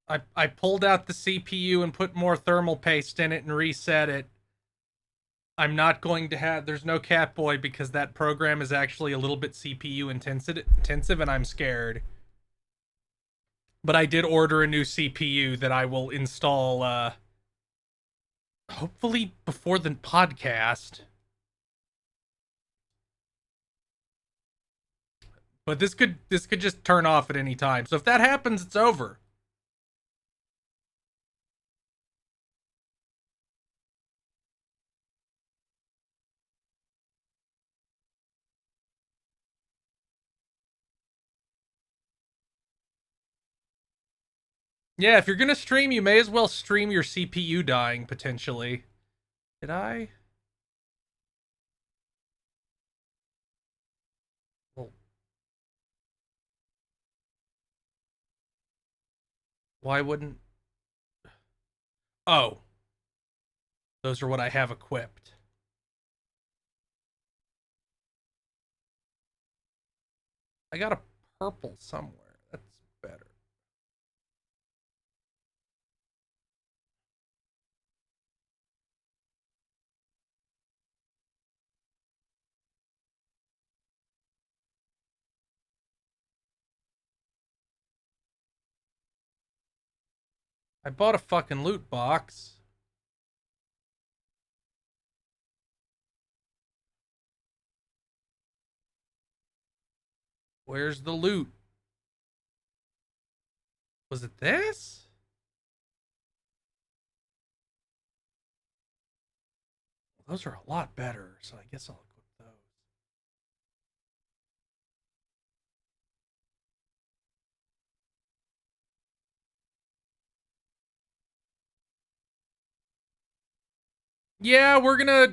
I pulled out the CPU and put more thermal paste in it and reset it. I'm not going to have. There's no Catboy because that program is actually a little bit CPU intensive, and I'm scared. But I did order a new CPU that I will install. Hopefully before the podcast. But this could just turn off at any time. So if that happens, it's over. Yeah, if you're gonna stream, you may as well stream your CPU dying potentially. Did I? Well, why wouldn't? Oh, those are what I have equipped. I got a purple somewhere. That's better. I bought a fucking loot box. Where's the loot? Was it this? Those are a lot better, so I guess I'll equip those. Yeah, we're gonna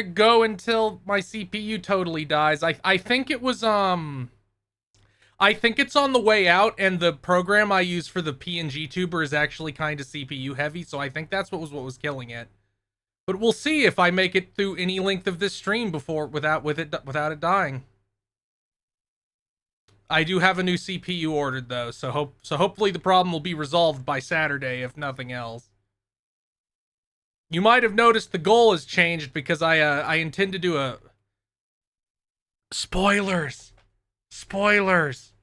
go until my CPU totally dies. I think it was I think it's on the way out, and the program I use for the PNG tuber is actually kind of CPU heavy, so I think that's what was killing it. But we'll see if I make it through any length of this stream before without it dying. I do have a new CPU ordered though, so hopefully the problem will be resolved by Saturday, if nothing else. You might have noticed the goal has changed because I intend to do a spoilers. Spoilers.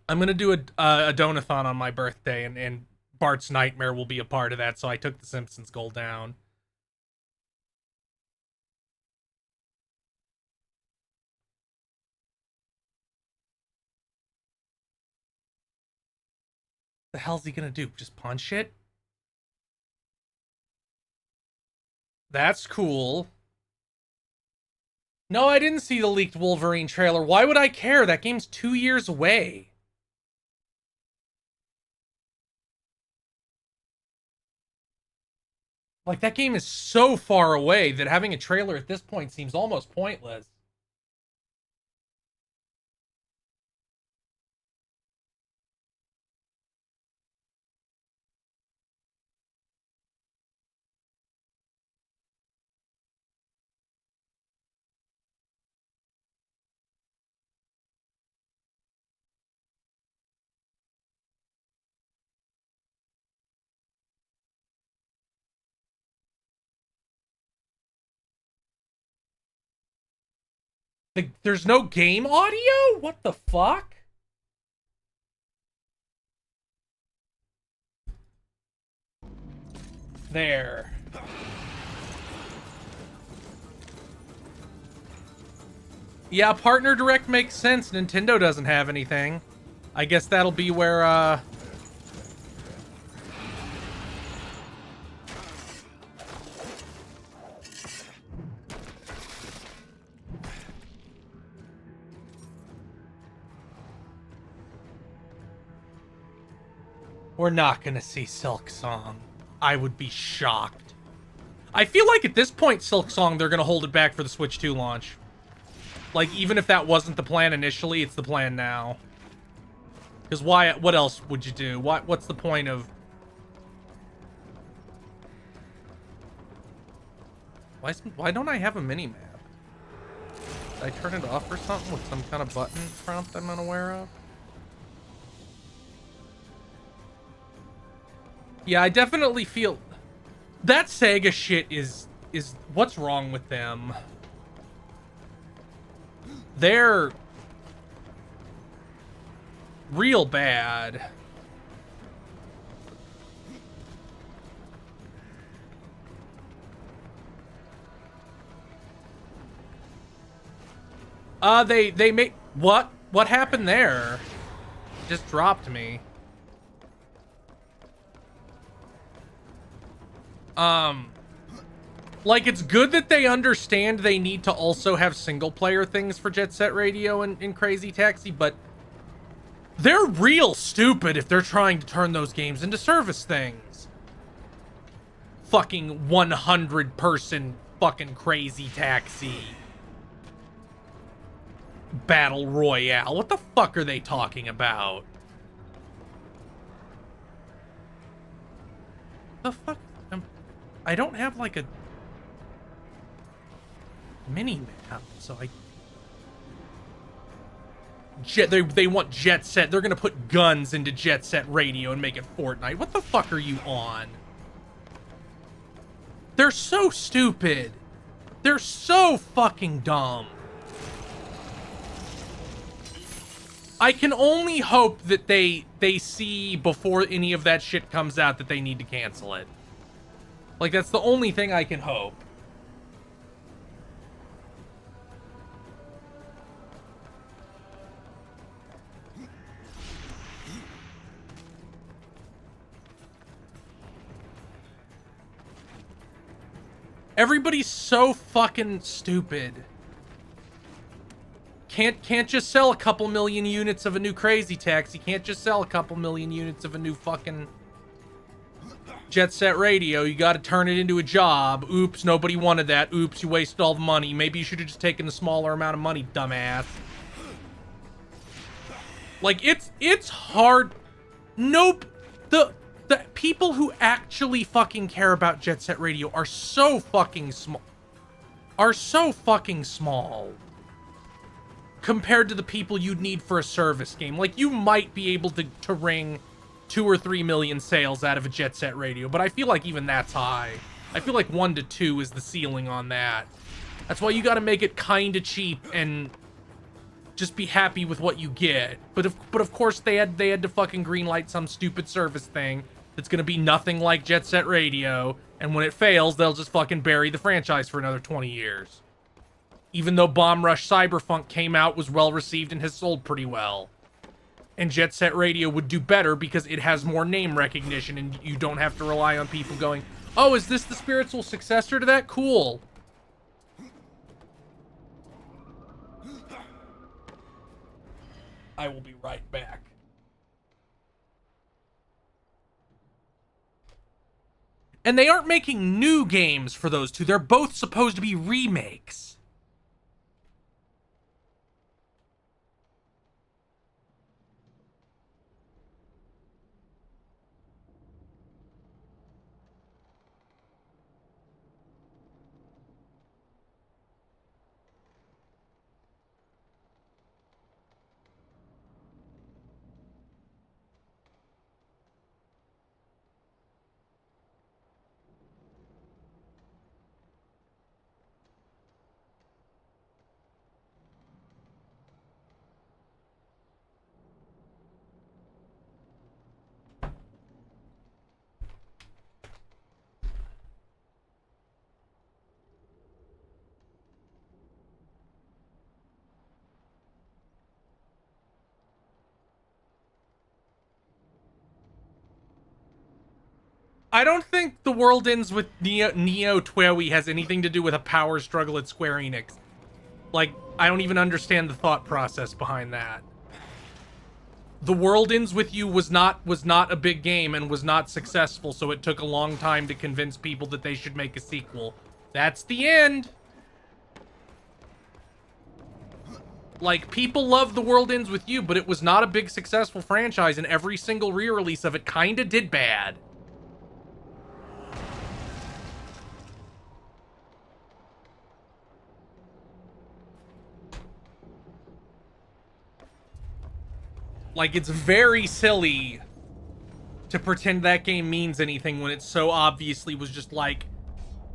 I'm gonna do a donathon on my birthday, and Bart's Nightmare will be a part of that. So I took the Simpsons goal down. The hell's he gonna do? Just punch it? That's cool. No, I didn't see the leaked Wolverine trailer. Why would I care? That game's 2 years away. Like, that game is so far away that having a trailer at this point seems almost pointless. There's no game audio? What the fuck? There. Yeah, partner direct makes sense. Nintendo doesn't have anything. I guess that'll be where, we're not gonna see Silk Song. I would be shocked. I feel like at this point, Silk Song, they're gonna hold it back for the Switch 2 launch. Like, even if that wasn't the plan initially, it's the plan now. Because why? What else would you do? What's the point of... Why don't I have a mini-map? Did I turn it off or something with some kind of button prompt I'm unaware of? Yeah, I definitely feel that Sega shit is what's wrong with them? They're real bad. They made what happened there? Just dropped me. Like, it's good that they understand they need to also have single player things for Jet Set Radio and Crazy Taxi, but they're real stupid if they're trying to turn those games into service things. Fucking 100 person fucking Crazy Taxi Battle Royale. What the fuck are they talking about? The fuck? I don't have like a mini map, so they want Jet Set. They're gonna put guns into Jet Set Radio and make it Fortnite. What the fuck are you on? They're so stupid. They're so fucking dumb. I can only hope that they see before any of that shit comes out that they need to cancel it. Like, that's the only thing I can hope. Everybody's so fucking stupid. Can't just sell a couple million units of a new Crazy Taxi. Can't just sell a couple million units of a new fucking Jet Set Radio. You gotta turn it into a job. Oops, nobody wanted that. Oops, you wasted all the money. Maybe you should have just taken the smaller amount of money, dumbass. Like, it's hard. Nope. The people who actually fucking care about Jet Set Radio are so fucking small. Compared to the people you'd need for a service game. Like, you might be able to wring 2 or 3 million sales out of a Jet Set Radio, but I feel like even that's high. I feel like 1 to 2 is the ceiling on that. That's why you gotta make it kinda cheap and just be happy with what you get. But of course they had to fucking greenlight some stupid service thing that's gonna be nothing like Jet Set Radio, and when it fails, they'll just fucking bury the franchise for another 20 years. Even though Bomb Rush Cyberpunk came out, was well received, and has sold pretty well. And Jet Set Radio would do better because it has more name recognition, and you don't have to rely on people going, oh, is this the spiritual successor to that? Cool. I will be right back. And they aren't making new games for those two. They're both supposed to be remakes. I don't think The World Ends with Neo Twowie has anything to do with a power struggle at Square Enix. Like, I don't even understand the thought process behind that. The World Ends with You was not a big game and was not successful, so it took a long time to convince people that they should make a sequel. That's the end. Like, people love The World Ends with You, but it was not a big successful franchise, and every single re-release of it kinda did bad. Like, it's very silly to pretend that game means anything when it so obviously was just like,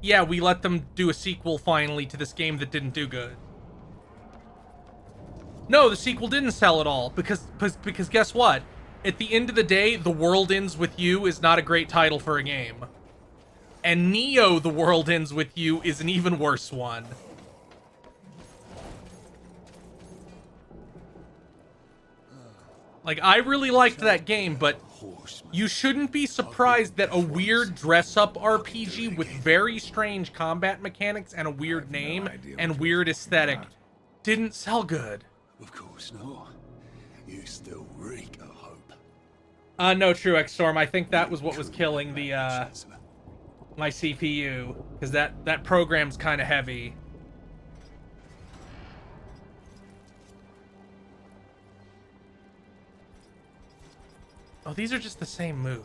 yeah, we let them do a sequel finally to this game that didn't do good. No, the sequel didn't sell at all, because guess what? At the end of the day, The World Ends With You is not a great title for a game. And Neo, The World Ends With You is an even worse one. Like, I really liked that game, but you shouldn't be surprised that a weird dress-up RPG with very strange combat mechanics and a weird name and weird aesthetic didn't sell good. Of course not. You still reek of hope. No, Truex Storm. I think that was what was killing the, my CPU. Because that program's kind of heavy. Oh, these are just the same move.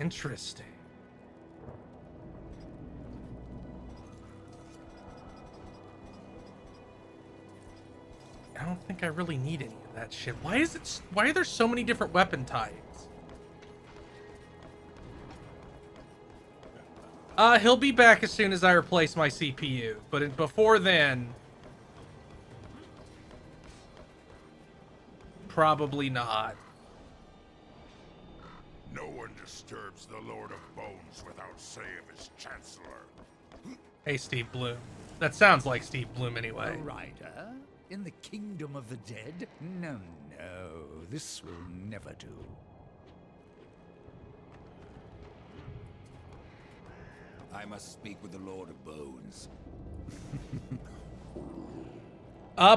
Interesting. I don't think I really need any of that shit. Why are there so many different weapon types? He'll be back as soon as I replace my CPU, but before then, probably not. No one disturbs the Lord of Bones without say of his Chancellor. Hey, Steve Bloom. That sounds like Steve Bloom anyway. A rider in the kingdom of the dead? No, no, this will never do. I must speak with the Lord of Bones.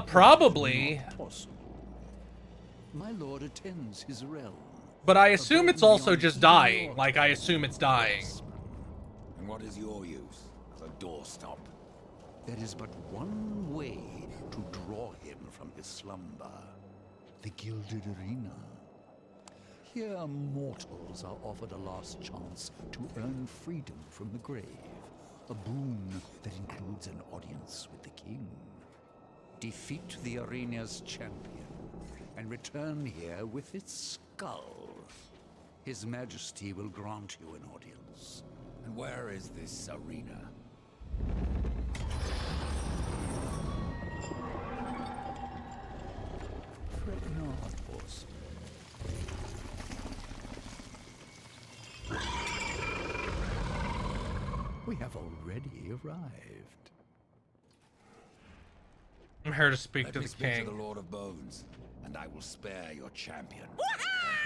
Probably. Not possible. My lord attends his realm. But I assume it's also just dying. Like, I assume it's dying. And what is your use as a doorstop? There is but one way to draw him from his slumber. The Gilded Arena. Here mortals are offered a last chance to earn freedom from the grave. A boon that includes an audience with the king. Defeat the arena's champion and return here with its skull. His Majesty will grant you an audience. And where is this arena? Fret not, horse. We have already arrived. I'm here to speak Let to me the speak king. to the Lord of Bones, and I will spare your champion.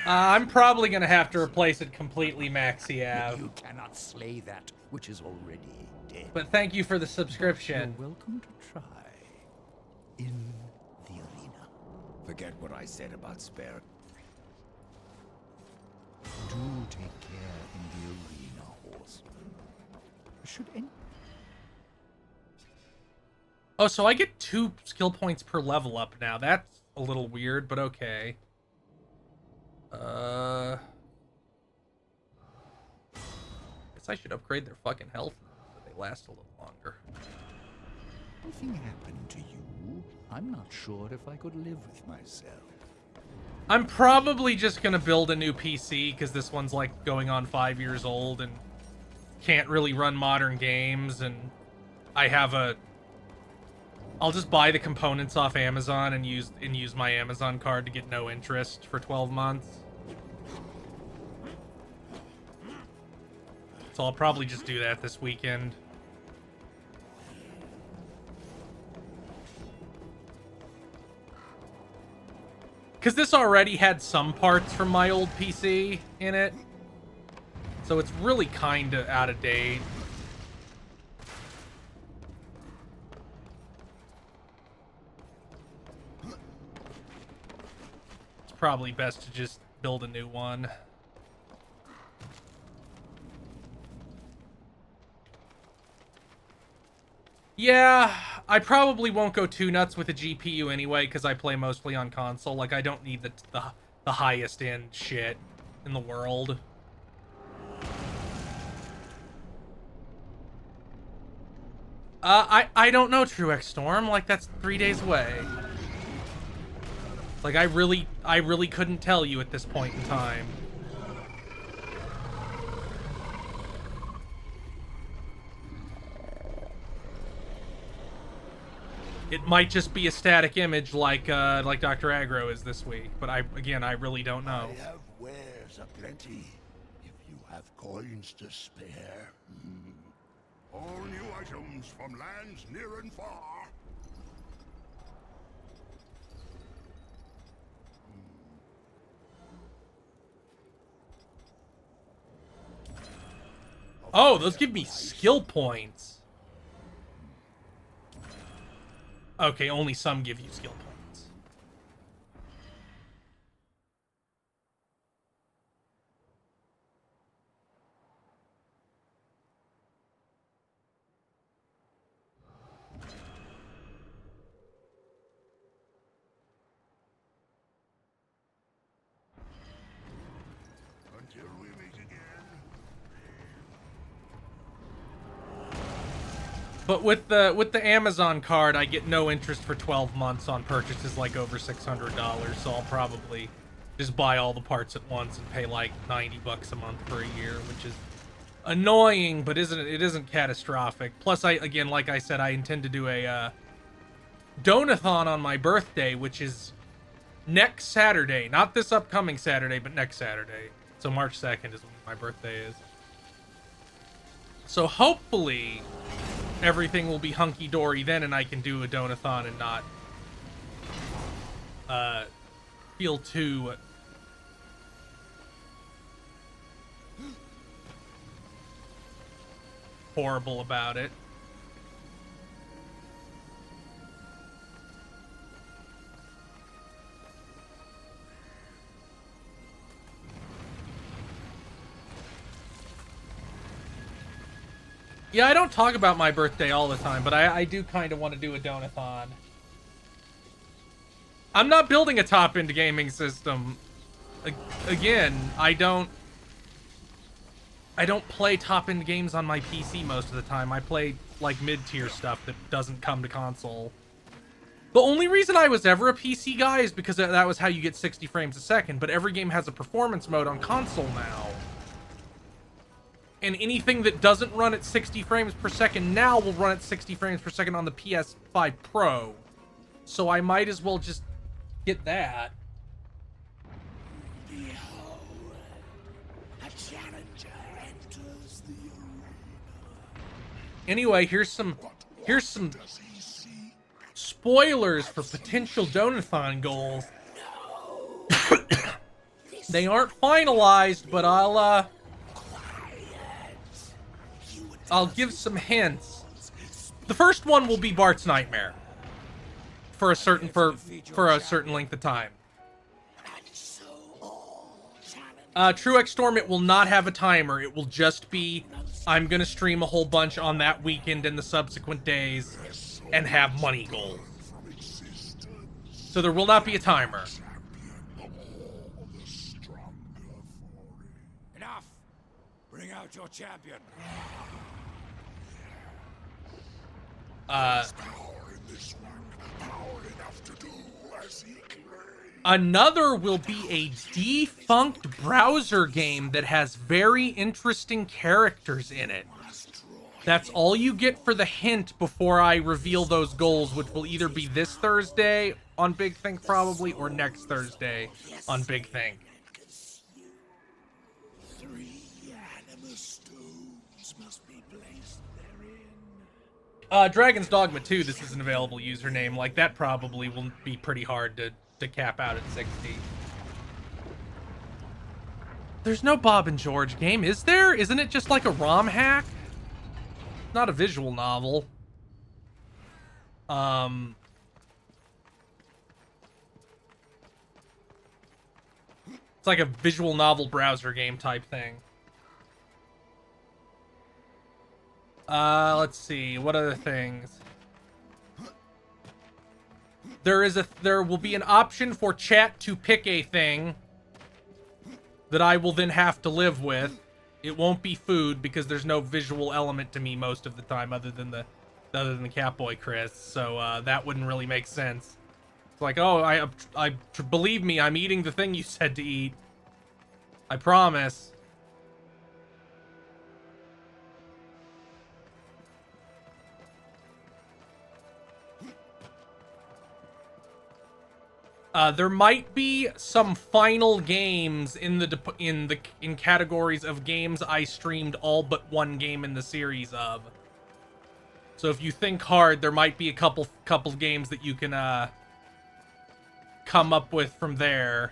I'm probably gonna have to replace it completely, Maxi Av. You cannot slay that which is already dead. But thank you for the subscription. You're welcome to try in the arena. Forget what I said about spare. Do take care in the arena, horse. Should any... Oh, so I get 2 skill points per level up now. That's a little weird, but okay. Guess I should upgrade their fucking health so they last a little longer. Anything happened to you? I'm not sure if I could live with myself. I'm probably just gonna build a new PC because this one's like going on 5 years old and can't really run modern games, and I have a... I'll just buy the components off Amazon and use my Amazon card to get no interest for 12 months. So I'll probably just do that this weekend. Because this already had some parts from my old PC in it. So it's really kind of out of date. It's probably best to just build a new one. Yeah, I probably won't go too nuts with a GPU anyway, because I play mostly on console. Like, I don't need the highest end shit in the world. I don't know, Truex Storm. Like, that's 3 days away. Like, I really couldn't tell you at this point in time. It might just be a static image like Dr. Aggro is this week, but I really don't know. I have wares aplenty. If you have coins to spare. All new items from lands near and far. Oh, those give me skill points. Okay, only some give you skill points. Until we meet again. But with the Amazon card, I get no interest for 12 months on purchases like over $600, so I'll probably just buy all the parts at once and pay like $90 a month for a year, which is annoying, but it isn't catastrophic. Plus, again, like I said, I intend to do a donathon on my birthday, which is next Saturday. Not this upcoming Saturday, but next Saturday. So March 2nd is when my birthday is. So hopefully everything will be hunky-dory then, and I can do a donathon and not feel too horrible about it. Yeah, I don't talk about my birthday all the time, but I do kind of want to do a donathon. I'm not building a top-end gaming system. Again, I don't play top-end games on my PC most of the time. I play, like, mid-tier stuff that doesn't come to console. The only reason I was ever a PC guy is because that was how you get 60 frames a second, but every game has a performance mode on console now. And anything that doesn't run at 60 frames per second now will run at 60 frames per second on the PS5 Pro. So I might as well just get that. Behold, a challenger enters the arena. Anyway, here's some spoilers for potential donathon goals. They aren't finalized, but I'll give some hints. The first one will be Bart's Nightmare for a certain length of time. Truex Storm, it will not have a timer. It will just be, I'm gonna stream a whole bunch on that weekend and the subsequent days and have money goals. So there will not be a timer. Enough! Bring out your champion. Another will be a defunct browser game that has very interesting characters in it. That's all you get for the hint before I reveal those goals, which will either be this Thursday on Big Think probably, or next Thursday on Big Think. 3 anima stones must be placed therein. Dragon's Dogma 2, this is an available username. Like, that probably will be pretty hard to cap out at 60. There's no Bob and George game, is there? Isn't it just like a ROM hack? Not a visual novel. It's like a visual novel browser game type thing. Let's see, what other things? There will be an option for chat to pick a thing that I will then have to live with. It won't be food because there's no visual element to me most of the time other than the other than the Catboy Chris, so that wouldn't really make sense. It's like, oh, believe me, I'm eating the thing you said to eat. I promise. There might be some final games in categories of games I streamed all but one game in the series of. So if you think hard, there might be a couple games that you can come up with from there.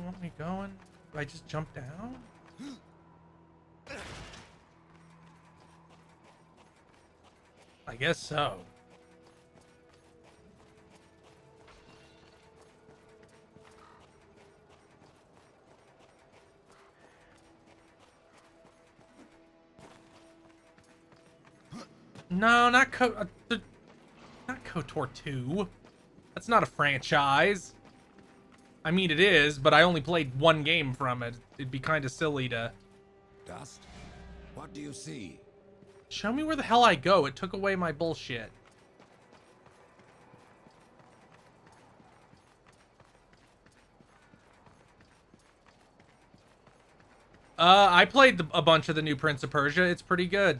Want me going? Do I just jump down? I guess so. No, not KOTOR 2. That's not a franchise. I mean, it is, but I only played one game from it. It'd be kind of silly to... Dust? What do you see? Show me where the hell I go. It took away my bullshit. I played a bunch of the new Prince of Persia. It's pretty good.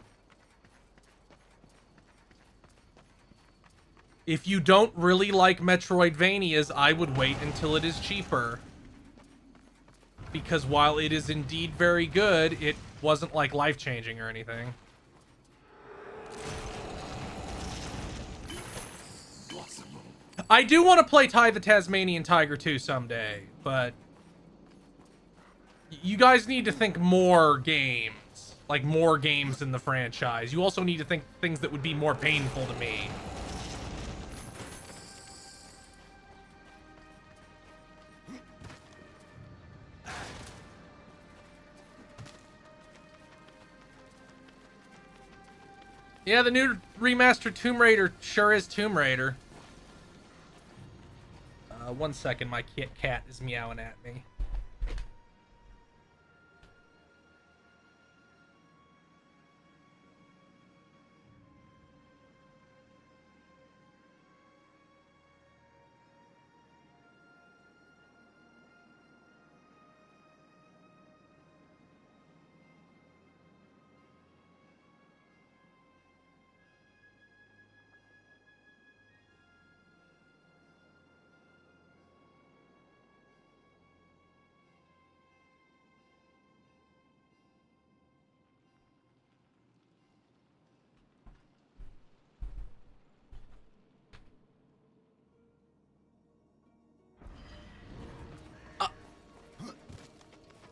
If you don't really like Metroidvanias, I would wait until it is cheaper. Because while it is indeed very good, it wasn't like life-changing or anything. I do want to play Ty the Tasmanian Tiger 2 someday, but you guys need to think more games. Like more games in the franchise. You also need to think things that would be more painful to me. Yeah, the new remastered Tomb Raider sure is Tomb Raider. 1 second, my cat is meowing at me.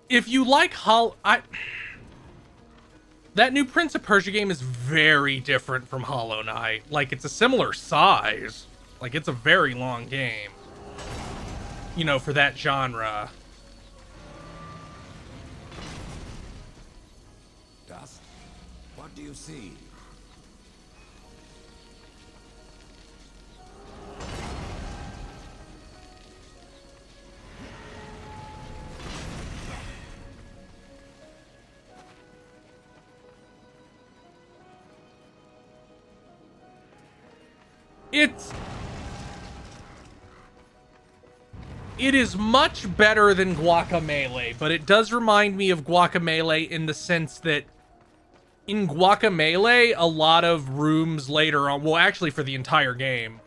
If you like that new Prince of Persia game is very different from Hollow Knight. Like, it's a similar size. Like, it's a very long game. You know, for that genre. Dust? What do you see? It is much better than Guacamelee, but it does remind me of Guacamelee in the sense that in Guacamelee, a lot of rooms later on, well, actually for the entire game,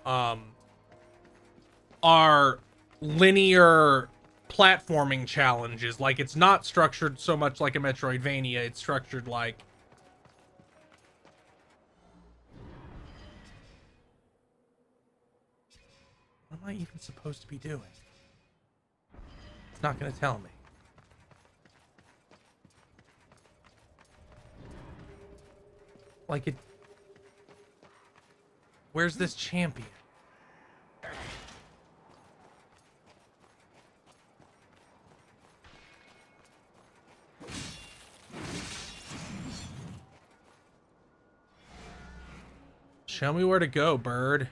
are linear platforming challenges. Like, it's not structured so much like a Metroidvania, it's structured like... What am I even supposed to be doing? It's not going to tell me. Like it... Where's this champion? Show me where to go, bird.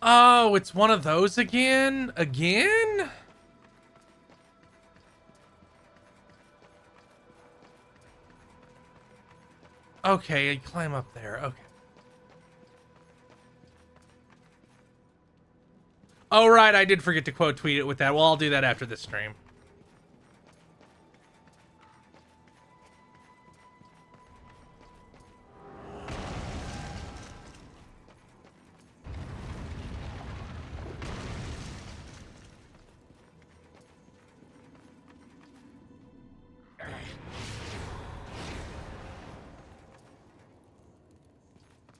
Oh, it's one of those again? Again? Okay, climb up there. Okay. Oh, right, I did forget to quote tweet it with that. Well, I'll do that after this stream.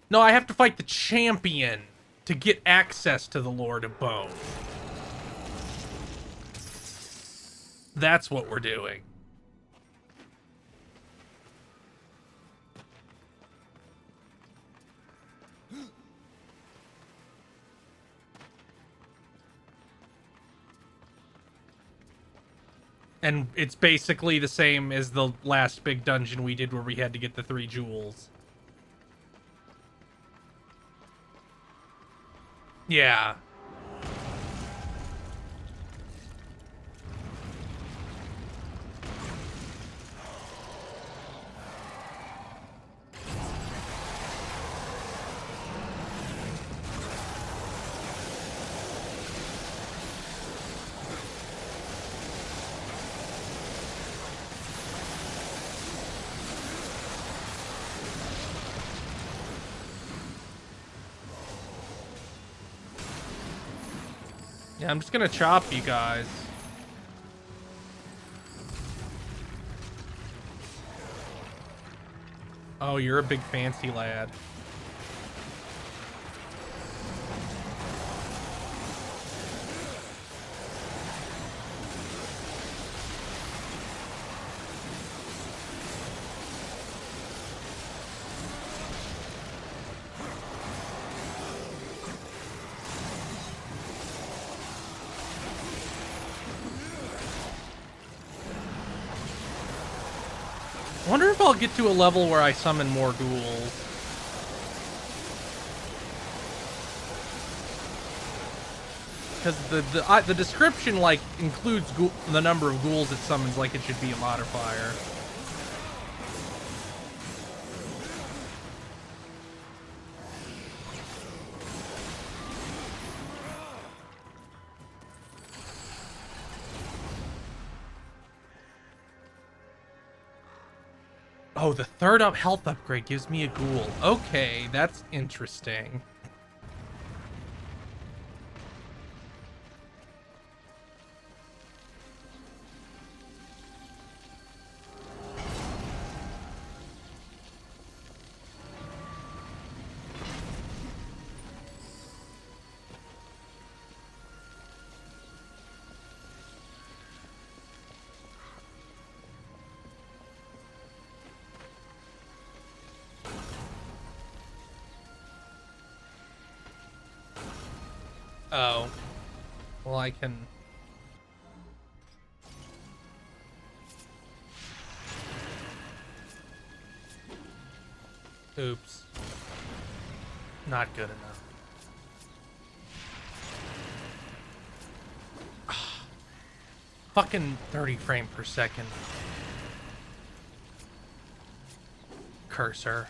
No, I have to fight the champion to get access to the Lord of Bone. That's what we're doing. And it's basically the same as the last big dungeon we did where we had to get the 3 jewels. Yeah. Yeah, I'm just gonna chop you guys. Oh, you're a big fancy lad. I wonder if I'll get to a level where I summon more ghouls. Because the description, like, includes the number of ghouls it summons like it should be a modifier. Oh, the third health upgrade gives me a ghoul. Okay, that's interesting. Oh. Well, I can... Oops. Not good enough. Fucking 30 frames per second. Cursor.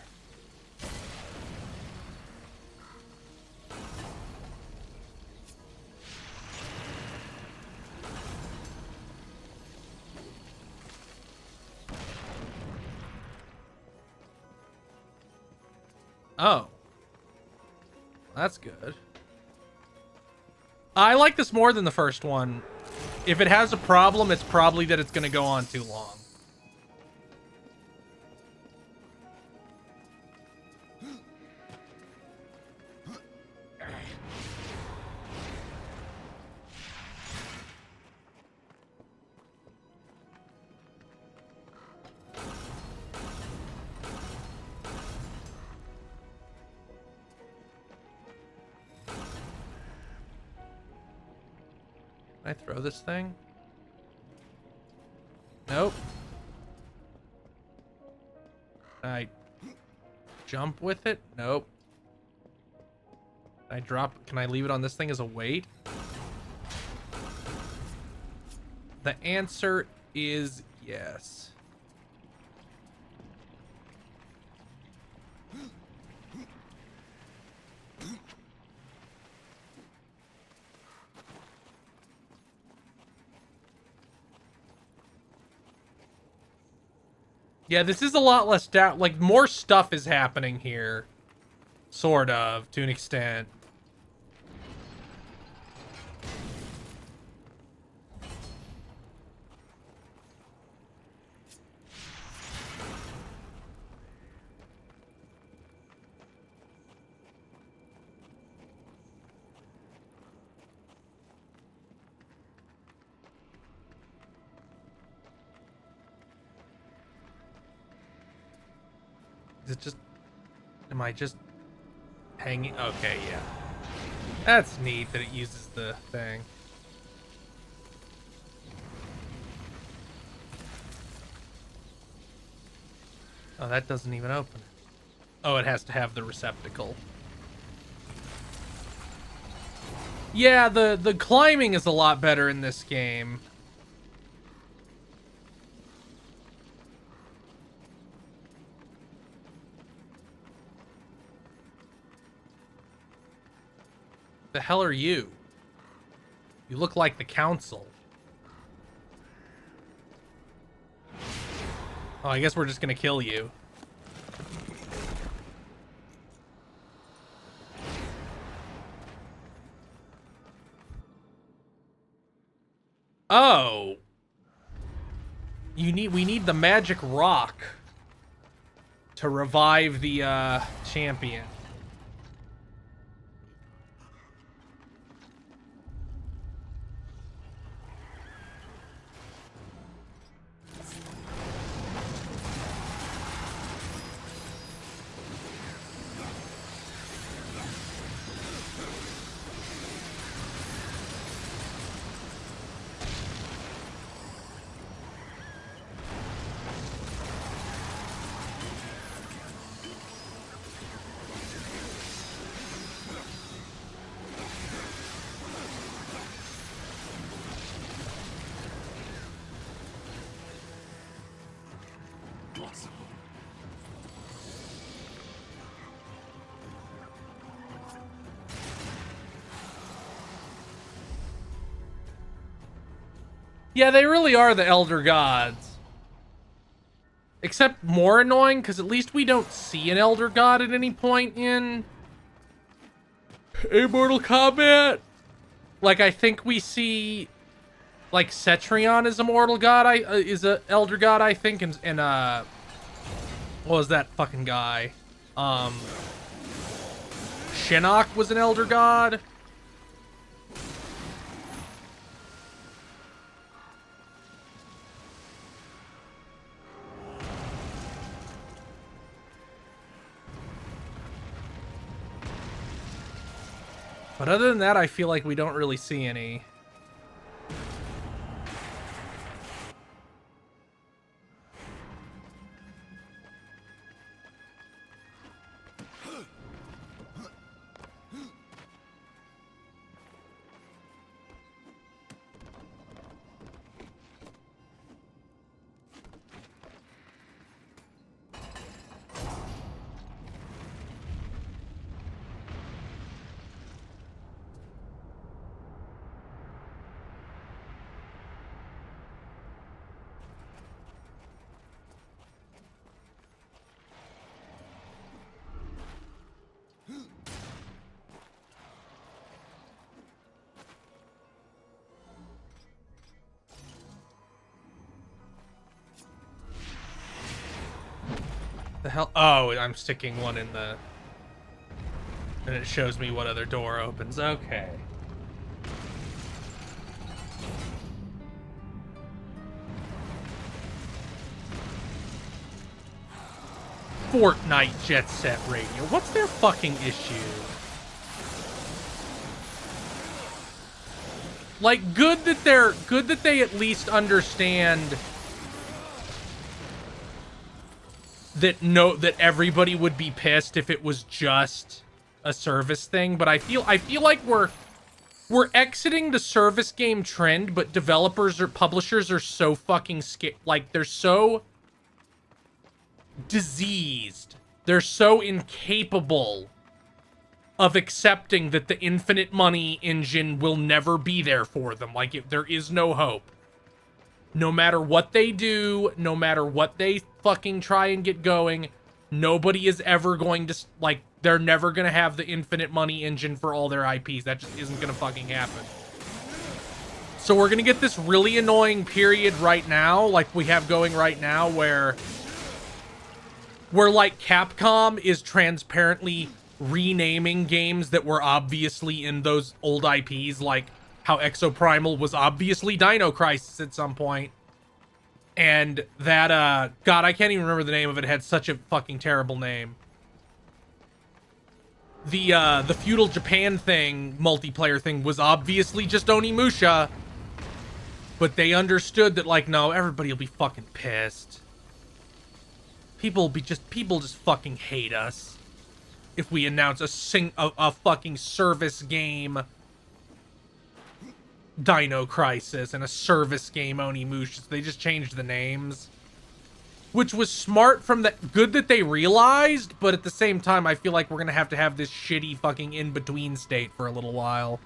Oh. That's good. I like this more than the first one. If it has a problem, it's probably that it's going to go on too long. Can I throw this thing? Nope. Can I jump with it? Nope. Can I drop? Can I leave it on this thing as a weight? The answer is yes. Yeah, this is a lot less doubt. Like, more stuff is happening here. Sort of, to an extent. Is it just... Am I just hanging? Okay, yeah. That's neat that it uses the thing. Oh, that doesn't even open it. Oh, it has to have the receptacle. Yeah, the climbing is a lot better in this game. The hell are you? You look like the council. Oh, I guess we're just gonna kill you. Oh. We need the magic rock to revive the champion. Yeah, they really are the Elder Gods. Except more annoying, because at least we don't see an Elder God at any point in Mortal Kombat. Like, I think we see, like, Cetrion is a Mortal God, is a Elder God, I think, and what was that fucking guy? Shinnok was an Elder God. But other than that, I feel like we don't really see any. The hell? Oh, I'm sticking one in the... And it shows me what other door opens. Okay. Fortnite Jet Set Radio. What's their fucking issue? Like, good that they at least understand that everybody would be pissed if it was just a service thing, but I feel like we're exiting the service game trend, but developers or publishers are so fucking scared. Like, they're so diseased. They're so incapable of accepting that the infinite money engine will never be there for them. Like, there is no hope. No matter what they do, no matter what they fucking try and get going, nobody is ever going to, like, they're never going to have the infinite money engine for all their IPs. That just isn't going to fucking happen. So we're going to get this really annoying period right now, like we have going right now, where like Capcom is transparently renaming games that were obviously in those old IPs, like how Exoprimal was obviously Dino Crisis at some point. And that, God, I can't even remember the name of it. It had such a fucking terrible name. The Feudal Japan thing, multiplayer thing, was obviously just Onimusha. But they understood that, like, no, everybody will be fucking pissed. People just fucking hate us if we announce a fucking service game Dino Crisis and a service game Onimusha. They just changed the names, which was smart from that. Good that they realized, but at the same time, I feel like we're gonna have this shitty fucking in-between state for a little while.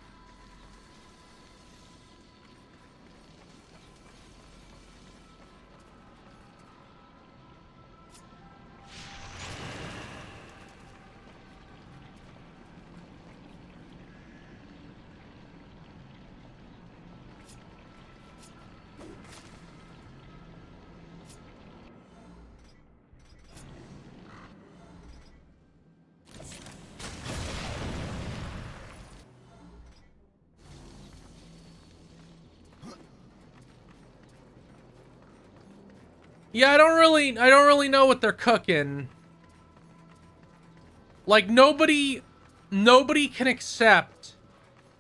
Yeah, I don't really know what they're cooking. Like, nobody can accept,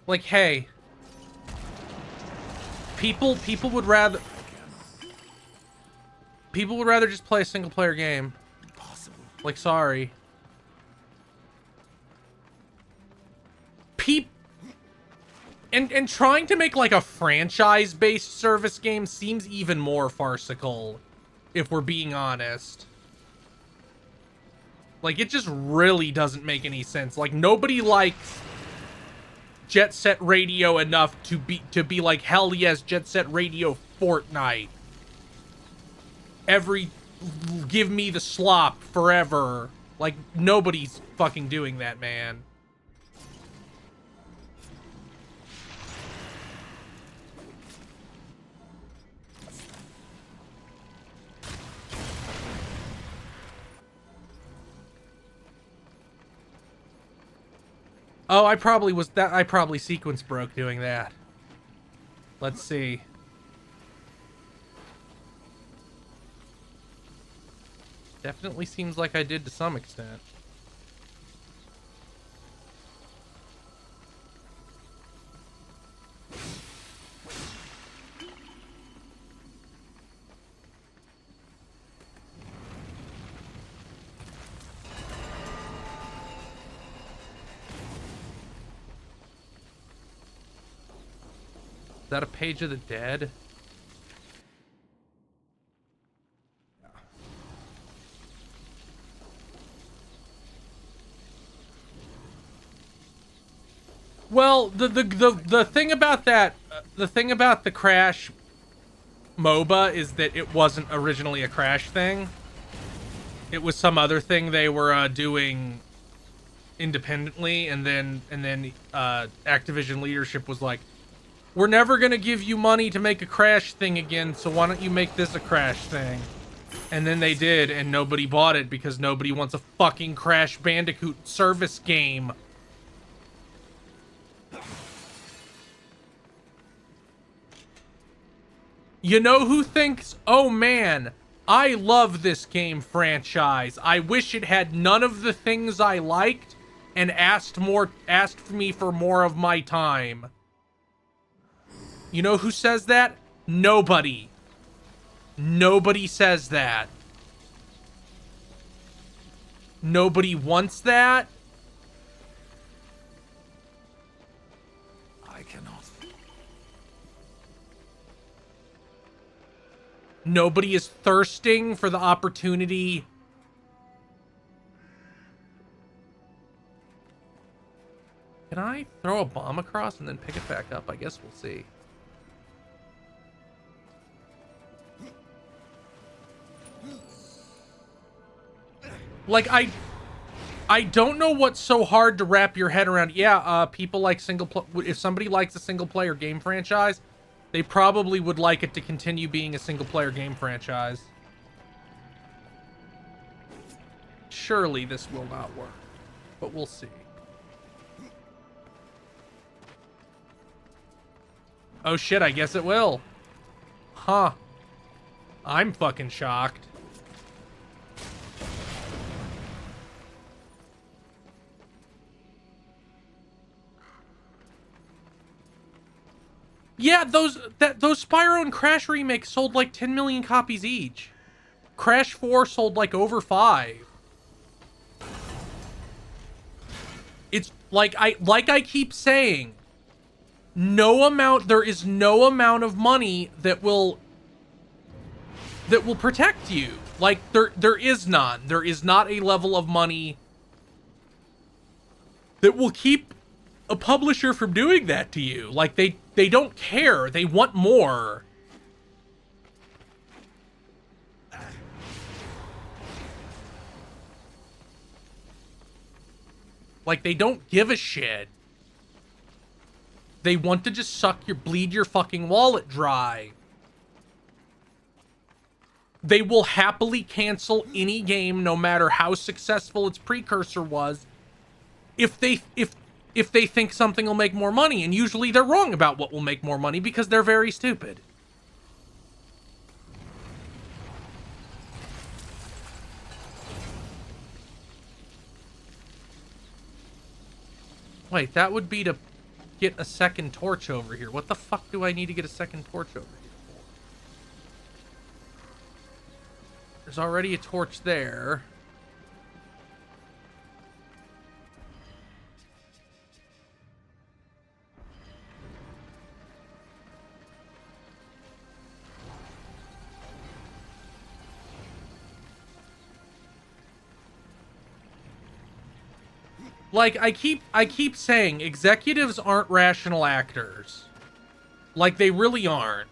like, hey, people would rather just play a single player game. Impossible. Like, sorry. And trying to make like a franchise-based service game seems even more farcical, if we're being honest. Like, it just really doesn't make any sense. Like, nobody likes Jet Set Radio enough to be like, hell yes, Jet Set Radio Fortnite. Give me the slop forever. Like, nobody's fucking doing that, man. Oh, I probably sequence broke doing that. Let's see. Definitely seems like I did to some extent. Is that a Page of the Dead? Well, the thing about that, the thing about the Crash MOBA is that it wasn't originally a Crash thing. It was some other thing they were doing independently, and then Activision leadership was like, we're never gonna give you money to make a Crash thing again, so why don't you make this a Crash thing? And then they did, and nobody bought it because nobody wants a fucking Crash Bandicoot service game. You know who thinks, oh man, I love this game franchise. I wish it had none of the things I liked and asked me for more of my time. You know who says that? Nobody. Nobody says that. Nobody wants that. I cannot. Nobody is thirsting for the opportunity. Can I throw a bomb across and then pick it back up? I guess we'll see. Like, I don't know what's so hard to wrap your head around. Yeah, people like if somebody likes a single player game franchise, they probably would like it to continue being a single player game franchise. Surely this will not work, but we'll see. Oh shit, I guess it will. Huh. I'm fucking shocked. Yeah, those Spyro and Crash remakes sold like 10 million copies each. Crash 4 sold like over 5. It's like I keep saying, there is no amount of money that will protect you. Like there is none. There is not a level of money that will keep a publisher from doing that to you. Like they don't care. They want more. Like they don't give a shit. They want to just bleed your fucking wallet dry. They will happily cancel any game, no matter how successful its precursor was, if they think something will make more money. And usually they're wrong about what will make more money because they're very stupid. Wait, that would be to get a second torch over here. What the fuck do I need to get a second torch over here for? There's already a torch there. Like, I keep saying, executives aren't rational actors. Like, they really aren't.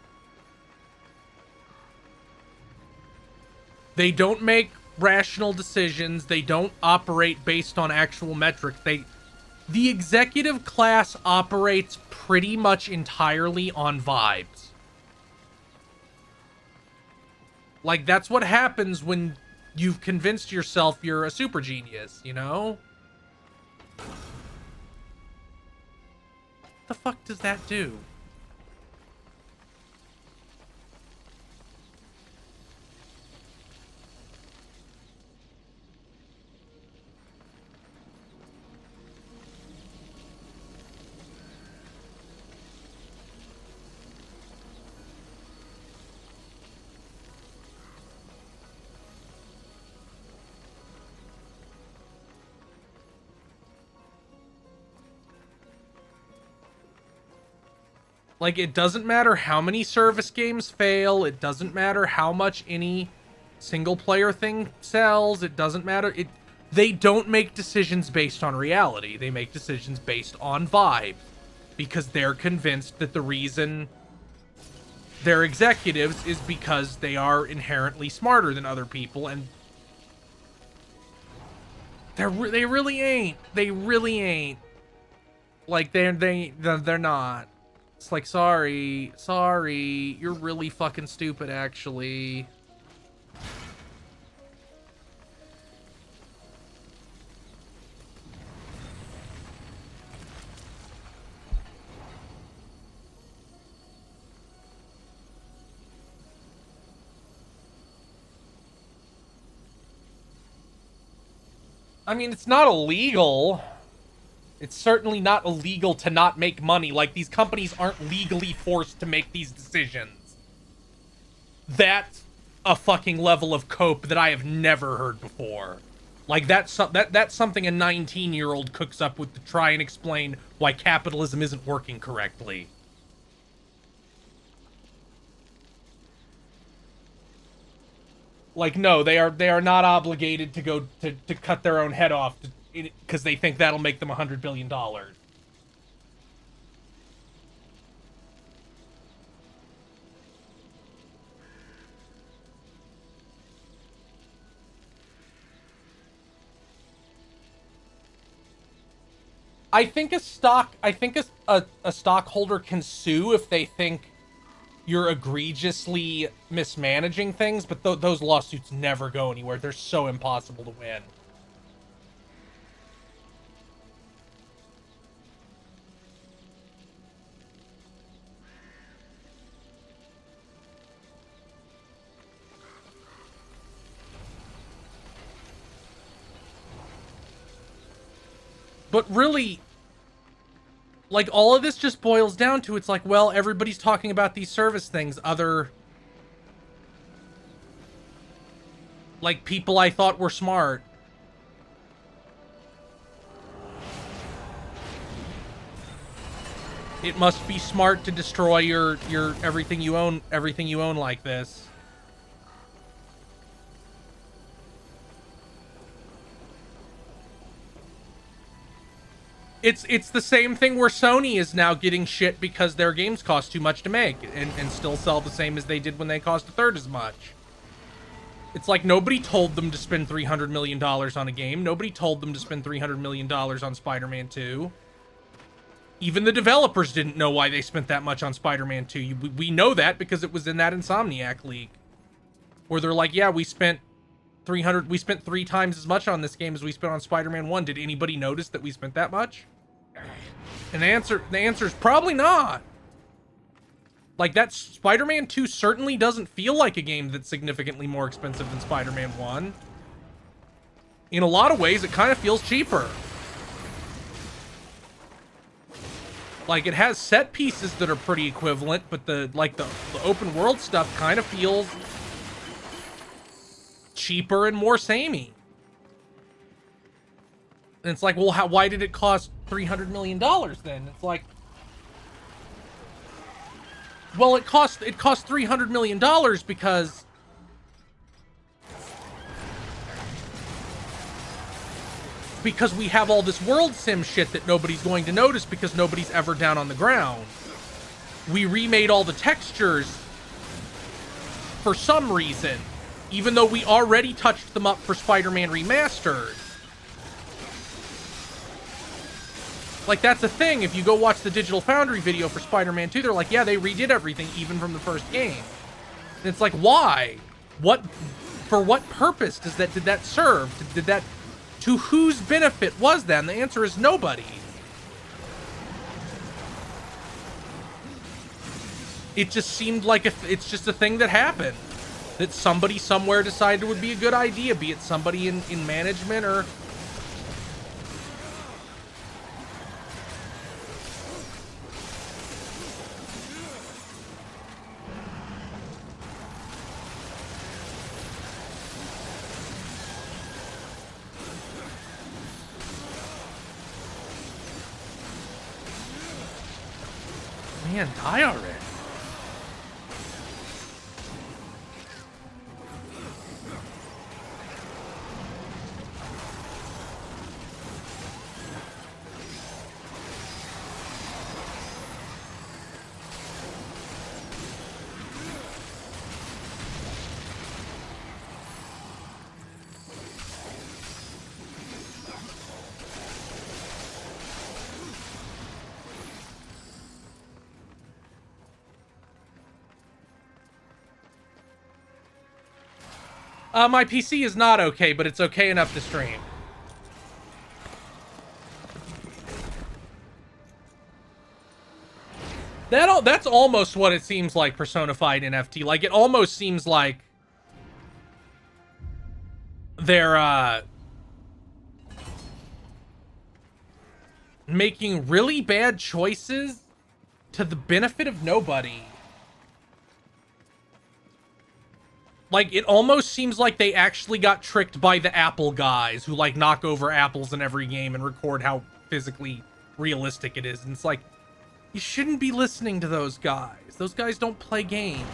They don't make rational decisions. They don't operate based on actual metrics. The executive class operates pretty much entirely on vibes. Like, that's what happens when you've convinced yourself you're a super genius, you know? What the fuck does that do? Like, it doesn't matter how many service games fail. It doesn't matter how much any single player thing sells. It doesn't matter. They don't make decisions based on reality. They make decisions based on vibe, because they're convinced that the reason they're executives is because they are inherently smarter than other people, and they really ain't. They really ain't. Like, they're not. It's like, sorry, you're really fucking stupid, actually. I mean, it's not illegal. It's certainly not illegal to not make money. Like, these companies aren't legally forced to make these decisions. That's a fucking level of cope that I have never heard before. Like, that's something a 19-year-old cooks up with to try and explain why capitalism isn't working correctly. Like, no, they are not obligated to go to cut their own head off because they think that'll make them $100 billion. I think a stockholder can sue if they think you're egregiously mismanaging things, but those lawsuits never go anywhere. They're so impossible to win. But really, like, all of this just boils down to, it's like, well, everybody's talking about these service things. Other, like, people I thought were smart. It must be smart to destroy your everything you own like this. It's the same thing where Sony is now getting shit because their games cost too much to make and still sell the same as they did when they cost a third as much. It's like nobody told them to spend $300 million on a game. Nobody told them to spend $300 million on Spider-Man 2. Even the developers didn't know why they spent that much on Spider-Man 2. We know that because it was in that Insomniac leak. Where they're like, yeah, we spent 3 times as much on this game as we spent on Spider-Man 1. Did anybody notice that we spent that much? And the answer is probably not. Like, that Spider-Man 2 certainly doesn't feel like a game that's significantly more expensive than Spider-Man 1. In a lot of ways, it kind of feels cheaper. Like, it has set pieces that are pretty equivalent, but the open world stuff kind of feels cheaper and more samey. And it's like, well, why did it cost $300 million then? It's like, well, it cost $300 million because we have all this world sim shit that nobody's going to notice because nobody's ever down on the ground. We remade all the textures for some reason, even though we already touched them up for Spider-Man Remastered. Like, that's a thing. If you go watch the Digital Foundry video for Spider-Man 2, they're like, yeah, they redid everything, even from the first game. And it's like, why? For what purpose did that serve? Did that, to whose benefit was that? And the answer is nobody. It just seemed like it's just a thing that happened. That somebody somewhere decided it would be a good idea, be it somebody in management or... Man, die already. My PC is not okay, but it's okay enough to stream. That's almost what it seems like personified in FT. Like, it almost seems like they're making really bad choices to the benefit of nobody. Like, it almost seems like they actually got tricked by the Apple guys who, like, knock over apples in every game and record how physically realistic it is. And it's like, you shouldn't be listening to those guys. Those guys don't play games.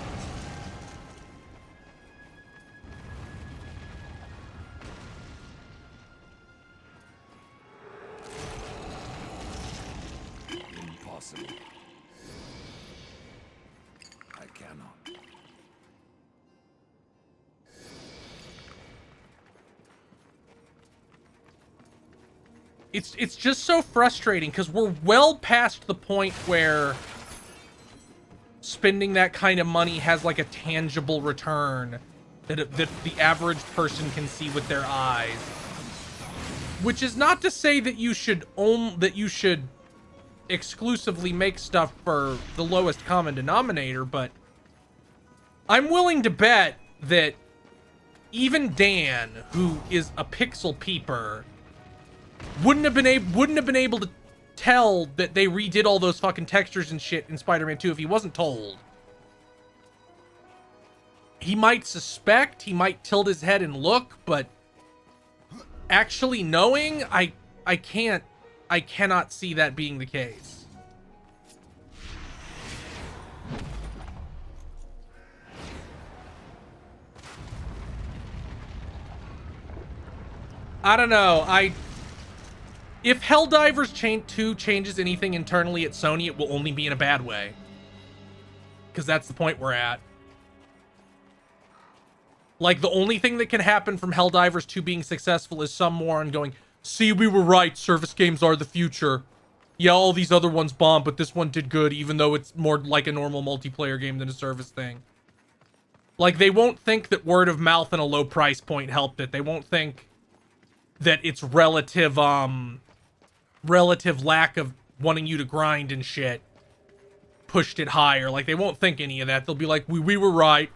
Impossible. I cannot. It's just so frustrating because we're well past the point where spending that kind of money has like a tangible return that the average person can see with their eyes. Which is not to say that you should exclusively make stuff for the lowest common denominator, but I'm willing to bet that even Dan, who is a pixel peeper, wouldn't have been able to tell that they redid all those fucking textures and shit in Spider-Man 2 if he wasn't told. He might suspect, he might tilt his head and look, but actually knowing, I cannot see that being the case. I don't know. If Helldivers 2 changes anything internally at Sony, it will only be in a bad way. Because that's the point we're at. Like, the only thing that can happen from Helldivers 2 being successful is some moron going, see, we were right, service games are the future. Yeah, all these other ones bombed, but this one did good, even though it's more like a normal multiplayer game than a service thing. Like, they won't think that word of mouth and a low price point helped it. They won't think that its relative lack of wanting you to grind and shit pushed it higher. Like, they won't think any of that. They'll be like, we were right.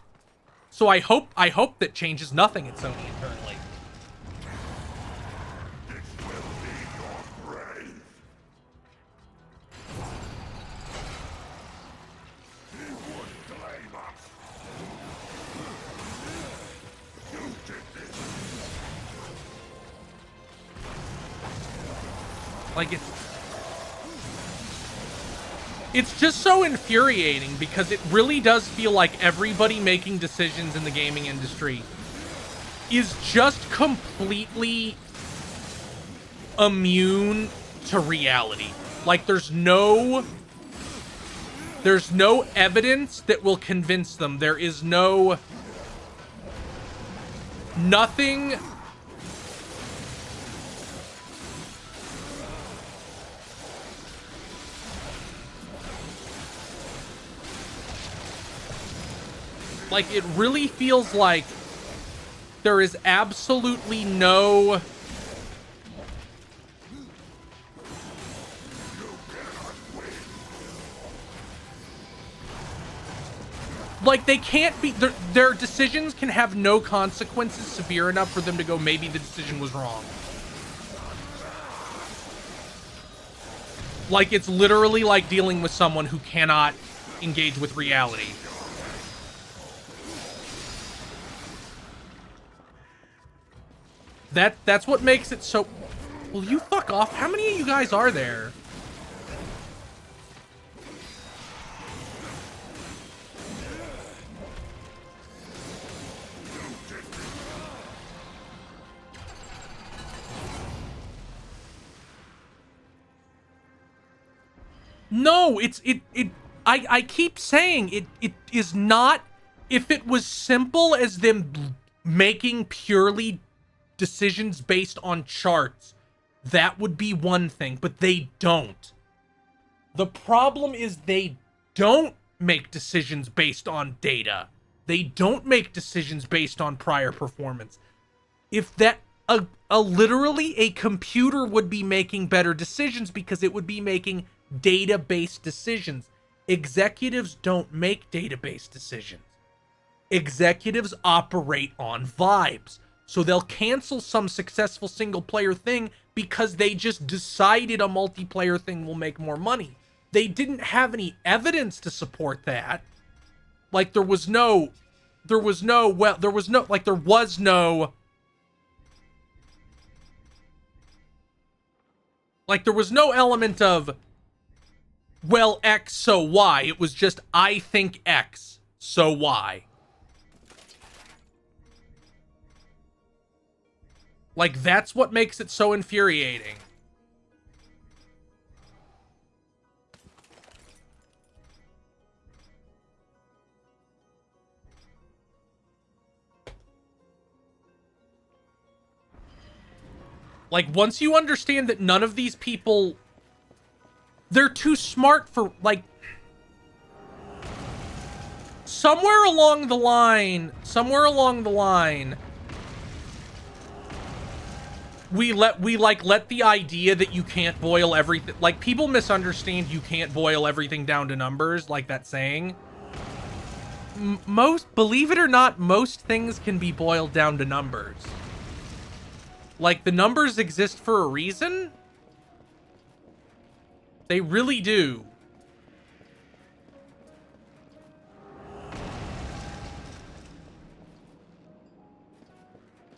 So I hope that changes nothing at Sony internally. It will be your grave. He would blame us. You did this. Like, it's just so infuriating because it really does feel like everybody making decisions in the gaming industry is just completely immune to reality. Like, there's no evidence that will convince them. There is nothing. Like, it really feels like there is absolutely no... Like, they can't be... Their decisions can have no consequences severe enough for them to go, maybe the decision was wrong. Like, it's literally like dealing with someone who cannot engage with reality. That's what makes it so... Will you fuck off? How many of you guys are there? No, I keep saying it is not... If it was simple as them making purely decisions based on charts, that would be one thing, but they don't. The problem is they don't make decisions based on data. They don't make decisions based on prior performance. If that literally a computer would be making better decisions because it would be making data-based decisions. Executives don't make data-based decisions. Executives operate on vibes. So they'll cancel some successful single player thing because they just decided a multiplayer thing will make more money. They didn't have any evidence to support that. Like there was no element of, well, X, so Y. It was just, I think X, so Y. Like, that's what makes it so infuriating. Like, once you understand that none of these people, they're too smart for, like, somewhere along the line, we let the idea that you can't boil everything, like, people misunderstand you can't boil everything down to numbers, like that saying. Believe it or not, most things can be boiled down to numbers. Like, the numbers exist for a reason. They really do.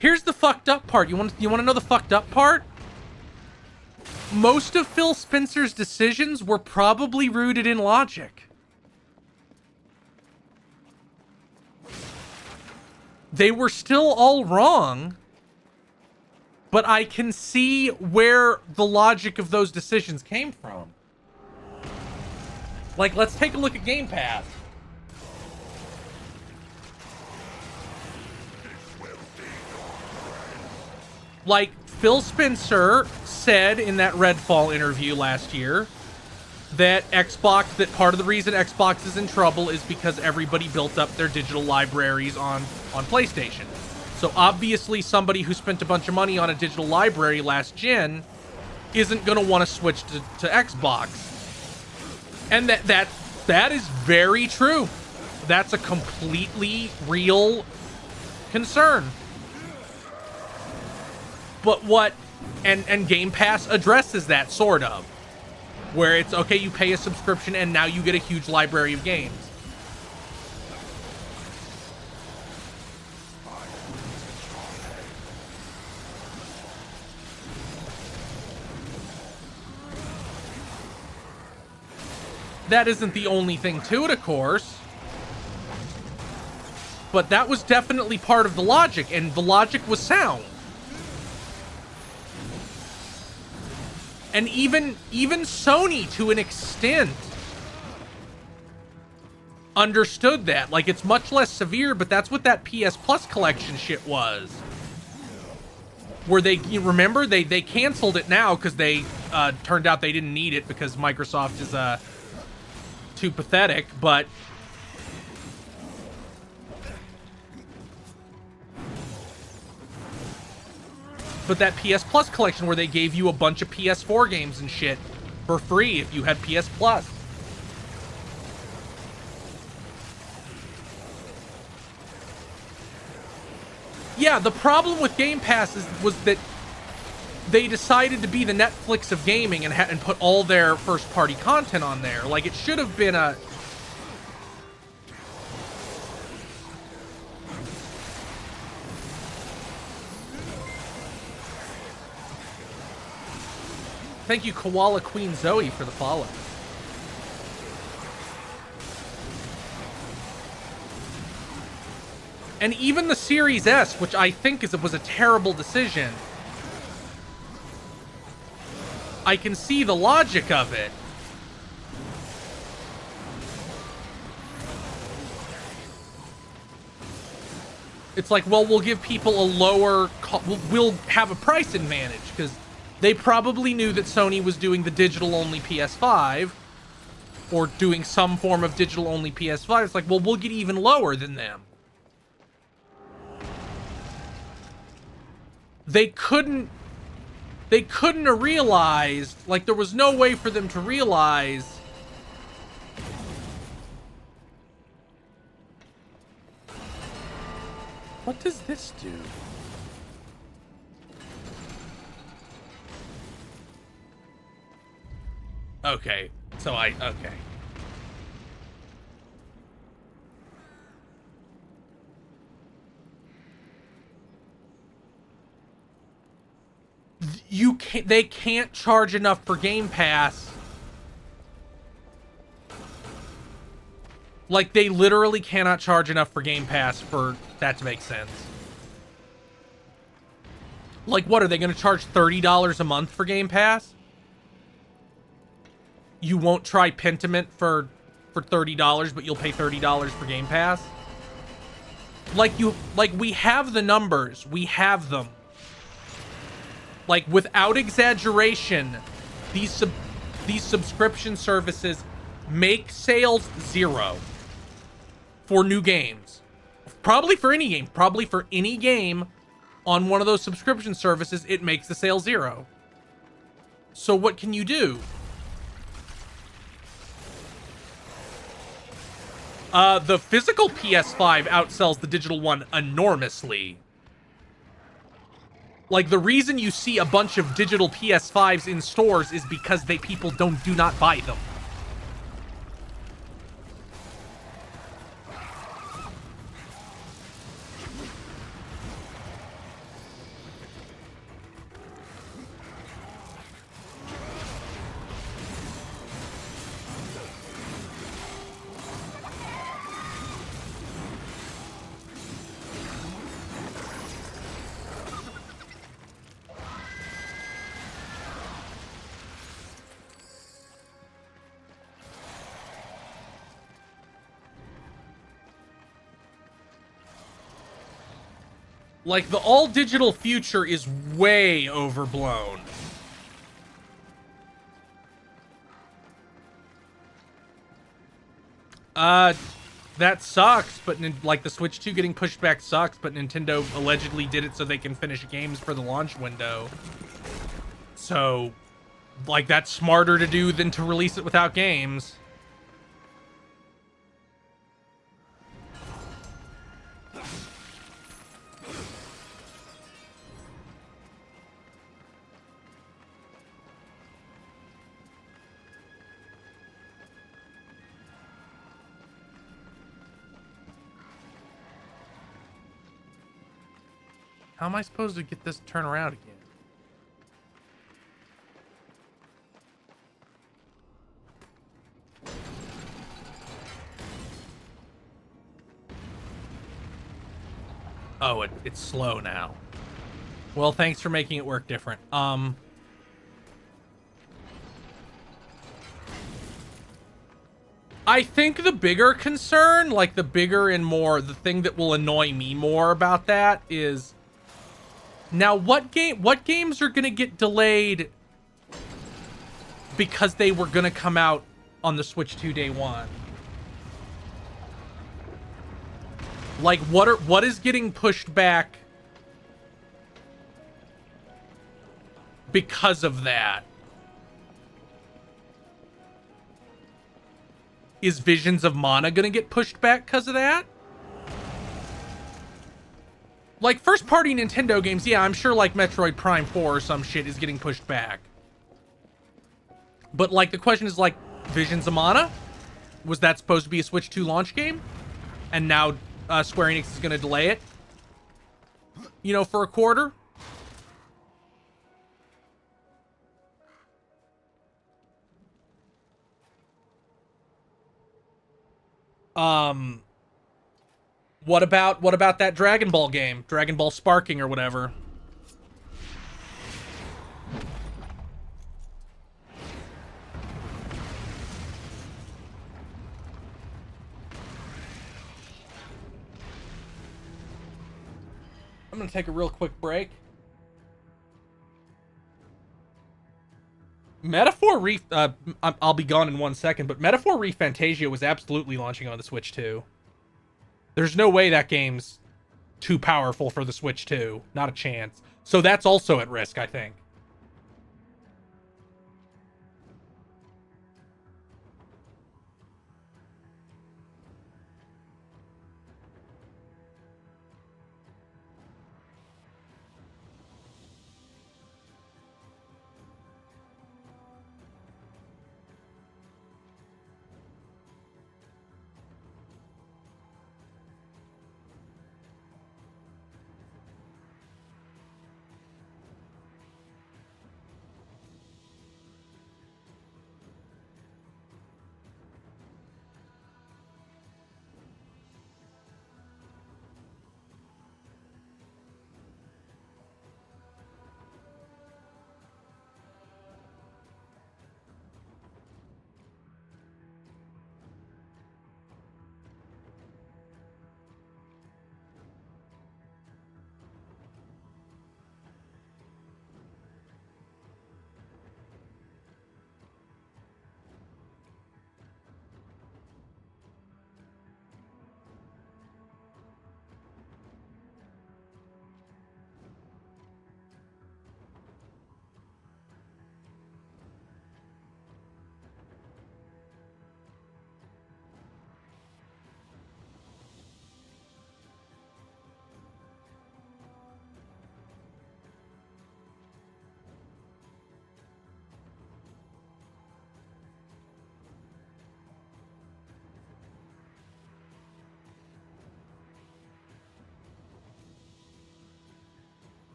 Here's the fucked up part. You want to know the fucked up part? Most of Phil Spencer's decisions were probably rooted in logic. They were still all wrong, but I can see where the logic of those decisions came from. Like, let's take a look at Game Pass. Like, Phil Spencer said in that Redfall interview last year that that part of the reason Xbox is in trouble is because everybody built up their digital libraries on PlayStation. So obviously somebody who spent a bunch of money on a digital library last gen isn't going to want to switch to Xbox. And that is very true. That's a completely real concern. But and Game Pass addresses that, sort of. Where it's, okay, you pay a subscription and now you get a huge library of games. That isn't the only thing to it, of course. But that was definitely part of the logic, and the logic was sound. And even Sony, to an extent, understood that. Like, it's much less severe, but that's what that PS Plus collection shit was. Where you remember, they canceled it now because they turned out they didn't need it because Microsoft is too pathetic, but that PS Plus collection where they gave you a bunch of PS4 games and shit for free if you had PS Plus. Yeah, the problem with Game Pass was that they decided to be the Netflix of gaming and put all their first-party content on there. Like, it should have been a... Thank you, Koala Queen Zoe, for the follow. And even the Series S, which I think was a terrible decision, I can see the logic of it. It's like, well, we'll give people a lower... We'll have a price advantage, because they probably knew that Sony was doing the digital-only PS5, or doing some form of digital-only PS5. It's like, well, we'll get even lower than them. They couldn't have realized, like, there was no way for them to realize what does this do? Okay. Okay. They can't charge enough for Game Pass. Like, they literally cannot charge enough for Game Pass for that to make sense. Like, what, are they going to charge $30 a month for Game Pass? You won't try Pentiment for $30, but you'll pay $30 for Game Pass? Like, we have the numbers. We have them. Like, without exaggeration, these subscription services make sales 0 for new games. Probably for any game. Probably for any game on one of those subscription services, it makes the sale 0. So what can you do? The physical PS5 outsells the digital one enormously. Like, the reason you see a bunch of digital PS5s in stores is because people do not buy them. Like, the all-digital future is way overblown. That sucks, but, like, the Switch 2 getting pushed back sucks, but Nintendo allegedly did it so they can finish games for the launch window. So, like, that's smarter to do than to release it without games. How am I supposed to get this to turn around again? Oh, it's slow now. Well, thanks for making it work different. I think the bigger concern, like the thing that will annoy me more about that is, now what games are gonna get delayed because they were gonna come out on the Switch 2 day one? Like, what is getting pushed back because of that? Is Visions of Mana gonna get pushed back because of that? Like, first-party Nintendo games, yeah, I'm sure, like, Metroid Prime 4 or some shit is getting pushed back. But, like, the question is, like, Visions of Mana? Was that supposed to be a Switch 2 launch game? And now Square Enix is gonna delay it? You know, for a quarter? What about that Dragon Ball game? Dragon Ball Sparking or whatever. I'm gonna take a real quick break. I'll be gone in 1 second, but Metaphor ReFantasia was absolutely launching on the Switch 2. There's no way that game's too powerful for the Switch 2. Not a chance. So that's also at risk, I think.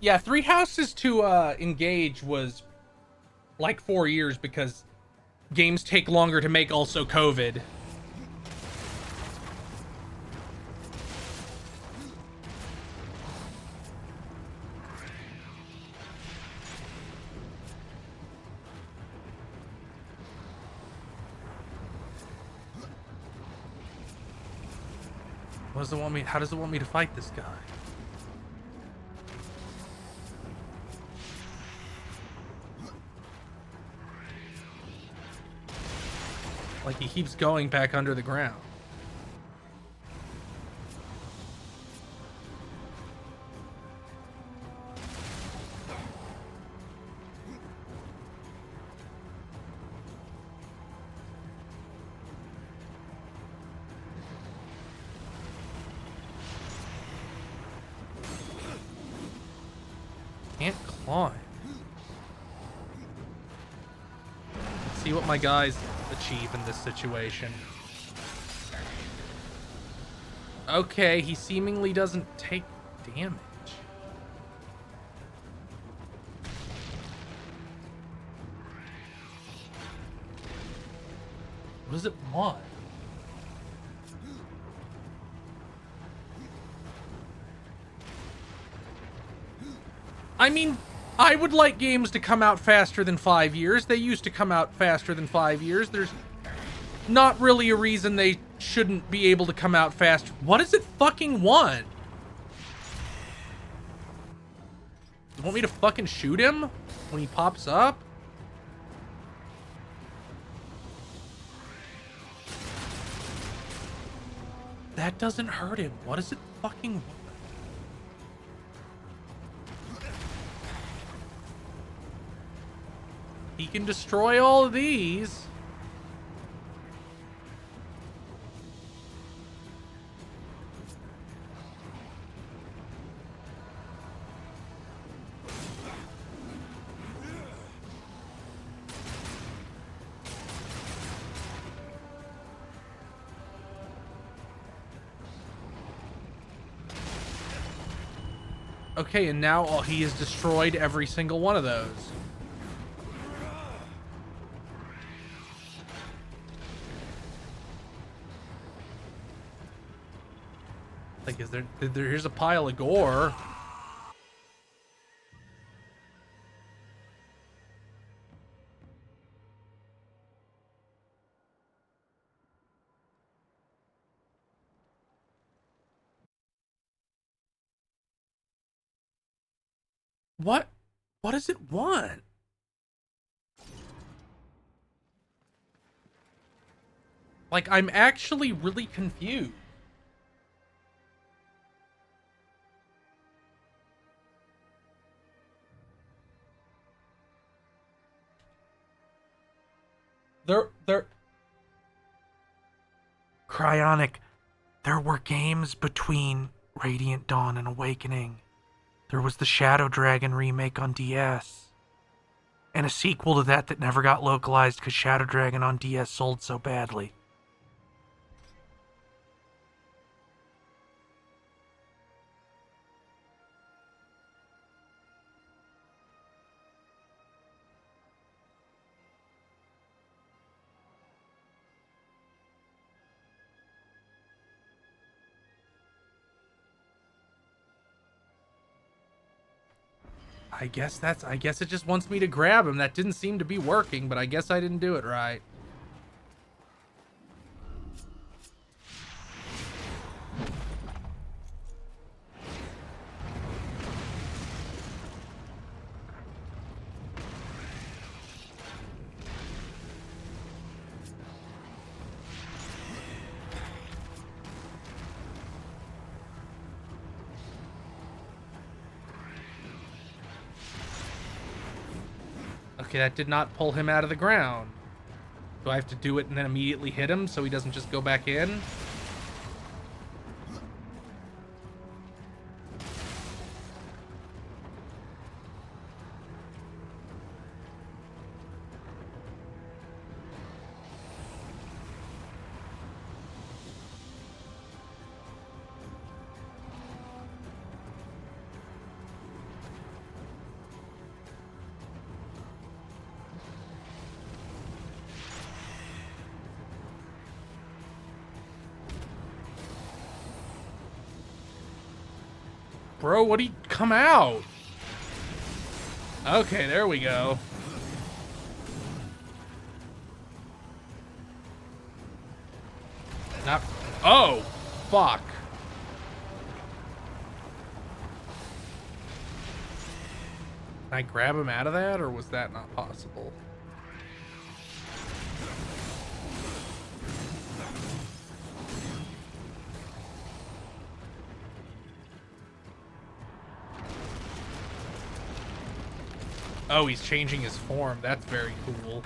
Yeah, 3 houses to engage was like 4 years because games take longer to make, also COVID. What does it want me? How does it want me to fight this guy? Like, he keeps going back under the ground. Can't climb. Let's see what my guys achieve in this situation. Okay, he seemingly doesn't take damage. What does it want? I mean, I would like games to come out faster than 5 years. They used to come out faster than 5 years. There's not really a reason they shouldn't be able to come out faster. What does it fucking want? You want me to fucking shoot him when he pops up? That doesn't hurt him. What does it fucking want? He can destroy all of these. Okay, and now he has destroyed every single one of those. Like, is there here's a pile of gore. What does it want? Like, I'm actually really confused. There Cryonic, there were games between Radiant Dawn and Awakening. There was the Shadow Dragon remake on DS. And a sequel to that never got localized because Shadow Dragon on DS sold so badly. I guess it just wants me to grab him. That didn't seem to be working, but I guess I didn't do it right. Okay, that did not pull him out of the ground. Do I have to do it and then immediately hit him so he doesn't just go back in? Bro, what do you... Come out! Okay, there we go. Not... Oh! Fuck. Can I grab him out of that, or was that not possible? Oh, he's changing his form. That's very cool.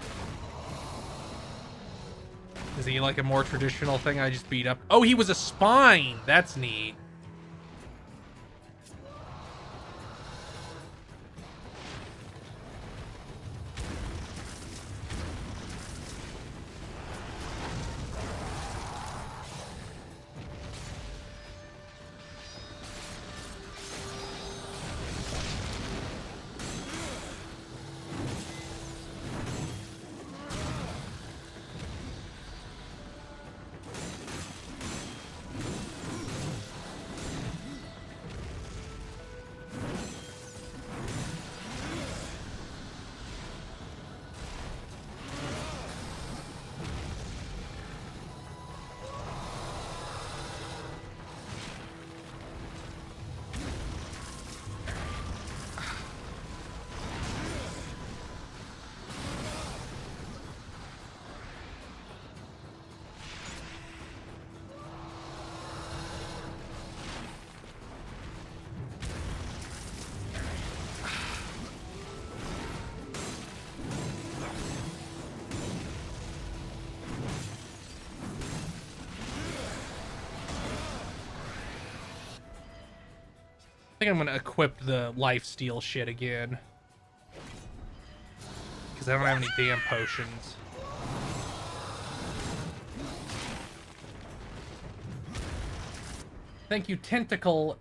Is he like a more traditional thing I just beat up? Oh, he was a spine! That's neat. I think I'm gonna equip the lifesteal shit again. Because I don't have any damn potions. Thank you, Tentacle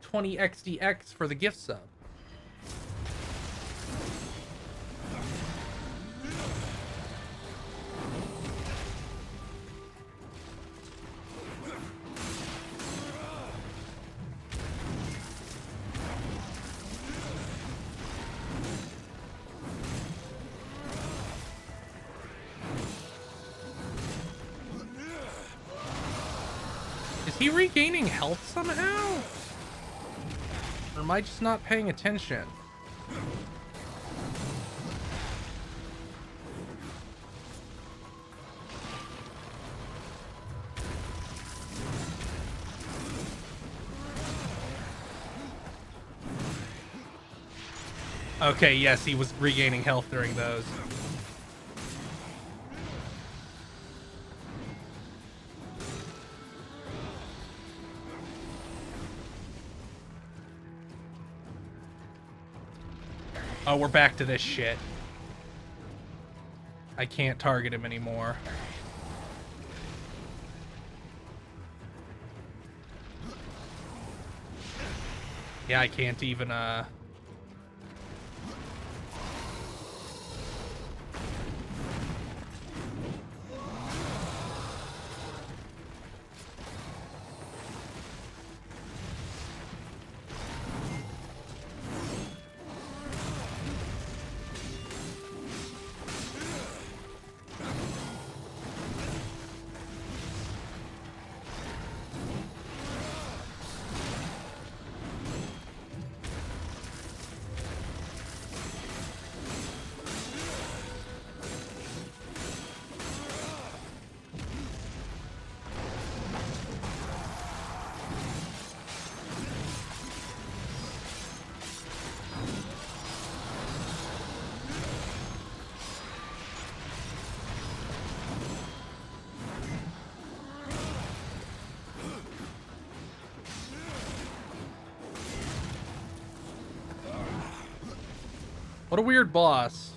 20XDX for the gift sub. Is he regaining health somehow? Or am I just not paying attention? Okay, yes, he was regaining health during those. Oh, we're back to this shit. I can't target him anymore. Yeah, I can't even, what a weird boss.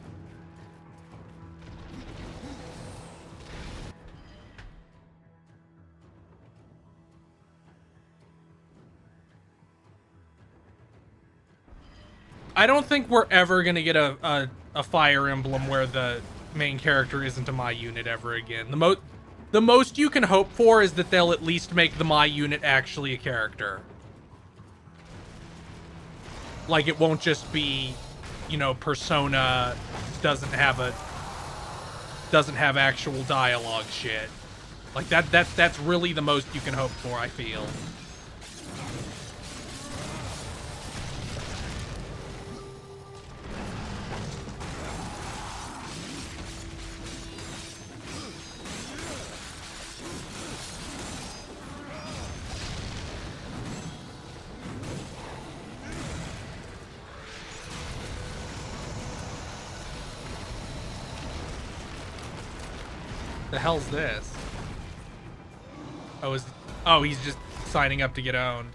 I don't think we're ever gonna get a Fire Emblem where the main character isn't a My Unit ever again. The most you can hope for is that they'll at least make the My Unit actually a character. Like, it won't just be, you know, Persona doesn't have actual dialogue shit. Like, that's really the most you can hope for, I feel. The hell's this? Oh, he's just signing up to get owned.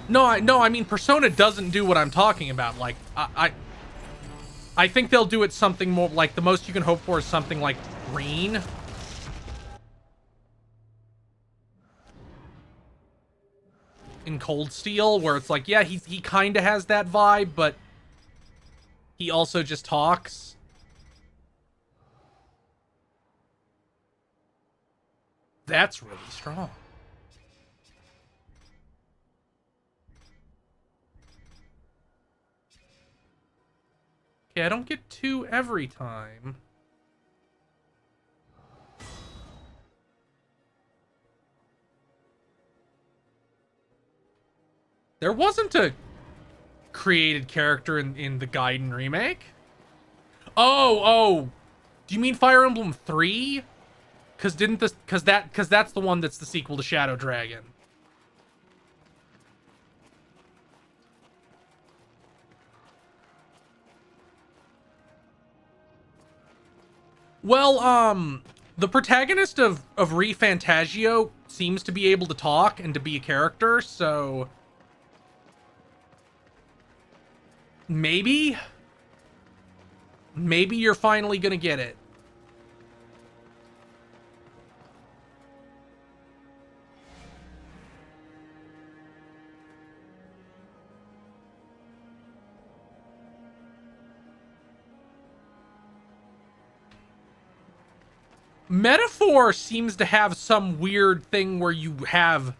No, I mean, Persona doesn't do what I'm talking about. Like, I think they'll do it something more, like, the most you can hope for is something like Green. In Cold Steel, where it's like, yeah, he kind of has that vibe, but he also just talks. That's really strong. Okay, I don't get 2 every time. There wasn't a created character in the Gaiden remake? Oh, do you mean Fire Emblem 3? Cause that's the one that's the sequel to Shadow Dragon. Well, the protagonist of ReFantagio seems to be able to talk and to be a character, so maybe you're finally gonna get it. Metaphor seems to have some weird thing where you have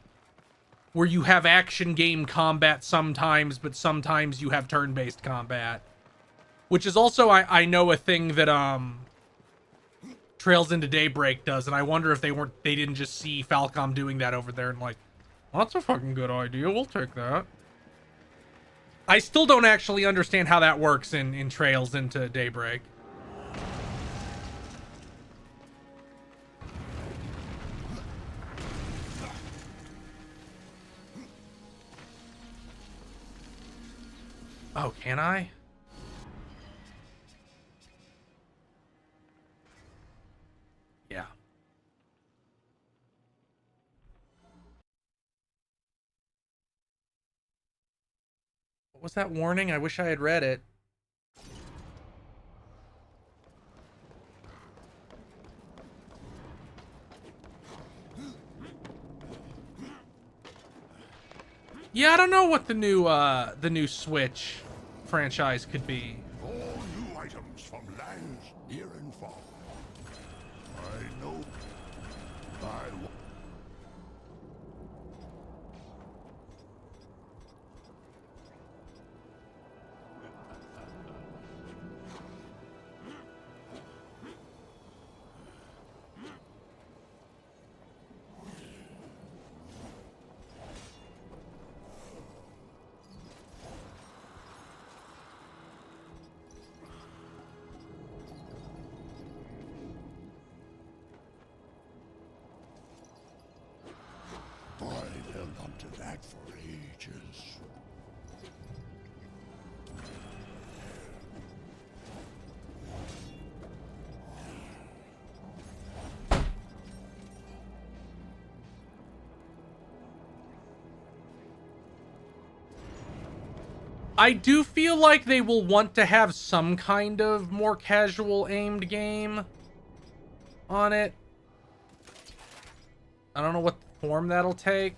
action game combat sometimes, but sometimes you have turn-based combat. Which is also, I know, a thing that Trails into Daybreak does, and I wonder if they didn't just see Falcom doing that over there and like, well, that's a fucking good idea, we'll take that. I still don't actually understand how that works in Trails into Daybreak. Oh, can I? Yeah. What was that warning? I wish I had read it. Yeah, I don't know what the new Switch franchise could be. All new items from lands near and far. I know. I held on to that for ages. I do feel like they will want to have some kind of more casual aimed game on it. I don't know what form that'll take.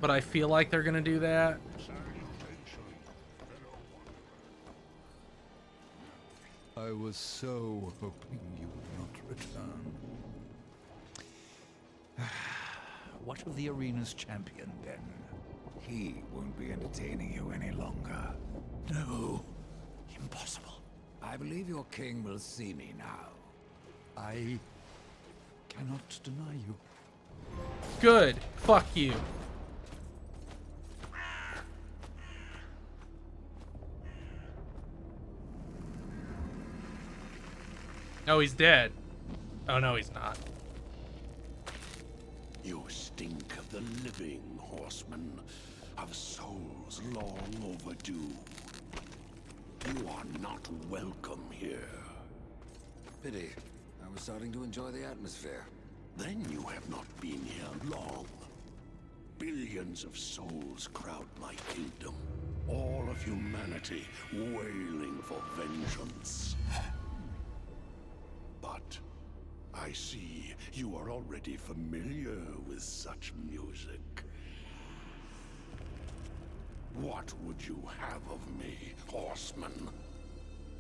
but I feel like they're gonna do that. I was so hoping you would not return. What of the arena's champion, then? He won't be entertaining you any longer. No. Impossible. I believe your king will see me now. I cannot deny you. Good. Fuck you. Oh, he's dead. Oh, no, he's not. You stink of the living, horseman, of souls long overdue. You are not welcome here. Pity. I was starting to enjoy the atmosphere. Then you have not been here long. Billions of souls crowd my kingdom. All of humanity wailing for vengeance. But I see you are already familiar with such music. What would you have of me, horseman?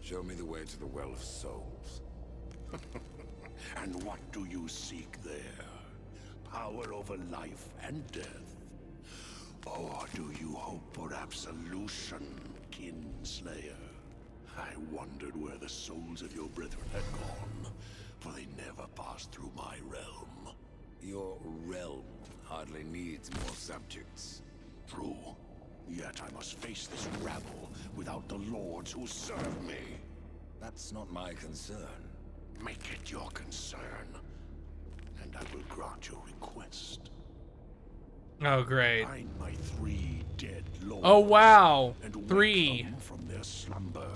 Show me the way to the Well of Souls. And what do you seek there? Power over life and death? Or do you hope for absolution, Kinslayer? I wondered where the souls of your brethren had gone, for they never passed through my realm. Your realm hardly needs more subjects. True. Yet I must face this rabble without the lords who serve me. That's not my concern. Make it your concern, and I will grant your request. Oh, great. Find my 3 dead lords. Oh, wow. And wake 3. them from their slumber.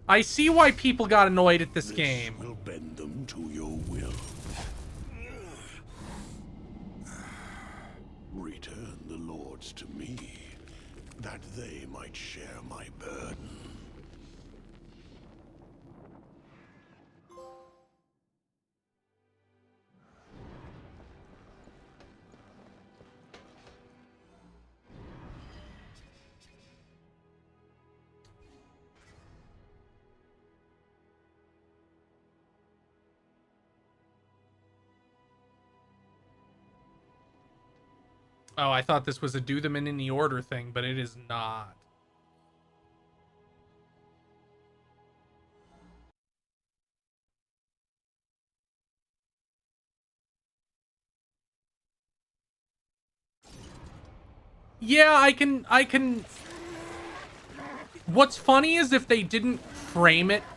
I see why people got annoyed at this game. Will bend them to your will. Return the lords to me, that they might share my burden. Oh, I thought this was a do them in any order thing, but it is not. Yeah, I can. What's funny is if they didn't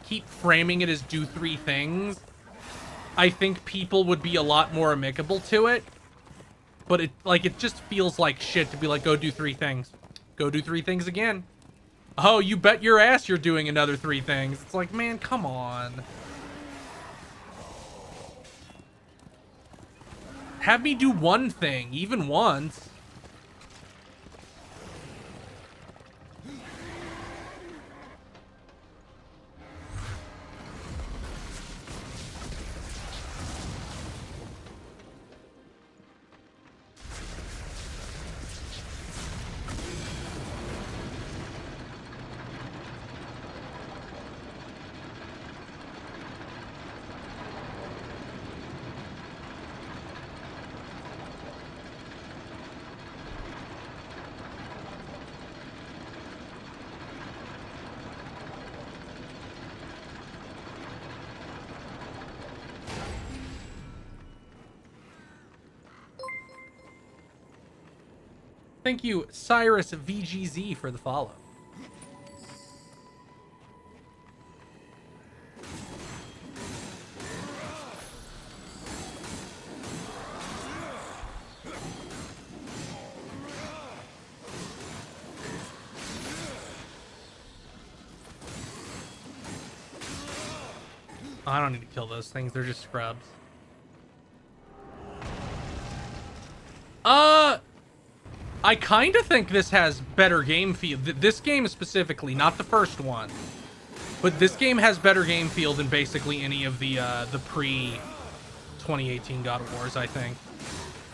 keep framing it as do 3 things, I think people would be a lot more amicable to it. But it just feels like shit to be like, go do 3 things. Go do 3 things again. Oh, you bet your ass you're doing another 3 things. It's like, man, come on. Have me do 1 thing, even once. Thank you, Cyrus VGZ, for the follow. I don't need to kill those things. They're just scrubs. I kind of think this has better game feel. This game specifically, not the first one, but this game has better game feel than basically any of the pre-2018 God of Wars, I think.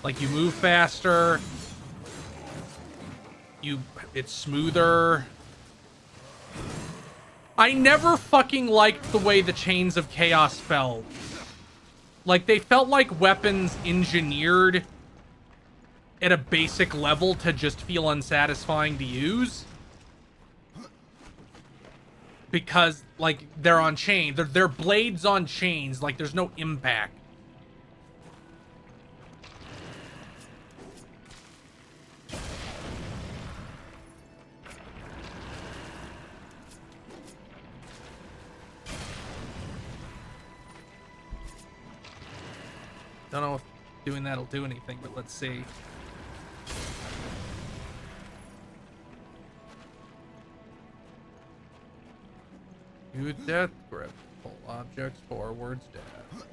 Like, you move faster. It's smoother. I never fucking liked the way the Chains of Chaos felt. Like, they felt like weapons engineered at a basic level to just feel unsatisfying to use. Because, like, they're on chain. They're blades on chains. Like, there's no impact. Don't know if doing that'll do anything, but let's see. Use death grip. Pull objects forwards, death.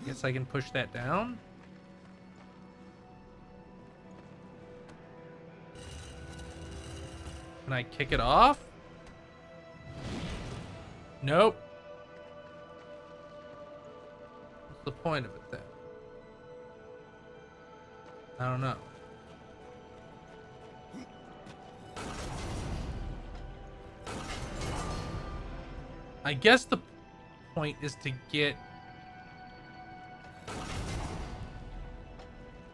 Guess I can push that down. Can I kick it off? Nope. What's the point of it then? I don't know. I guess the point is to get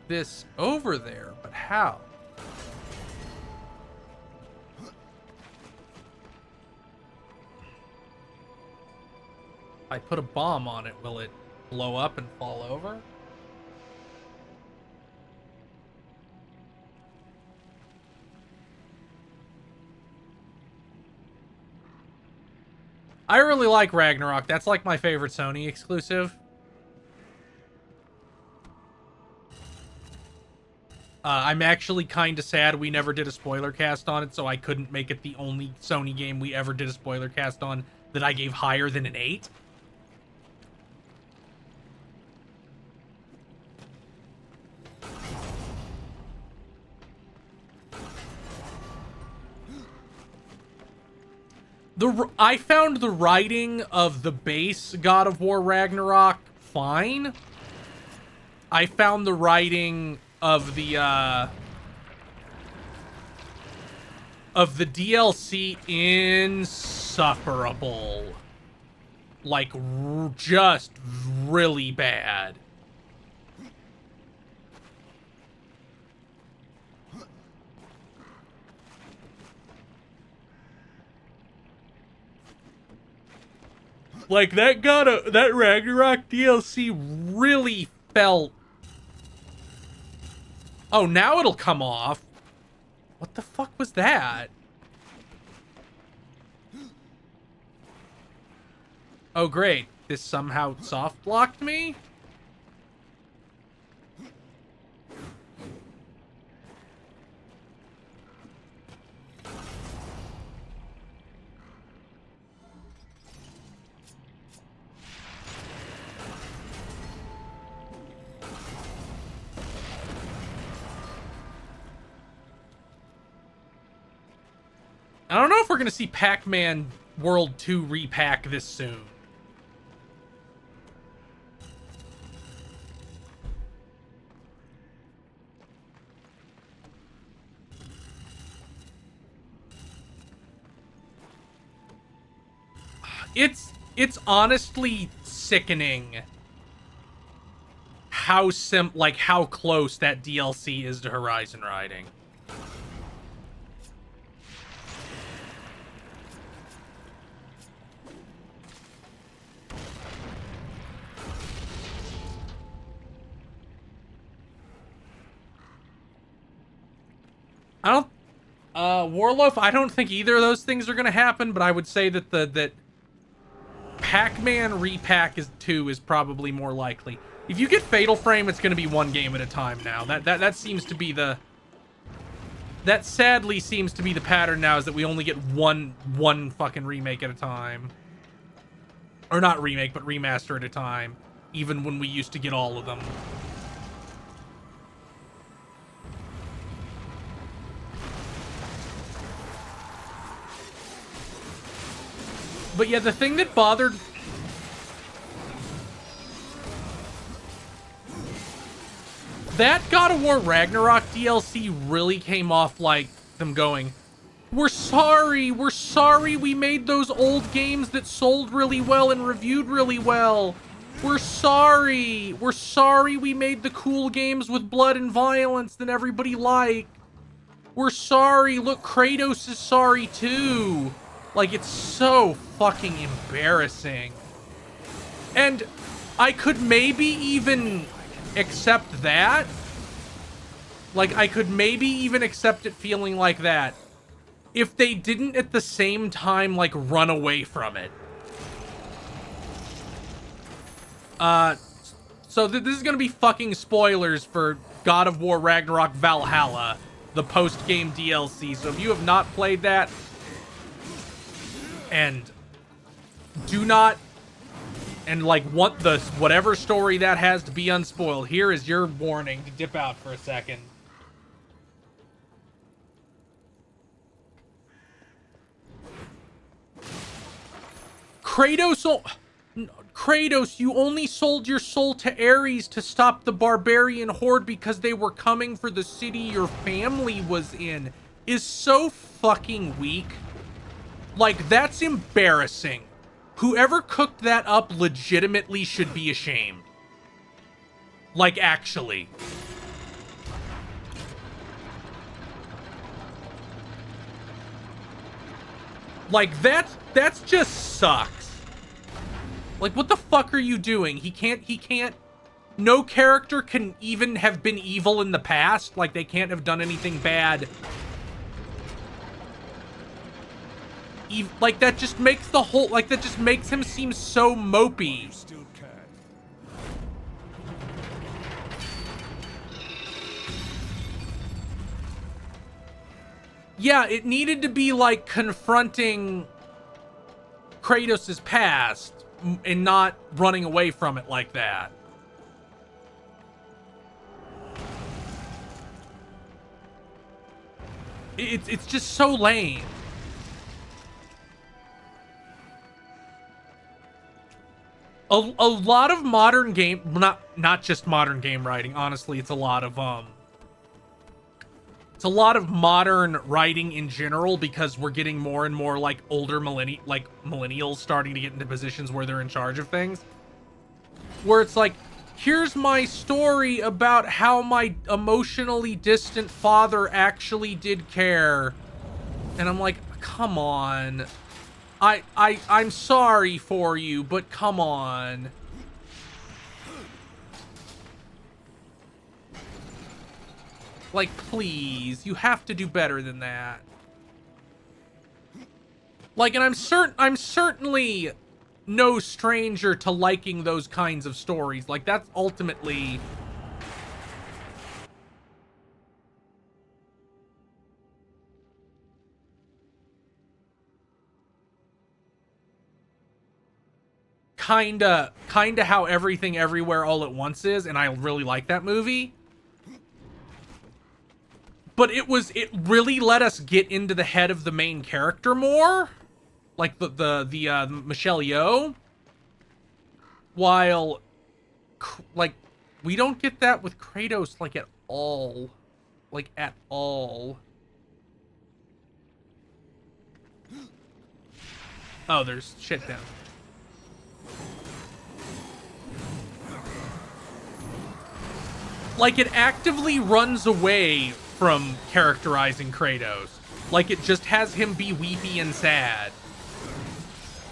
this over there, but how? If I put a bomb on it, will it blow up and fall over? I really like Ragnarok. That's like my favorite Sony exclusive. I'm actually kind of sad we never did a spoiler cast on it, so I couldn't make it the only Sony game we ever did a spoiler cast on that I gave higher than an 8. I found the writing of the base God of War Ragnarok fine. I found the writing of the DLC insufferable. Like, just really bad. Like, that Ragnarok DLC really felt... Oh, now it'll come off. What the fuck was that? Oh, great. This somehow soft-locked me? I don't know if we're going to see Pac-Man World 2 repack this soon. It's honestly sickening how how close that DLC is to Horizon Riding. Warloaf, I don't think either of those things are going to happen, but I would say that that Pac-Man repack 2 is probably more likely. If you get Fatal Frame, it's going to be one game at a time now. That seems to be the... That sadly seems to be the pattern now, is that we only get one fucking remake at a time. Or not remake, but remaster at a time. Even when we used to get all of them. But yeah, the thing that bothered... That God of War Ragnarok DLC really came off like them going, we're sorry we made those old games that sold really well and reviewed really well. We're sorry we made the cool games with blood and violence that everybody liked. We're sorry, look, Kratos is sorry too. Like, it's so fucking embarrassing. And I could maybe even accept that. Like, I could maybe even accept it feeling like that if they didn't at the same time, like, run away from it. So this is gonna be fucking spoilers for God of War Ragnarok Valhalla, the post-game DLC. So if you have not played that, and do not, and like want the whatever story that has to be unspoiled, here is your warning to dip out for a second. Kratos, you only sold your soul to Ares to stop the barbarian horde because they were coming for the city your family was in, is so fucking weak. Like, that's embarrassing. Whoever cooked that up legitimately should be ashamed. Like, actually. Like, that's just sucks. Like, what the fuck are you doing? He can't, no character can even have been evil in the past. Like, they can't have done anything bad. Like, that just makes the whole, like, that just makes him seem so mopey. Still can. Yeah, it needed to be, like, confronting Kratos' past and not running away from it like that. It's just so lame. A lot of modern game, not just modern game writing, honestly, it's a lot of modern writing in general, because we're getting more and more like older millennials starting to get into positions where they're in charge of things. Where it's like, here's my story about how my emotionally distant father actually did care. And I'm like, come on. I'm sorry for you, but come on. Like, please, you have to do better than that. Like, and I'm certainly no stranger to liking those kinds of stories. Like, that's ultimately kinda how Everything Everywhere All at Once is, and I really like that movie. But it really let us get into the head of the main character more, like the Michelle Yeoh, while like we don't get that with Kratos, like, at all, like, at all. Oh, there's shit down. Like, it actively runs away from characterizing Kratos. Like, it just has him be weepy and sad.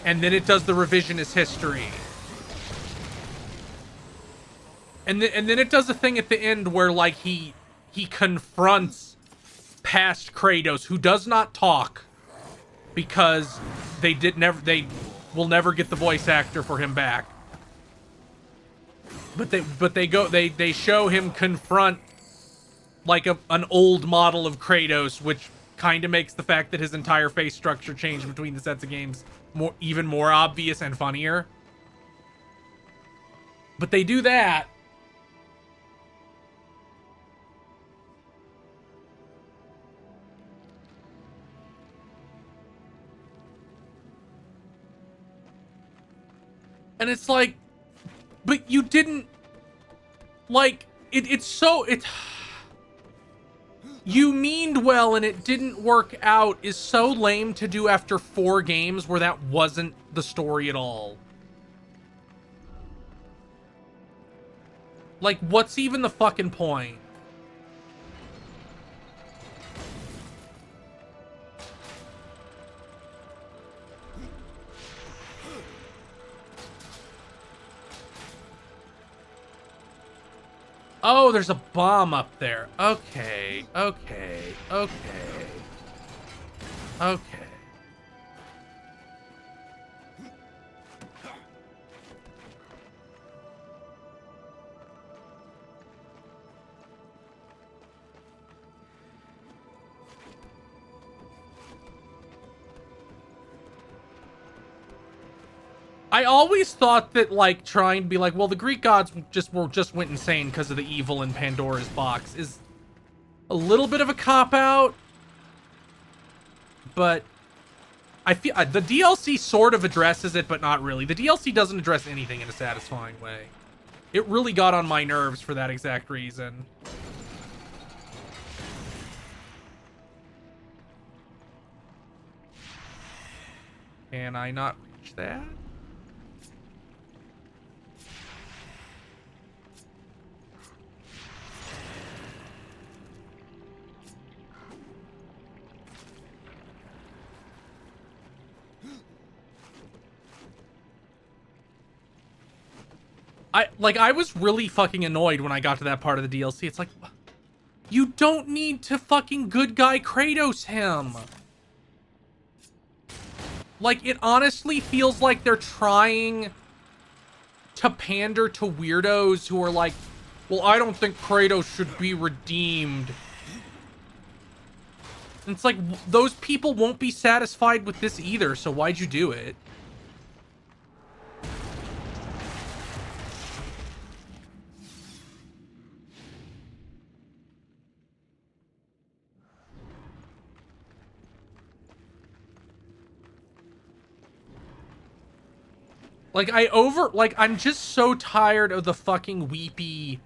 And then it does the revisionist history. And then it does a thing at the end where, like, he confronts past Kratos, who does not talk because they will never get the voice actor for him back. But they show him confront, like, an old model of Kratos, which kind of makes the fact that his entire face structure changed between the sets of games even more obvious and funnier. But they do that. And it's like, but you didn't, like, you meaned well and it didn't work out is so lame to do after 4 games where that wasn't the story at all. Like, what's even the fucking point? Oh, there's a bomb up there. Okay, okay, okay. Okay. I always thought that, like, trying to be like, well, the Greek gods just went insane because of the evil in Pandora's box is a little bit of a cop-out. But I feel the DLC sort of addresses it, but not really. The DLC doesn't address anything in a satisfying way. It really got on my nerves for that exact reason. Can I not reach that? I was really fucking annoyed when I got to that part of the DLC. It's like, you don't need to fucking good guy Kratos him. Like, it honestly feels like they're trying to pander to weirdos who are like, well, I don't think Kratos should be redeemed. And it's like, those people won't be satisfied with this either, so why'd you do it? Like, I'm just so tired of the fucking weepy...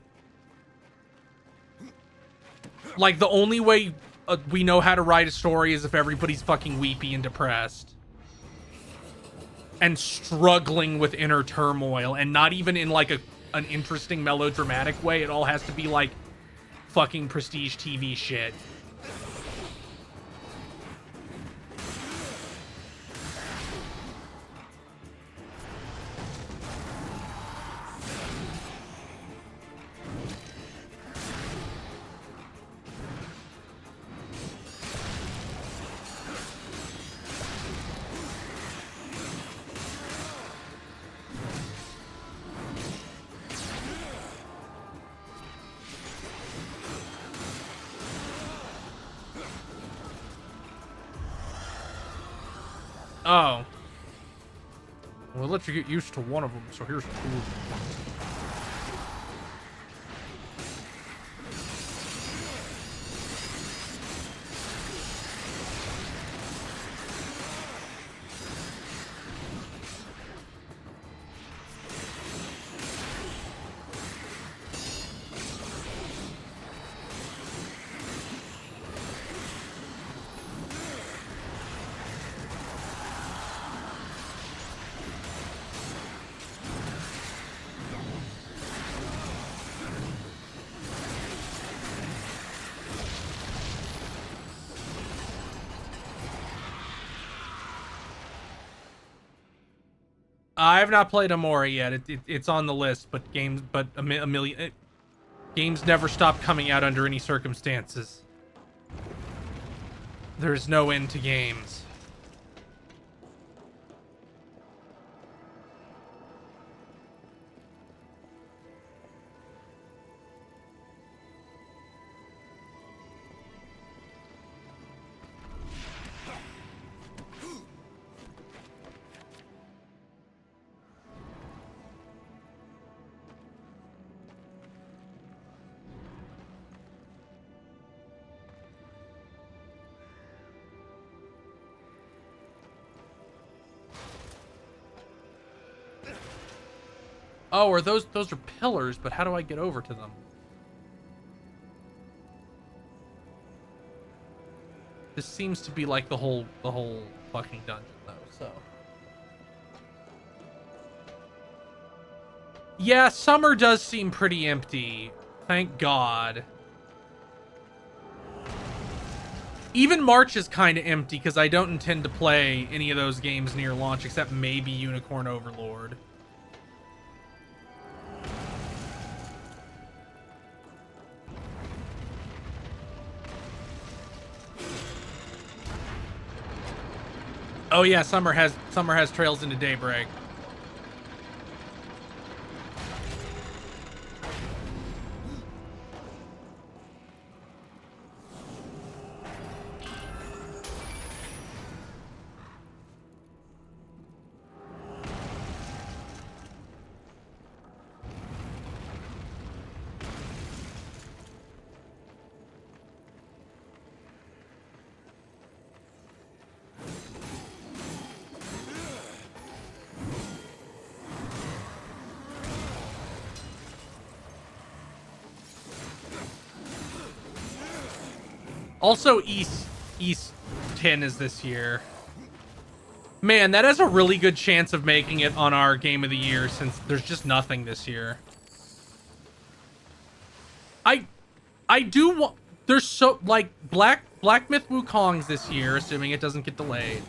Like, the only way we know how to write a story is if everybody's fucking weepy and depressed. And struggling with inner turmoil, and not even in, like, an interesting melodramatic way. It all has to be, like, fucking prestige TV shit. Oh. We'll let you get used to one of them, so here's 2 of them. I have not played Amori yet. It's on the list, but a million games never stop coming out under any circumstances. There's no end to games. Oh, are those are pillars, but how do I get over to them? This seems to be like the whole fucking dungeon though, so. Yeah, summer does seem pretty empty. Thank God. Even March is kind of empty because I don't intend to play any of those games near launch except maybe Unicorn Overlord. Oh yeah, summer has Trails into Daybreak. Also, East 10 is this year. Man, that has a really good chance of making it on our Game of the Year since there's just nothing this year. I do want... There's so... Like, Black Myth Wukong's this year, assuming it doesn't get delayed.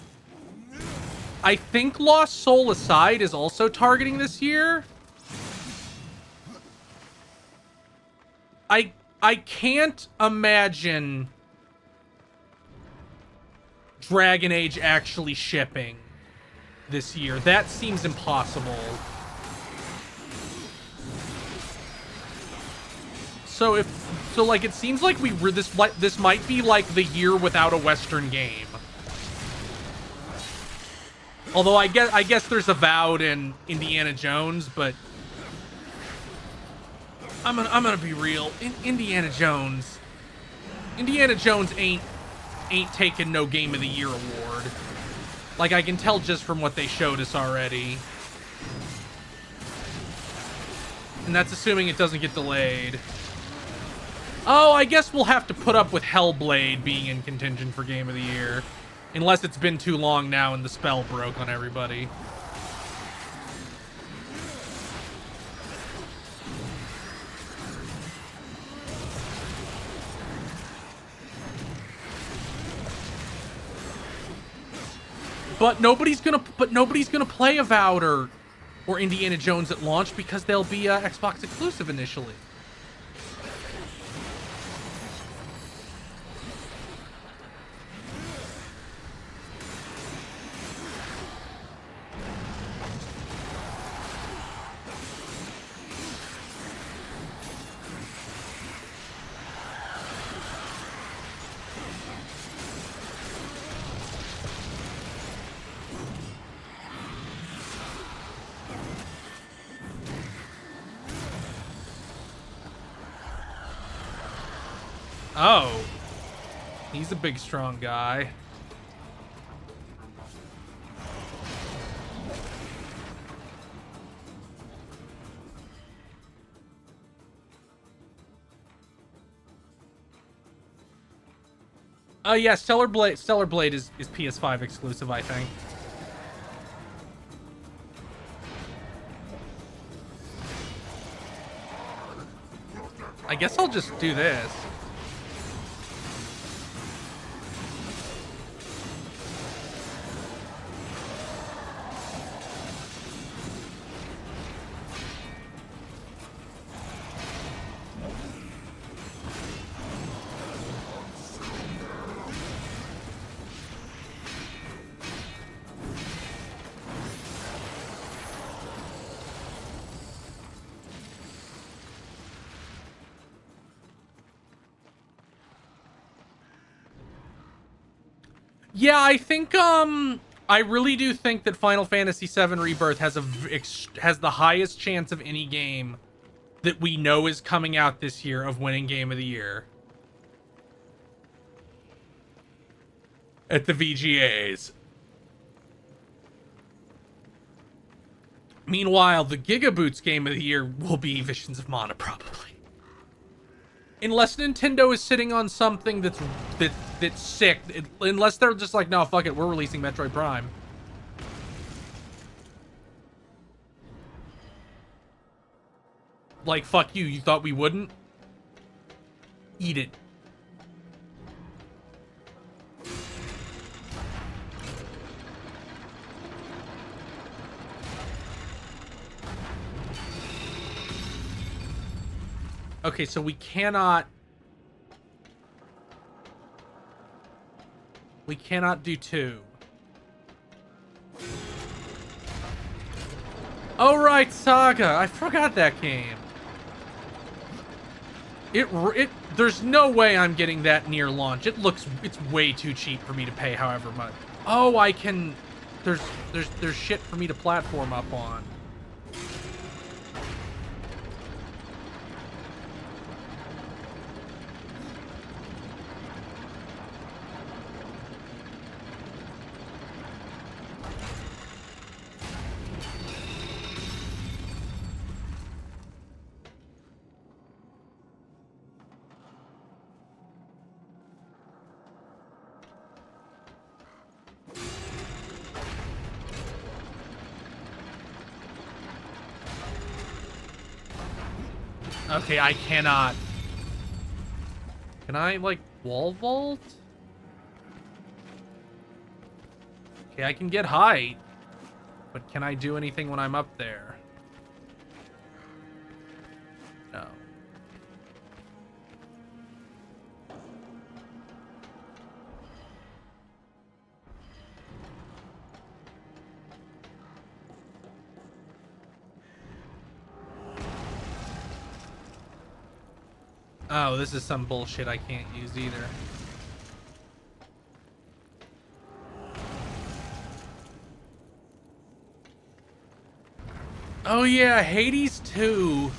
I think Lost Soul Aside is also targeting this year. I can't imagine Dragon Age actually shipping this year. That seems impossible. So like it seems like this might be like the year without a Western game. Although I guess there's Avowed and Indiana Jones, but I'm gonna be real. Indiana Jones ain't taking no Game of the Year award. Like, I can tell just from what they showed us already. And that's assuming it doesn't get delayed. Oh, I guess we'll have to put up with Hellblade being in contention for Game of the Year. Unless it's been too long now and the spell broke on everybody. But nobody's gonna play Avowed or Indiana Jones at launch because they'll be Xbox exclusive initially. Oh. He's a big, strong guy. Yeah, Stellar Blade is PS5 exclusive, I think. I guess I'll just do this. Yeah, I think I really do think that Final Fantasy VII Rebirth has the highest chance of any game that we know is coming out this year of winning Game of the Year at the VGAs. Meanwhile, the Gigaboots game of the year will be Visions of Mana, probably. Unless Nintendo is sitting on something that's sick. Unless they're just like, no, fuck it, we're releasing Metroid Prime. Like, fuck you, you thought we wouldn't? Eat it. Okay, so we cannot do 2. Oh right, Saga. I forgot that game. There's no way I'm getting that near launch. It's way too cheap for me to pay however much. Oh, I can there's shit for me to platform up on. Okay, I cannot. Can I, like, wall vault? Okay, I can get height. But can I do anything when I'm up there? No. Oh, this is some bullshit I can't use either. Oh yeah, Hades 2.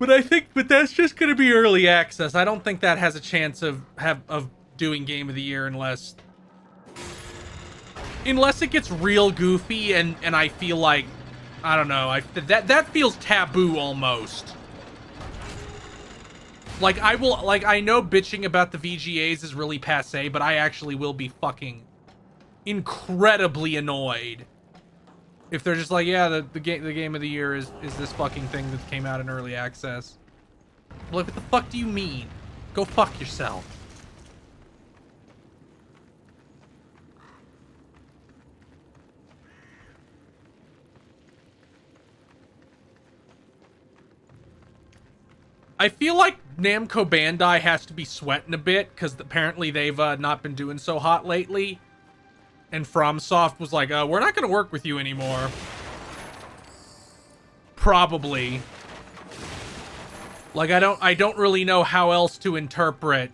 But that's just gonna be early access. I don't think that has a chance of doing Game of the Year unless it gets real goofy and I feel like, I don't know, that feels taboo almost. Like, I know bitching about the VGAs is really passé, but I actually will be fucking incredibly annoyed if they're just like, yeah, the game of the year is this fucking thing that came out in early access. Like, what the fuck do you mean? Go fuck yourself. I feel like Namco Bandai has to be sweating a bit because apparently they've not been doing so hot lately. And FromSoft was like, we're not going to work with you anymore. Probably. Like, I don't really know how else to interpret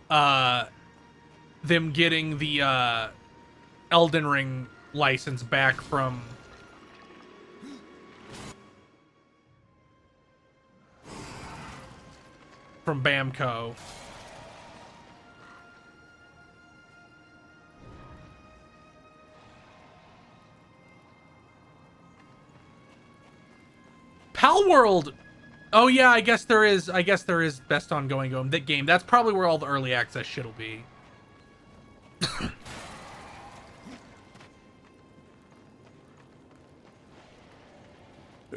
them getting the Elden Ring license back from Bamco. Palworld. Oh yeah, I guess there is best ongoing game. That's probably where all the early access shit will be.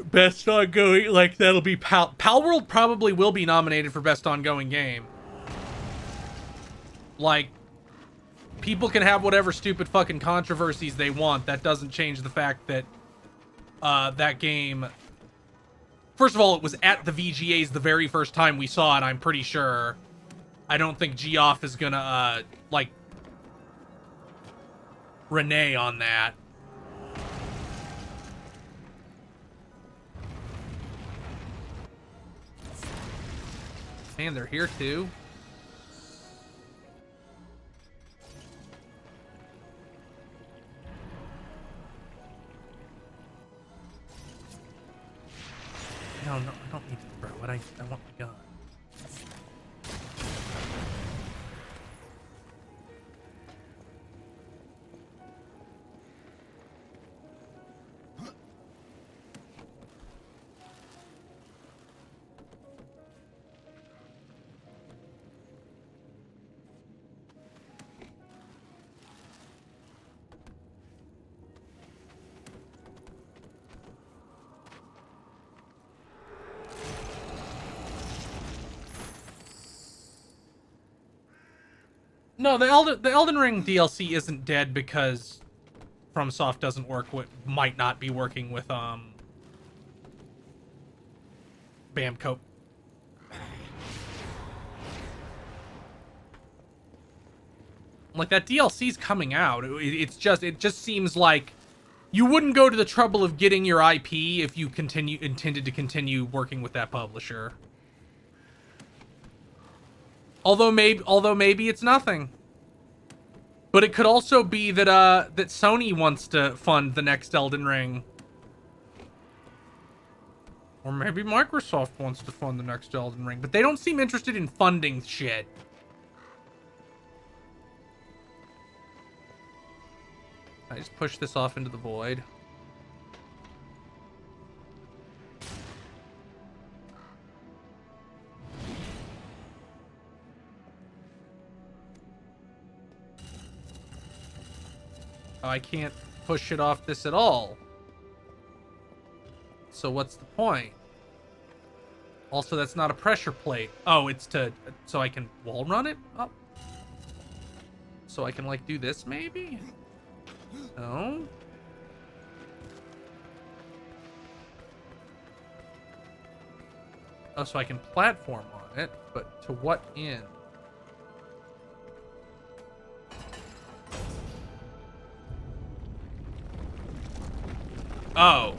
Best ongoing, like, that'll be Palworld probably will be nominated for best ongoing game. Like, people can have whatever stupid fucking controversies they want. That doesn't change the fact that that game, first of all, it was at the VGAs the very first time we saw it, I'm pretty sure. I don't think Geoff is gonna like renege on that. Man, they're here too. No, I don't need to throw it. I want the gun. No, the Elden Ring DLC isn't dead because FromSoft doesn't work with, might not be working with Bamco. Like, that DLC's coming out. It just seems like you wouldn't go to the trouble of getting your IP if you intended to continue working with that publisher. Although maybe it's nothing. But it could also be that that Sony wants to fund the next Elden Ring. Or maybe Microsoft wants to fund the next Elden Ring, but they don't seem interested in funding shit. I just push this off into the void. Oh, I can't push it off this at all. So what's the point? Also, that's not a pressure plate. Oh, it's to... So I can wall run it up? So I can, like, do this, maybe? No? Oh, so I can platform on it, but to what end? Oh.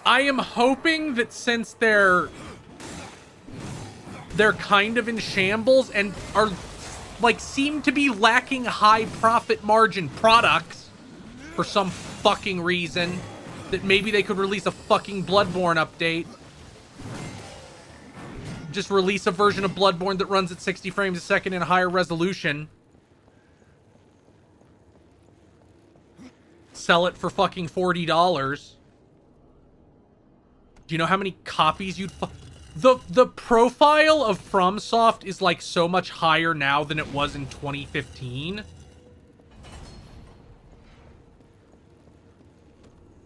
I am hoping that since they're kind of in shambles and are, like, seem to be lacking high profit margin products for some fucking reason, that maybe they could release a fucking Bloodborne update. Just release a version of Bloodborne that runs at 60 frames a second in a higher resolution. Sell it for fucking $40. Do you know how many copies you'd the profile of FromSoft is, like, so much higher now than it was in 2015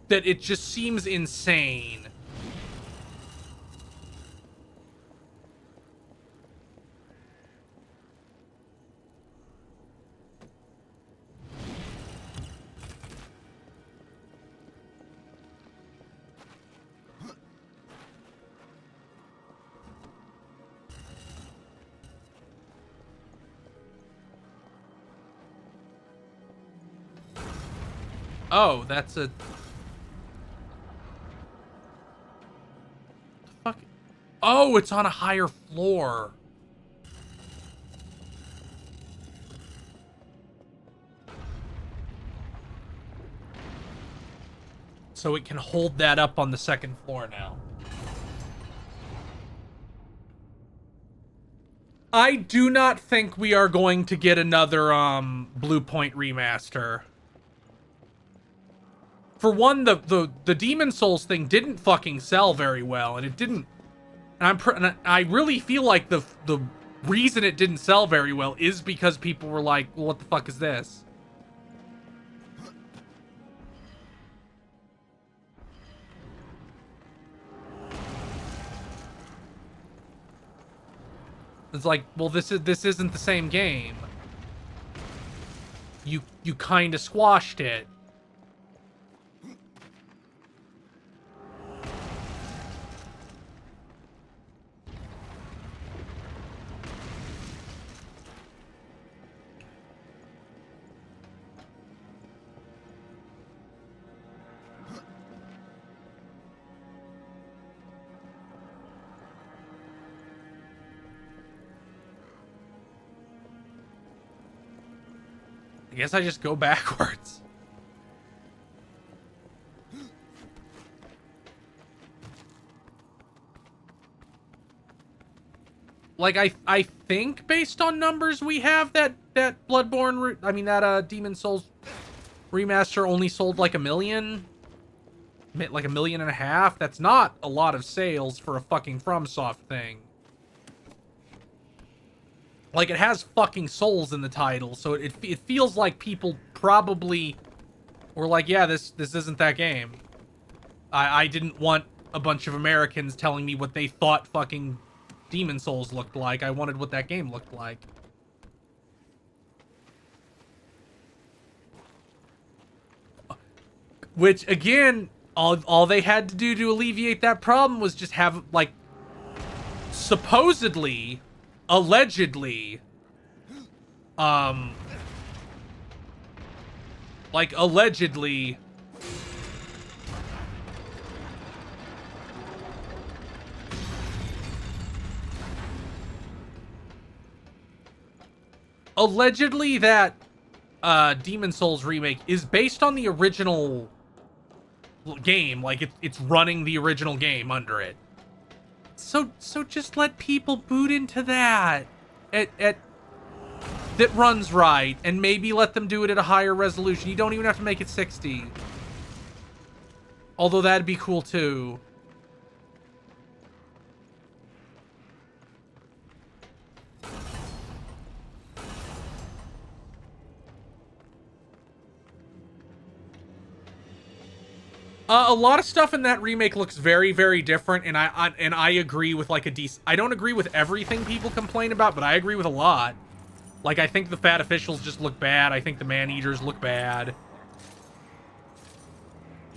that it just seems insane. Oh, that's a... Fuck. Oh, it's on a higher floor. So it can hold that up on the second floor now. I do not think we are going to get another Blue Point remaster. For one, the Demon Souls thing didn't fucking sell very well, and it didn't. And I really feel like the reason it didn't sell very well is because people were like, well, "What the fuck is this?" It's like, well, this isn't the same game. You kind of squashed it. I guess I just go backwards. Like, I think based on numbers we have that Bloodborne, that Demon Souls remaster only sold like 1 million. Like 1.5 million. That's not a lot of sales for a fucking FromSoft thing. Like, it has fucking souls in the title, so it feels like people probably were like, yeah, this isn't that game. I didn't want a bunch of Americans telling me what they thought fucking Demon Souls looked like. I wanted what that game looked like. Which, again, all they had to do to alleviate that problem was just have, like, supposedly, allegedly, like, allegedly, that, Demon Souls remake is based on the original game. Like, it's running the original game under it. So just let people boot into that that runs right, and maybe let them do it at a higher resolution. You don't even have to make it 60. Although that'd be cool too. A lot of stuff in that remake looks very, very different, and I agree with like a decent. I don't agree with everything people complain about, but I agree with a lot. Like, I think the fat officials just look bad. I think the man eaters look bad.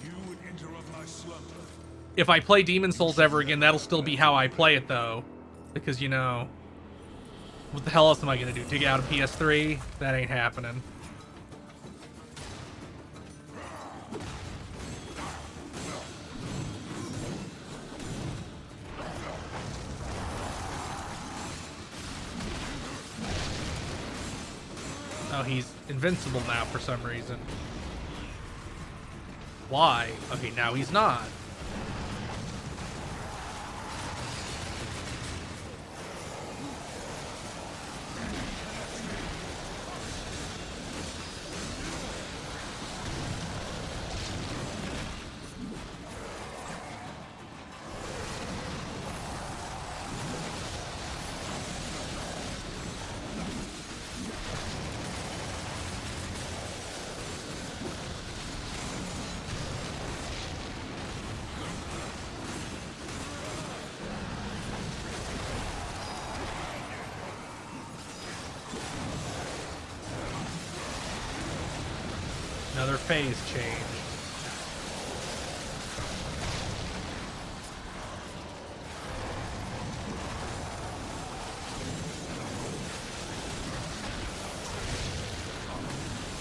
You would interrupt my slumber. If I play Demon Souls ever again, that'll still be how I play it though, because you know, what the hell else am I gonna do? Dig out a PS3? That ain't happening. Oh, he's invincible now for some reason. Why? Okay, now he's not. Another phase change.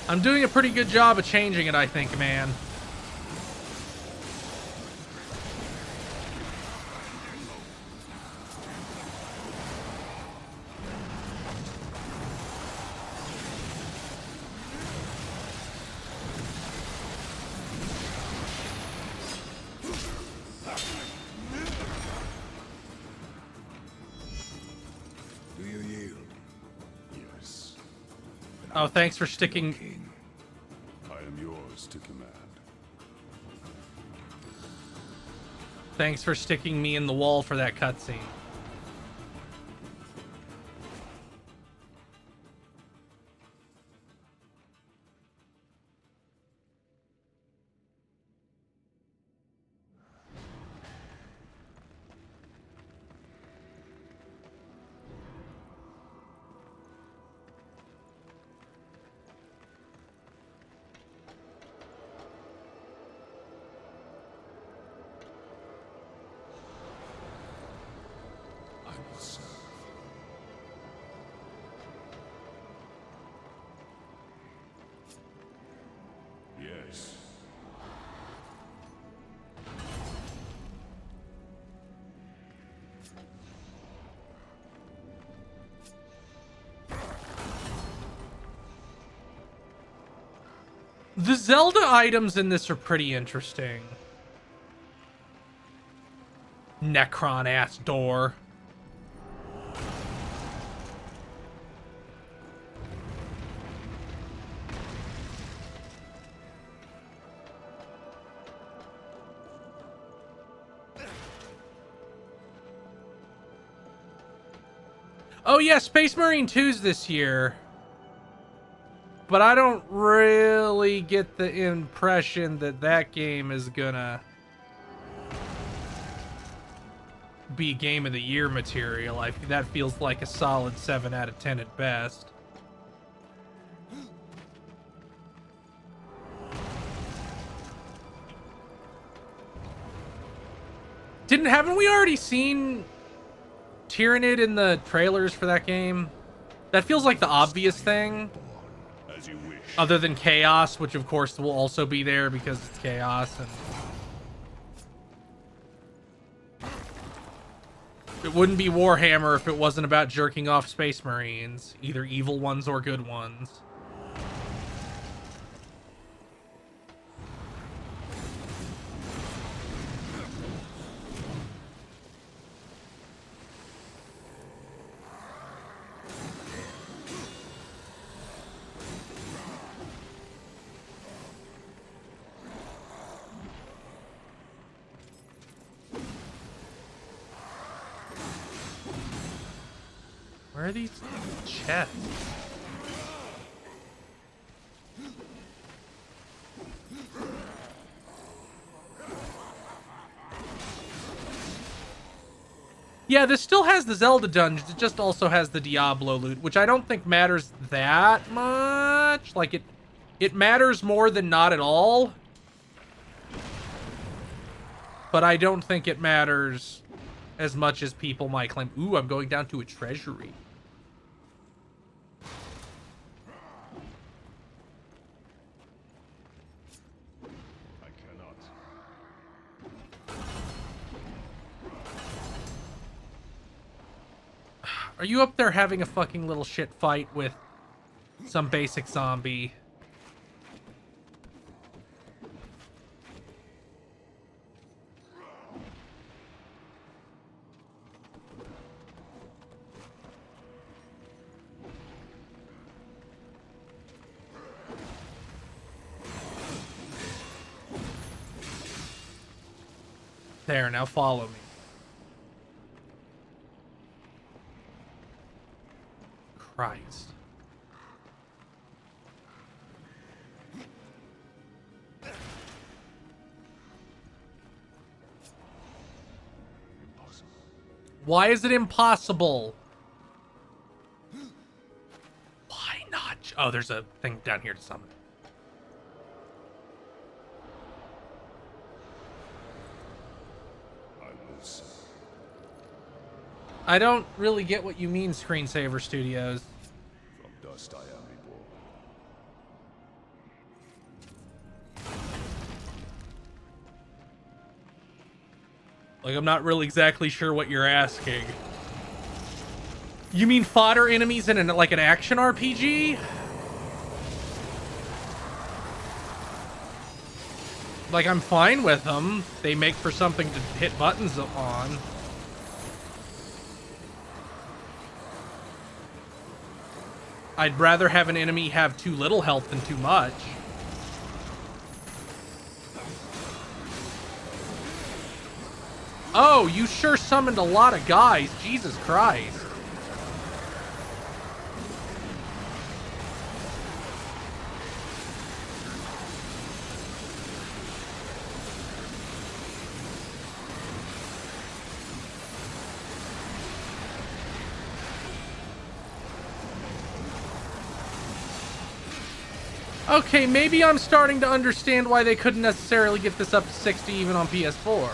I'm doing a pretty good job of changing it, I think, man. Do you yield? Yes. Oh, thanks for sticking. King, I am yours to command. Thanks for sticking me in the wall for that cutscene. I will serve. Yes. The Zelda items in this are pretty interesting. Necron ass door. Oh yeah, Space Marine 2's this year. But I don't really get the impression that that game is gonna be Game of the Year material. That feels like a solid 7 out of 10 at best. Haven't we already seen Tyrannid in the trailers for that game? That feels like the obvious thing. As you wish. Other than Chaos, which of course will also be there because it's Chaos, and it wouldn't be Warhammer if it wasn't about jerking off Space Marines, either evil ones or good ones. Where are these chests? Yeah, this still has the Zelda dungeons. It just also has the Diablo loot, which I don't think matters that much. Like, it matters more than not at all. But I don't think it matters as much as people might claim. Ooh, I'm going down to a treasury. I cannot. Are you up there having a fucking little shit fight with some basic zombie? There, now follow me. Christ. Impossible. Why is it impossible? Why not? Oh, there's a thing down here to summon. I will say. I don't really get what you mean, Screensaver Studios. From dust I am reborn. Like, I'm not really exactly sure what you're asking. You mean fodder enemies in like an action RPG? Like, I'm fine with them. They make for something to hit buttons on. I'd rather have an enemy have too little health than too much. Oh, you sure summoned a lot of guys. Jesus Christ. Okay, maybe I'm starting to understand why they couldn't necessarily get this up to 60 even on PS4.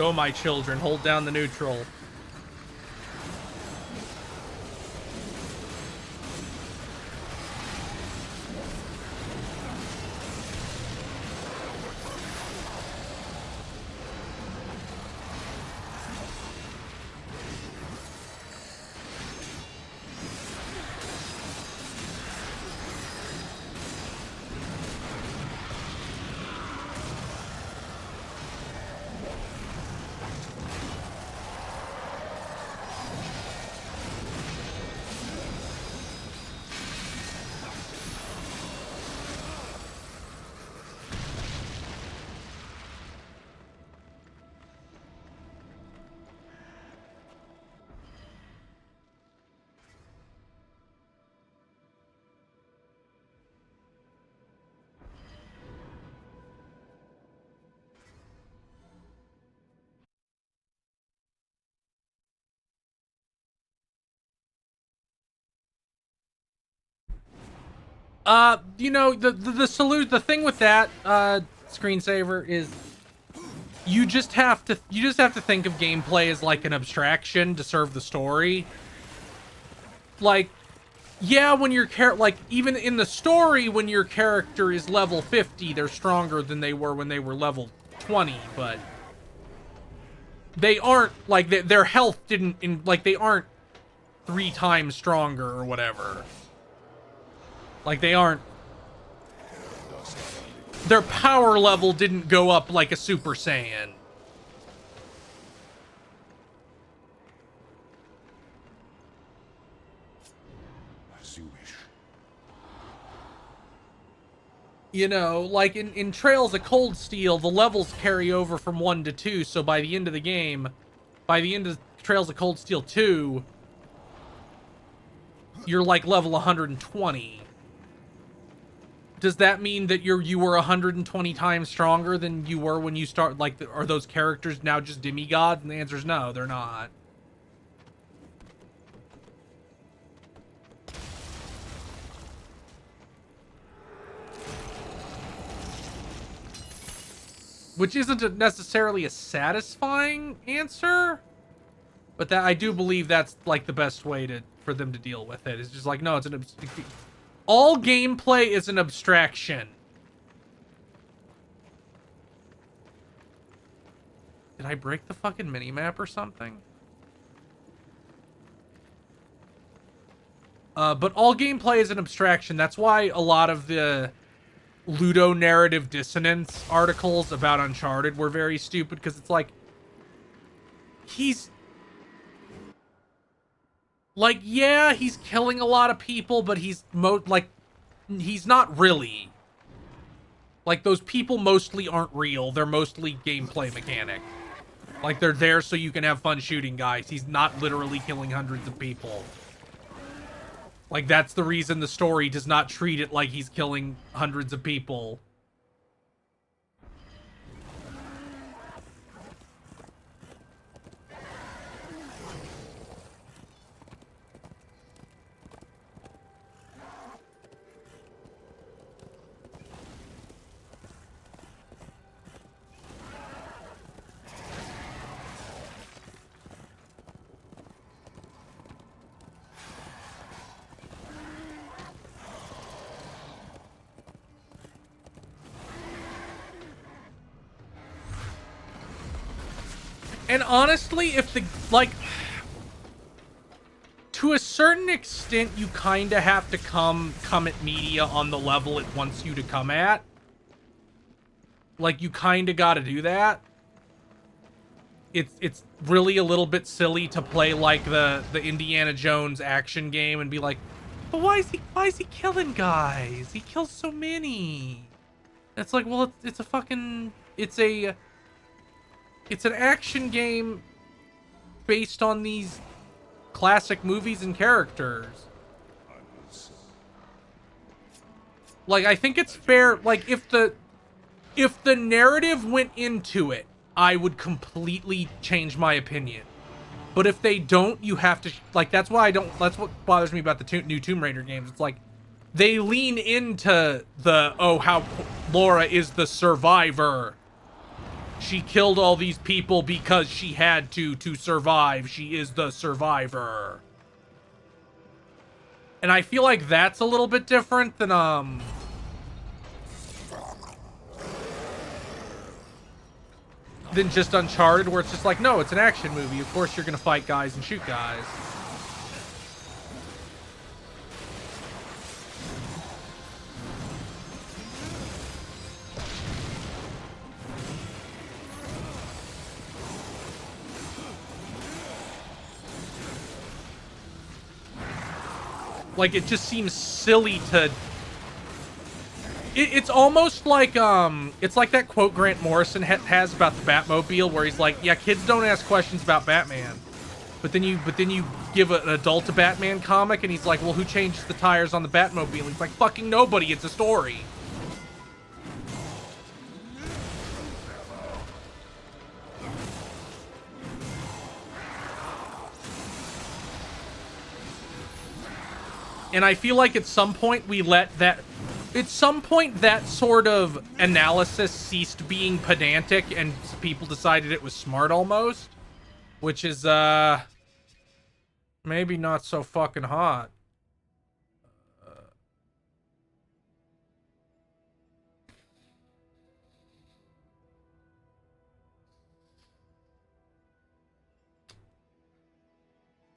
Go, my children. Hold down the neutral. You know, the thing with that screensaver is you just have to think of gameplay as like an abstraction to serve the story. Like, yeah, when your like even in the story, when your character is level 50, they're stronger than they were when they were level 20, but they aren't like their health didn't like they aren't 3 times stronger or whatever. Like, they aren't... Their power level didn't go up like a Super Saiyan. As you wish. You know, like in Trails of Cold Steel, the levels carry over from 1 to 2, so by the end of the game, by the end of Trails of Cold Steel 2, you're like level 120. Does that mean that you were 120 times stronger than you were when you start? Like, are those characters now just demigods? And the answer is no, they're not. Which isn't necessarily a satisfying answer, but that I do believe that's like the best way for them to deal with it. It's just like, no, all gameplay is an abstraction. Did I break the fucking minimap or something? But all gameplay is an abstraction. That's why a lot of the Ludo narrative dissonance articles about Uncharted were very stupid, because it's like, he's... Like, yeah, he's killing a lot of people, but he's he's not really. Like, those people mostly aren't real. They're mostly gameplay mechanic. Like, they're there so you can have fun shooting guys. He's not literally killing hundreds of people. Like, that's the reason the story does not treat it like he's killing hundreds of people. And honestly, if the, like, to a certain extent, you kind of have to come at media on the level it wants you to come at. Like, you kind of got to do that. It's really a little bit silly to play like the Indiana Jones action game and be like, but why is he killing guys? He kills so many. It's like, well, it's an action game based on these classic movies and characters. Like, I think it's fair, like, if the narrative went into it, I would completely change my opinion. But if they don't, you have to, like, that's what bothers me about the new Tomb Raider games. It's like, they lean into the, oh, how Laura is the survivor. she killed all these people because she had to survive. She is the survivor. And I feel like that's a little bit different than just Uncharted, where it's just like, no, it's an action movie. Of course you're gonna fight guys and shoot guys. Like, it just seems silly to... It's almost like, it's like that quote Grant Morrison has about the Batmobile, where he's like, yeah, kids don't ask questions about Batman. But then you give an adult a Batman comic, and he's like, well, who changed the tires on the Batmobile? He's like, fucking nobody, it's a story. And I feel like at some point we let that... At some point that sort of analysis ceased being pedantic and people decided it was smart almost. Which is, maybe not so fucking hot.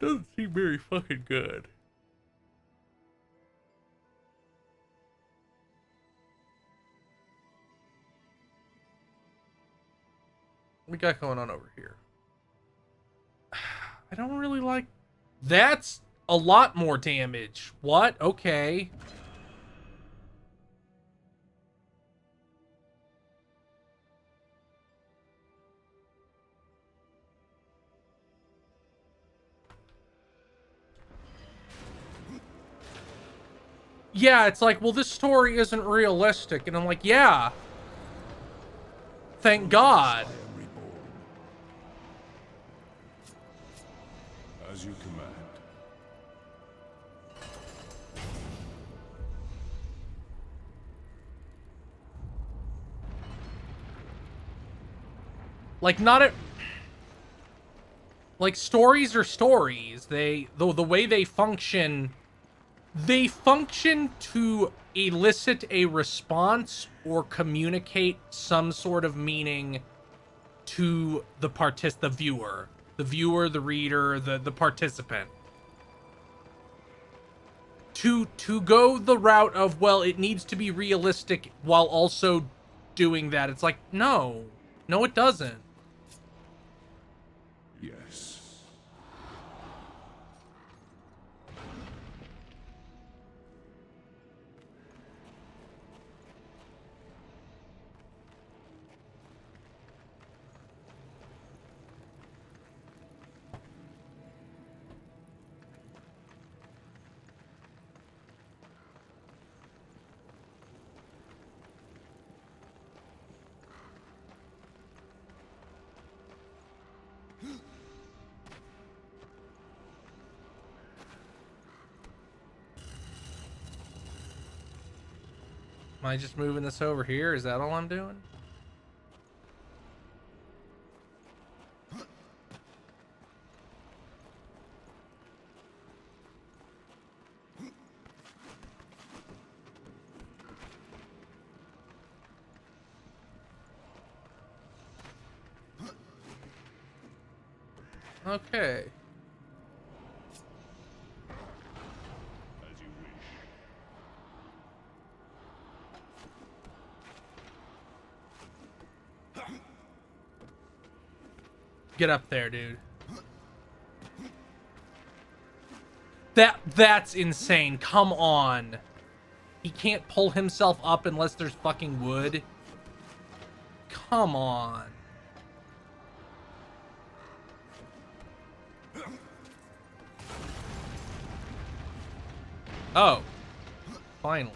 Doesn't seem very fucking good. What we got going on over here? I don't really like... That's a lot more damage. What? Okay. Yeah, it's like, well, this story isn't realistic. And I'm like, yeah. Thank God. As you command. Like, not a... Like, stories are stories. The way they function to elicit a response or communicate some sort of meaning to the viewer. The viewer, the reader, the participant. To go the route of, well, it needs to be realistic while also doing that. It's like, no. No, it doesn't. Yes. Am I just moving this over here? Is that all I'm doing? Okay. As you wish. Get up there, dude. That's insane. Come on. He can't pull himself up unless there's fucking wood. Come on. Oh. Finally.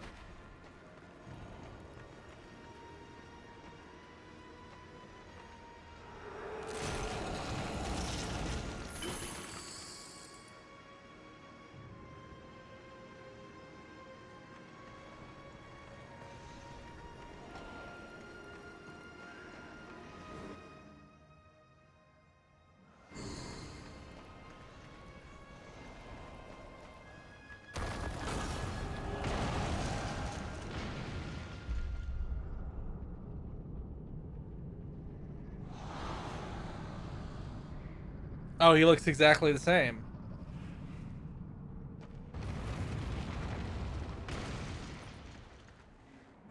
Oh, he looks exactly the same.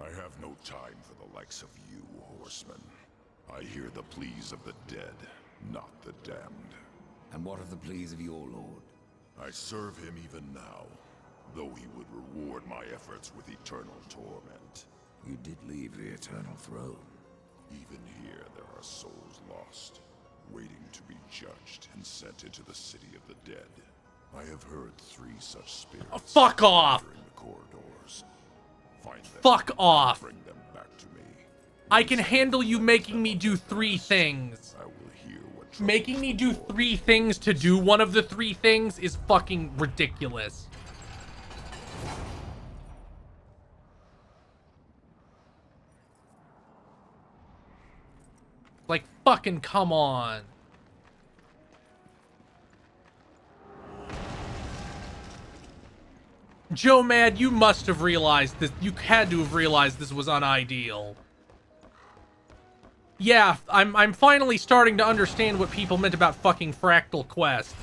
I have no time for the likes of you, horsemen. I hear the pleas of the dead, not the damned. And what of the pleas of your lord? I serve him even now, though he would reward my efforts with eternal torment. You did leave the Eternal Throne. Even here there are souls lost, waiting to be judged and sent into the city of the dead. I have heard 3 such spirits. Oh, fuck off! In the corridors. Find them. Fuck off! Bring them back to me. I can handle you making me do 3 things. I will hear what Making me do 3 things to do one of the 3 things is fucking ridiculous. Like, fucking come on. Joe Mad, you must have realized this. You had to have realized this was unideal. Yeah, I'm finally starting to understand what people meant about fucking fractal quests.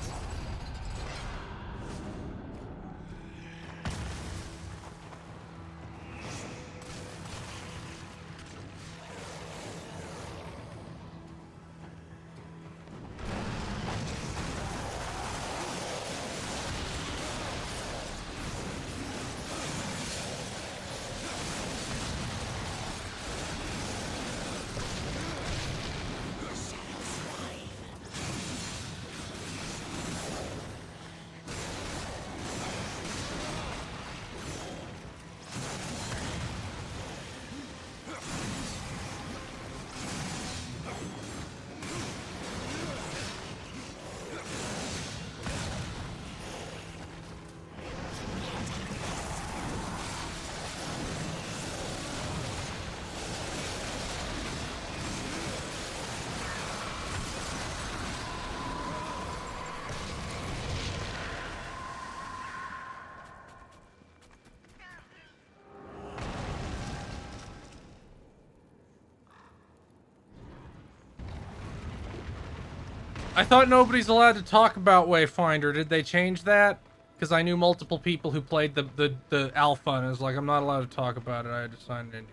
I thought nobody's allowed to talk about Wayfinder. Did they change that? Because I knew multiple people who played the alpha and it was like, I'm not allowed to talk about it. I had to sign it in.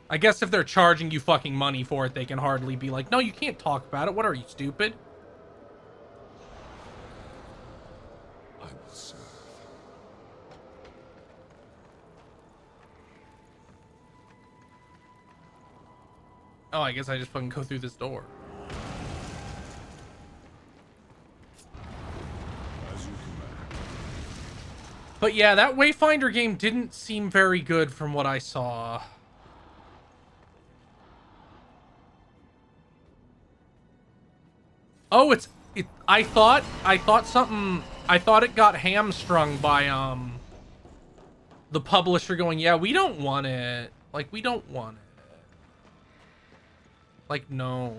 I guess if they're charging you fucking money for it, they can hardly be like, no, you can't talk about it. What are you, stupid? I will serve. Oh, I guess I just fucking go through this door. But yeah, that Wayfinder game didn't seem very good from what I saw. Oh, I thought it got hamstrung by the publisher going, yeah, we don't want it. Like, we don't want it. Like, no.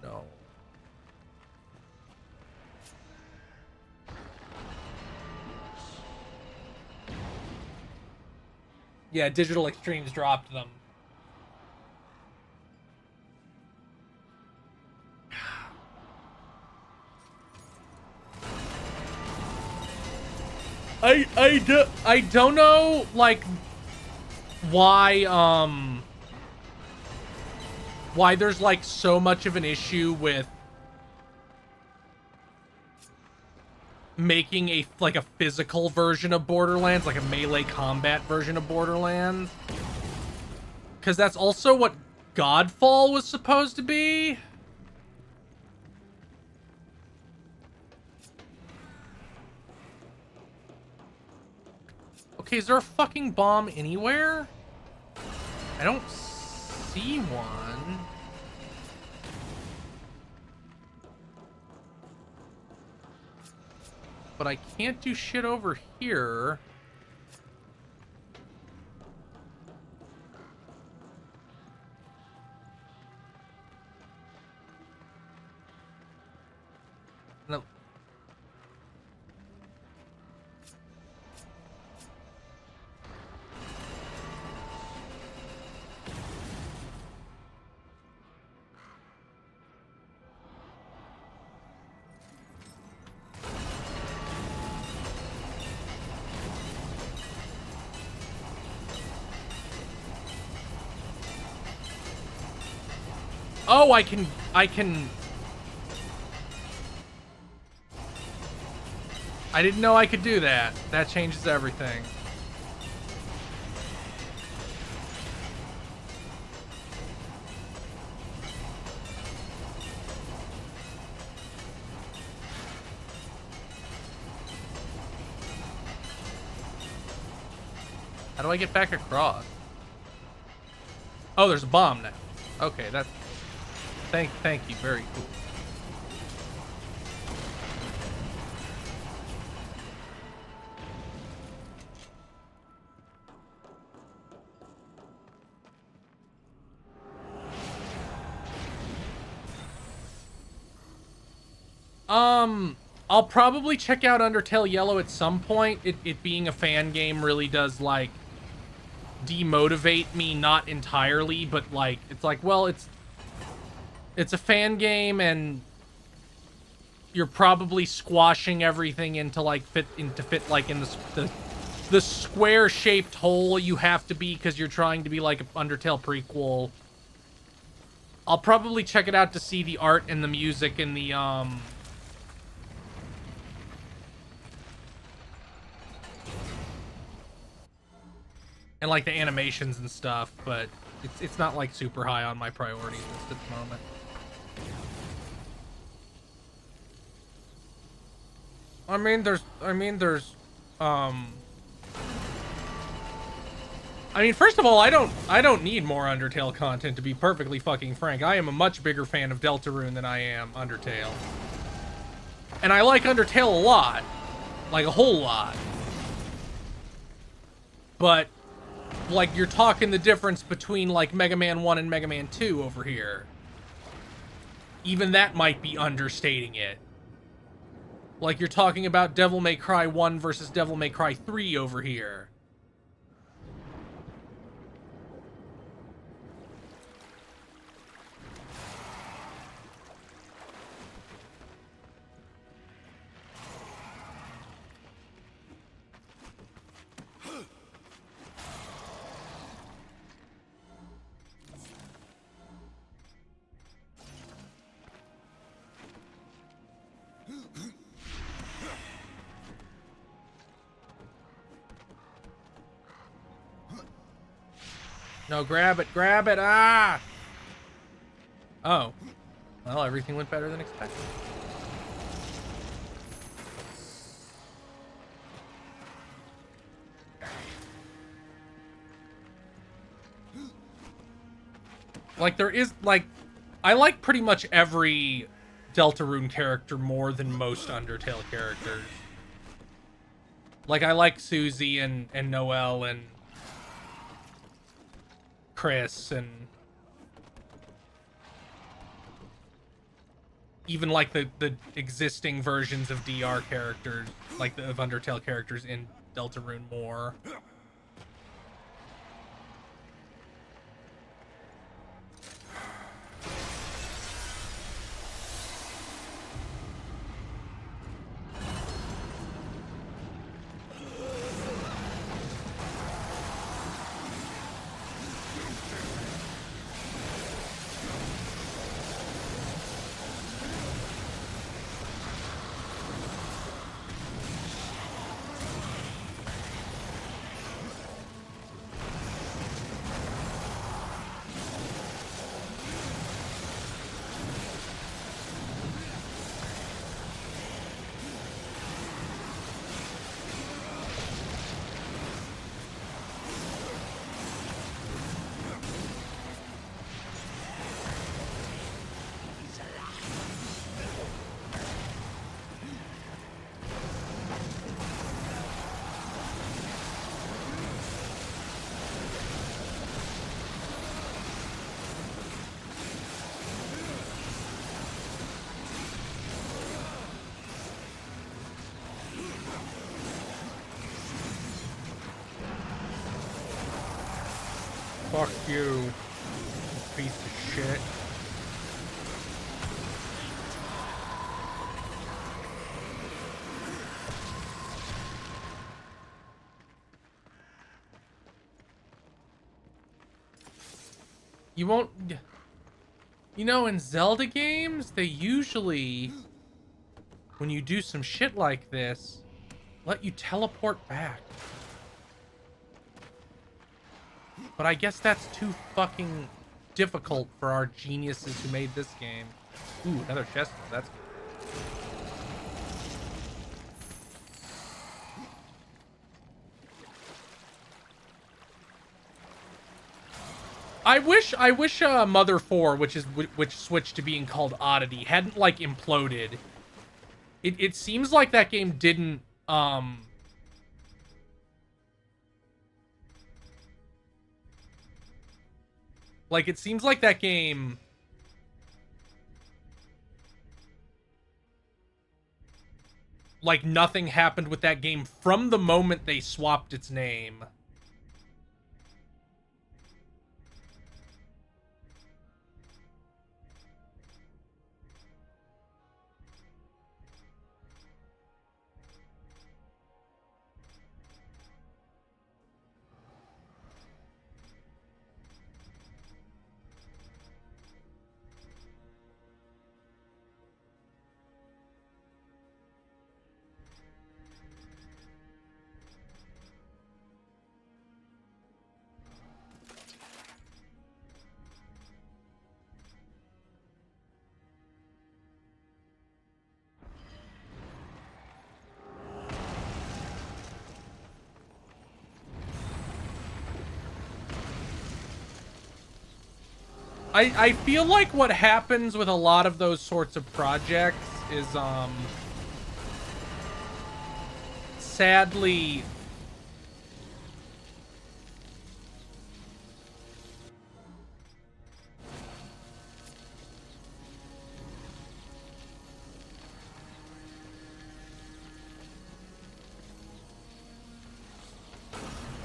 No. Yeah, Digital Extremes dropped them. I don't know, like, why there's like so much of an issue with making a physical version of Borderlands, like a melee combat version of Borderlands, because that's also what Godfall was supposed to be. Okay, is there a fucking bomb anywhere? I don't see one. But I can't do shit over here. No. Oh, I didn't know I could do that. That changes everything. How do I get back across? Oh, there's a bomb now. Okay, that's... Thank you. Very cool. I'll probably check out Undertale Yellow at some point. It being a fan game really does, like, demotivate me, not entirely, but, like, it's like, well, it's a fan game, and you're probably squashing everything into, like, fit, like, in the square-shaped hole you have to be because you're trying to be, like, an Undertale prequel. I'll probably check it out to see the art and the music and the, and like the animations and stuff, but it's not like super high on my priority list at the moment. First of all, I don't need more Undertale content, to be perfectly fucking frank. I am a much bigger fan of Deltarune than I am Undertale. And I like Undertale a lot. Like a whole lot. But like, you're talking the difference between, like, Mega Man 1 and Mega Man 2 over here. Even that might be understating it. Like, you're talking about Devil May Cry 1 versus Devil May Cry 3 over here. No, grab it, ah! Oh. Well, everything went better than expected. Like, there is, like, I like pretty much every Deltarune character more than most Undertale characters. Like, I like Susie and Noelle and Chris, and even like the existing versions of DR characters, like of Undertale characters in Deltarune more. Fuck you, piece of shit. You won't... You know, in Zelda games, they usually, when you do some shit like this, let you teleport back. But I guess that's too fucking difficult for our geniuses who made this game. Ooh, another chest. That's good. I wish Mother 4, which switched to being called Oddity, hadn't like imploded. It seems like that game didn't like it seems like that game like nothing happened with that game from the moment they swapped its name. I feel like what happens with a lot of those sorts of projects is, sadly,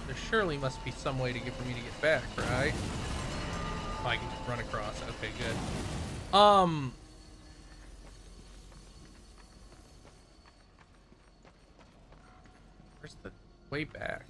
there surely must be some way for me to get back, right? I can just run across. Okay, good. Where's the way back?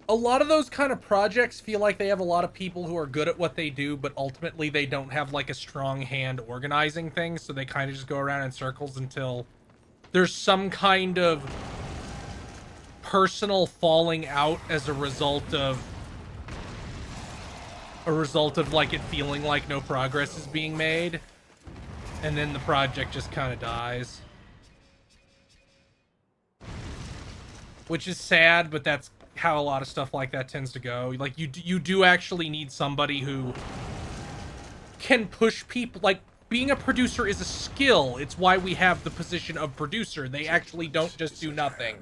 A lot of those kind of projects feel like they have a lot of people who are good at what they do, but ultimately they don't have like a strong hand organizing things, so they kind of just go around in circles until there's some kind of personal falling out as a result of like it feeling like no progress is being made, and then the project just kind of dies. Which is sad, but that's how a lot of stuff like that tends to go. Like you do actually need somebody who can push people. Like being a producer is a skill. It's why we have the position of producer. They actually don't just do nothing.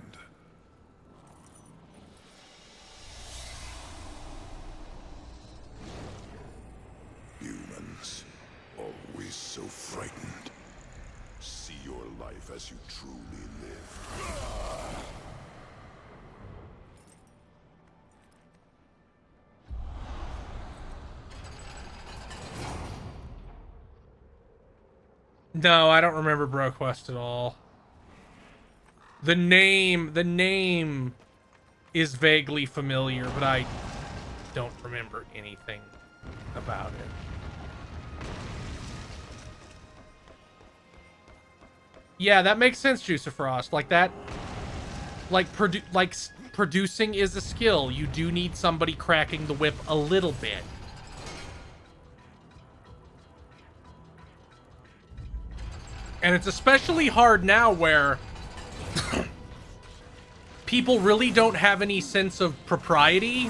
Humans, always so frightened. See your life as you truly live. No, I don't remember BroQuest at all. The name is vaguely familiar, but I don't remember anything about it. Yeah, that makes sense, Juice of Frost. Like that, producing is a skill. You do need somebody cracking the whip a little bit. And it's especially hard now where people really don't have any sense of propriety.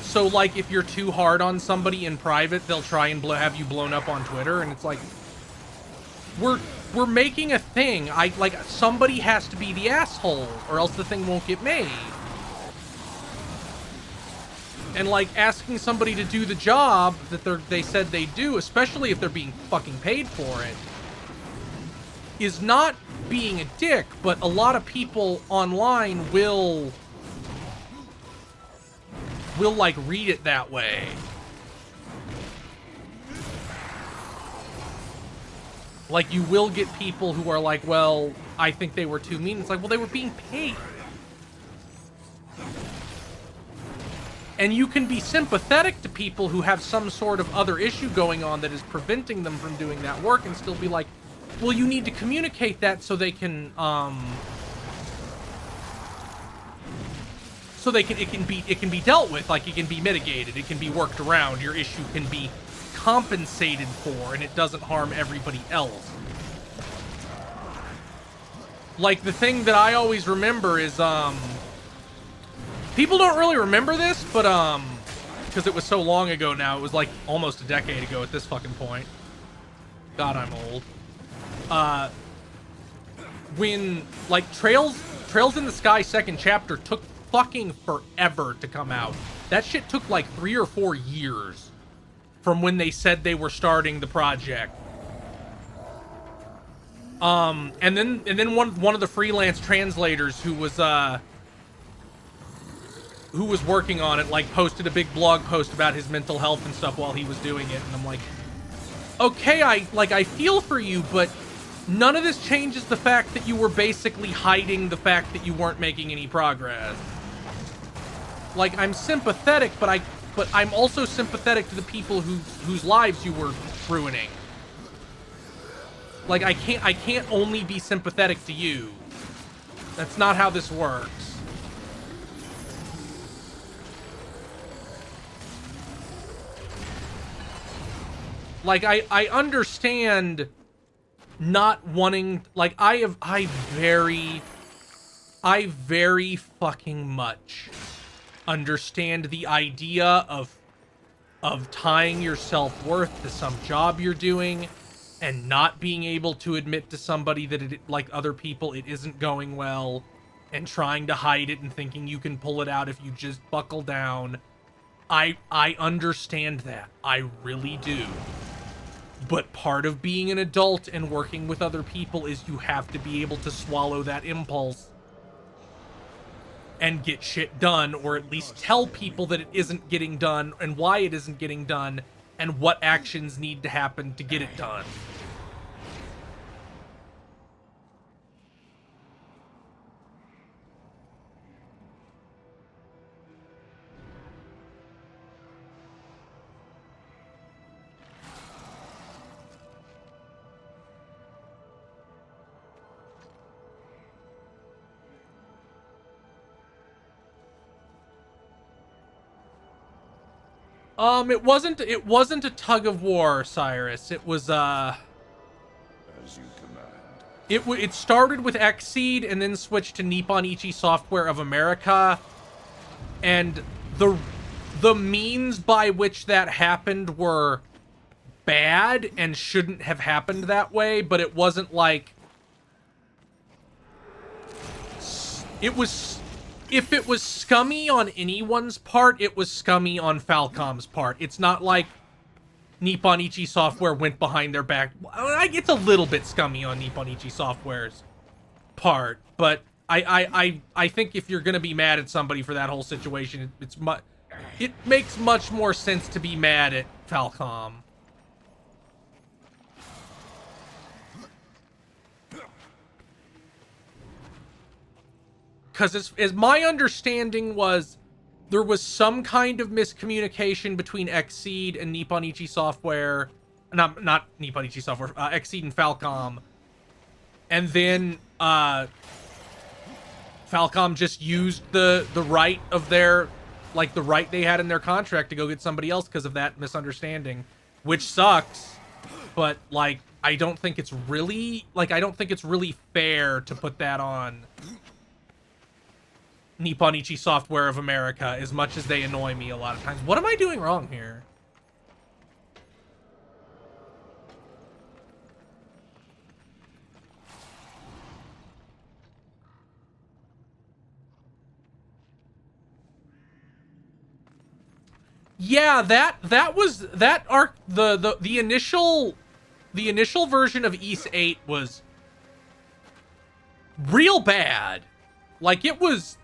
So, like, if you're too hard on somebody in private, they'll try and have you blown up on Twitter. And it's like, we're making a thing. Somebody has to be the asshole, or else the thing won't get made. And, like, asking somebody to do the job that they said they do, especially if they're being fucking paid for it, is not being a dick, but a lot of people online will will like read it that way. Like, you will get people who are like, well, I think they were too mean. It's like, well, they were being paid. And you can be sympathetic to people who have some sort of other issue going on that is preventing them from doing that work, and still be like, well, you need to communicate that so they can, it can be dealt with, like, it can be mitigated, it can be worked around, your issue can be compensated for, and it doesn't harm everybody else. Like, the thing that I always remember is, people don't really remember this, but, because it was so long ago now, it was like almost a decade ago at this fucking point. God, I'm old. When, like, Trails in the Sky second chapter took fucking forever to come out. That shit took like 3 or 4 years from when they said they were starting the project. And then one of the freelance translators who was working on it, like, posted a big blog post about his mental health and stuff while he was doing it, and I'm like, okay, I feel for you, but none of this changes the fact that you were basically hiding the fact that you weren't making any progress. Like, I'm sympathetic, but I'm also sympathetic to the people whose lives you were ruining. Like, I can't only be sympathetic to you. That's not how this works. Like, I understand not wanting, like, I very fucking much understand the idea of tying your self-worth to some job you're doing and not being able to admit to somebody that it, like other people, it isn't going well, and trying to hide it and thinking you can pull it out if you just buckle down. I understand that. I really do. But part of being an adult and working with other people is you have to be able to swallow that impulse and get shit done, or at least tell people that it isn't getting done and why it isn't getting done and what actions need to happen to get it done. It wasn't a tug of war, Cyrus. It was, As you command. it started with Xseed and then switched to Nippon Ichi Software of America. And the means by which that happened were bad and shouldn't have happened that way, but it wasn't like... If it was scummy on anyone's part, it was scummy on Falcom's part. It's not like Nippon Ichi Software went behind their back. It's a little bit scummy on Nippon Ichi Software's part, but I think if you're gonna be mad at somebody for that whole situation, it makes much more sense to be mad at Falcom. Because as my understanding was, there was some kind of miscommunication between Xseed and Nippon Ichi Software. Not Nippon Ichi Software, Xseed and Falcom. And then Falcom just used the right of their, like, the right they had in their contract to go get somebody else because of that misunderstanding. Which sucks, but, like, I don't think it's really fair to put that on Nippon Ichi Software of America, as much as they annoy me a lot of times. What am I doing wrong here? Yeah, that was that arc. The initial version of Ys 8 was real bad. Like, it was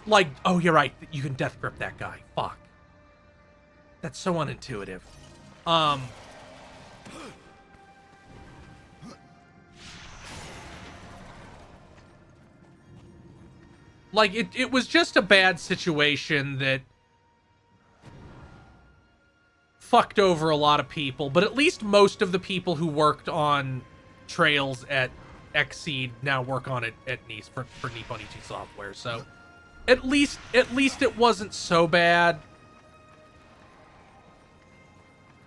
like, oh, you're right, you can death grip that guy. Fuck. That's so unintuitive. Like, it was just a bad situation that fucked over a lot of people, but at least most of the people who worked on Trails at Xseed now work on it at Nice for Nippon Ichi Software, so at least it wasn't so bad.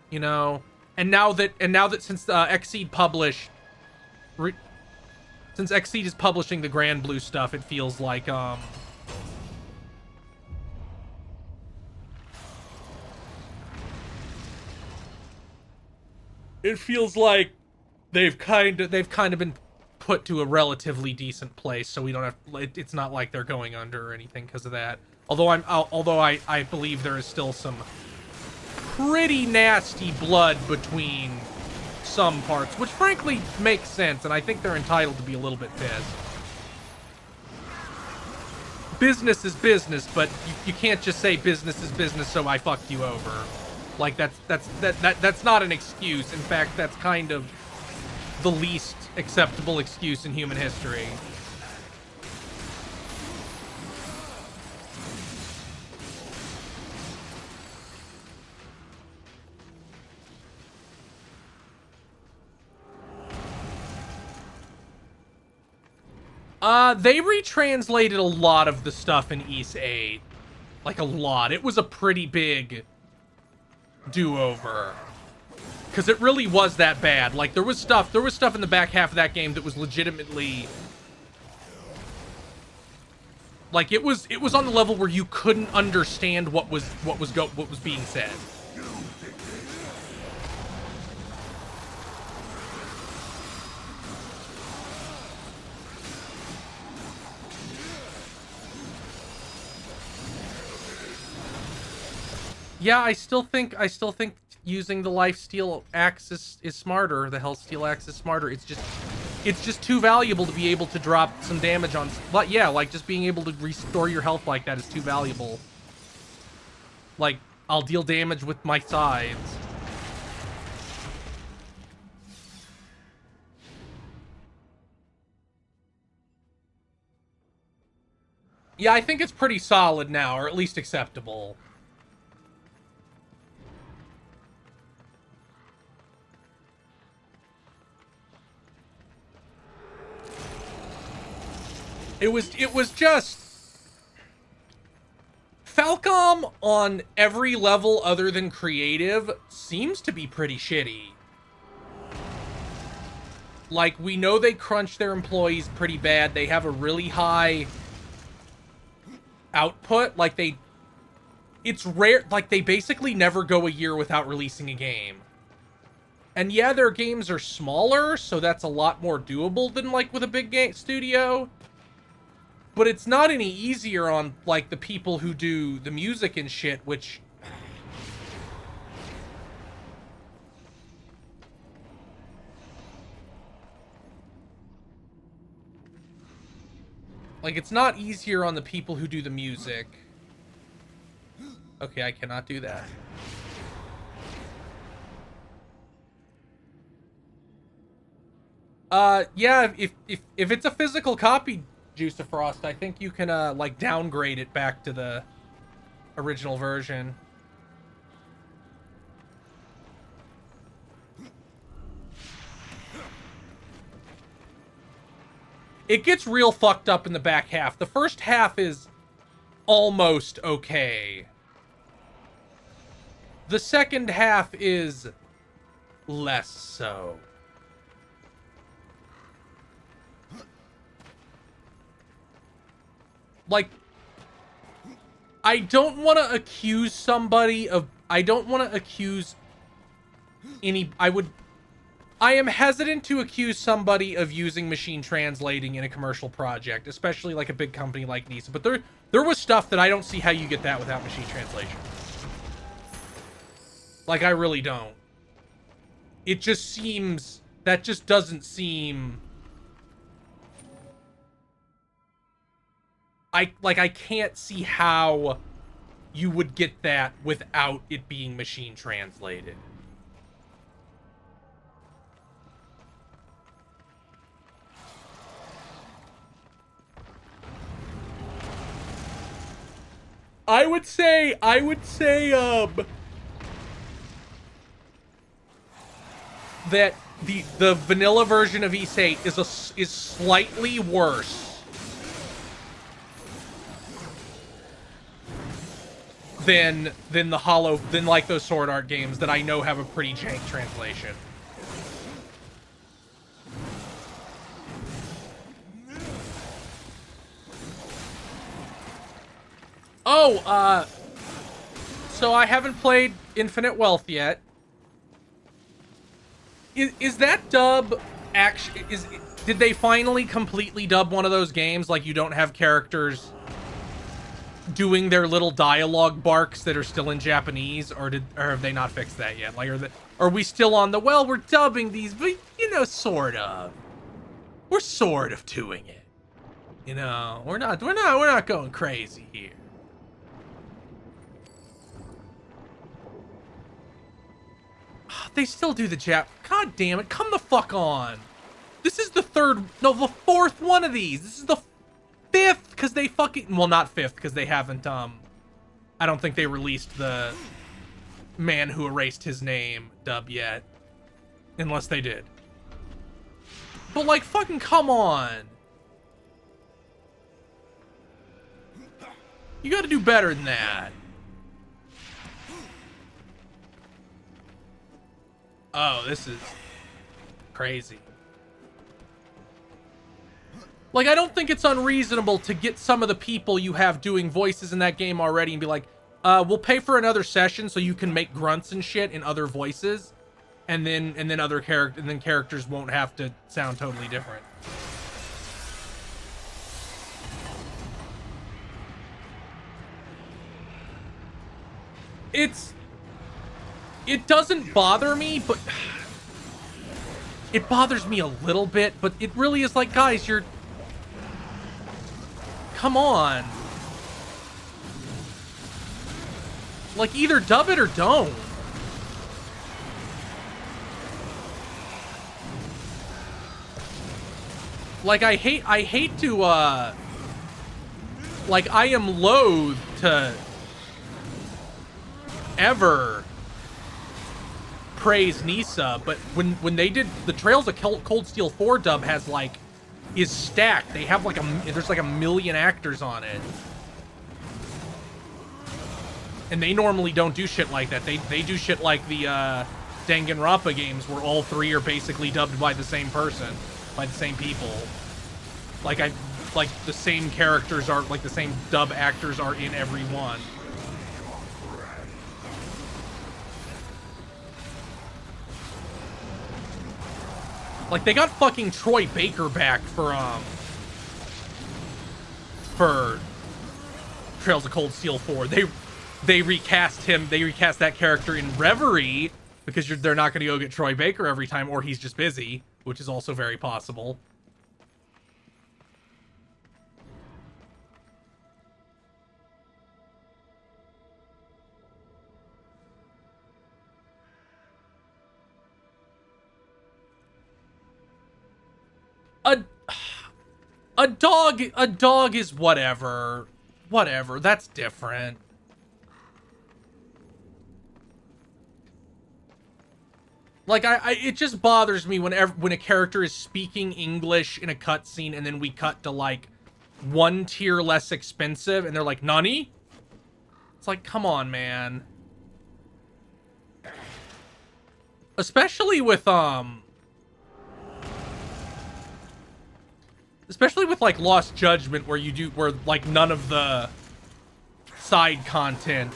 You know? And now that since Xseed published since Xseed is publishing the Grand Blue stuff, it feels like it feels like they've kind of been put to a relatively decent place, so we don't have, it's not like they're going under or anything because of that. Although I believe there is still some pretty nasty blood between some parts, which frankly makes sense, and I think they're entitled to be a little bit pissed. Business is business, but you can't just say business is business, so I fucked you over. Like, that's not an excuse. In fact, that's kind of the least acceptable excuse in human history. They retranslated a lot of the stuff in Ys 8. Like, a lot. It was a pretty big do-over. Because it really was that bad. Like, there was stuff in the back half of that game that was legitimately... Like, it was on the level where you couldn't understand what was being said. Yeah, I still think using the lifesteal axe is smarter. The healthsteal axe is smarter. It's just too valuable to be able to drop some damage on. But yeah, like, just being able to restore your health like that is too valuable. Like, I'll deal damage with my sides. Yeah, I think it's pretty solid now, or at least acceptable. It was just... Falcom on every level other than creative seems to be pretty shitty. Like, we know they crunch their employees pretty bad. They have a really high output. Like, it's rare, like, they basically never go a year without releasing a game. And yeah, their games are smaller, so that's a lot more doable than, like, with a big game studio. But it's not any easier on, like, the people who do the music and shit, which... Like, it's not easier on the people who do the music. Okay, I cannot do that. Yeah, if it's a physical copy, Juice of Frost, I think you can, like, downgrade it back to the original version. It gets real fucked up in the back half. The first half is almost okay. The second half is less so. Like, I don't want to accuse somebody of... I don't want to accuse any... I am hesitant to accuse somebody of using machine translating in a commercial project, especially like a big company like Nisa. But there was stuff that I don't see how you get that without machine translation. Like, I really don't. It just seems... That just doesn't seem... I can't see how you would get that without it being machine translated. I would say, that the vanilla version of Ys 8 is slightly worse than like those Sword Art games that I know have a pretty jank translation. Oh, so I haven't played Infinite Wealth yet. Is that dub actually, did they finally completely dub one of those games? Like, you don't have characters doing their little dialogue barks that are still in Japanese, or have they not fixed that yet? Like, are we still on the, well, we're dubbing these, but, you know, sort of. We're sort of doing it. You know, we're not going crazy here. They still do the Jap. God damn it, come the fuck on. This is the the fourth one of these. This is the fifth, because they fucking, well, not fifth, because they haven't, I don't think they released the Man Who Erased His Name dub yet. Unless they did. But, like, fucking come on. You gotta do better than that. Oh, this is crazy. Like, I don't think it's unreasonable to get some of the people you have doing voices in that game already and be like, we'll pay for another session so you can make grunts and shit in other voices, and then characters won't have to sound totally different. It doesn't bother me, but it bothers me a little bit, but it really is like, guys, come on. Like, either dub it or don't. Like, I hate to, like, I am loath to ever praise Nisa, but when they did the Trails of Cold Steel 4 dub is stacked. They have there's like a million actors on it. And they normally don't do shit like that. They do shit like the Danganronpa games where all three are basically dubbed by the same person, by the same people. Like the same characters are, like the same dub actors are in every one. Like, they got fucking Troy Baker back for Trails of Cold Steel 4. They recast him. They recast that character in Reverie because they're not going to go get Troy Baker every time, or he's just busy, which is also very possible. A dog is whatever. Whatever, that's different. Like, it just bothers me when a character is speaking English in a cutscene and then we cut to, like, one tier less expensive and they're like, "Nani?" It's like, come on, man. Especially with, like, Lost Judgment, where like none of the side content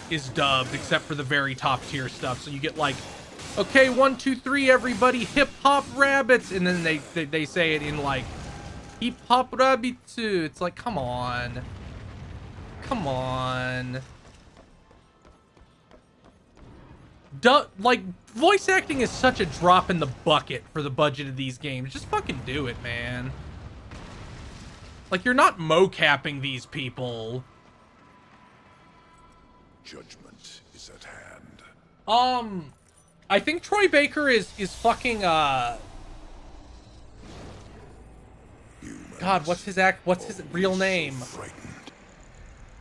is dubbed except for the very top tier stuff. So you get like, okay, 1, 2, 3, everybody, hip hop rabbits, and then they say it in like hip hop rabbits. It's like, come on, come on. Like, voice acting is such a drop in the bucket for the budget of these games. Just fucking do it, man. Like, you're not mocapping these people. Judgment is at hand. I think Troy Baker is fucking God, what's his real name? Frightened.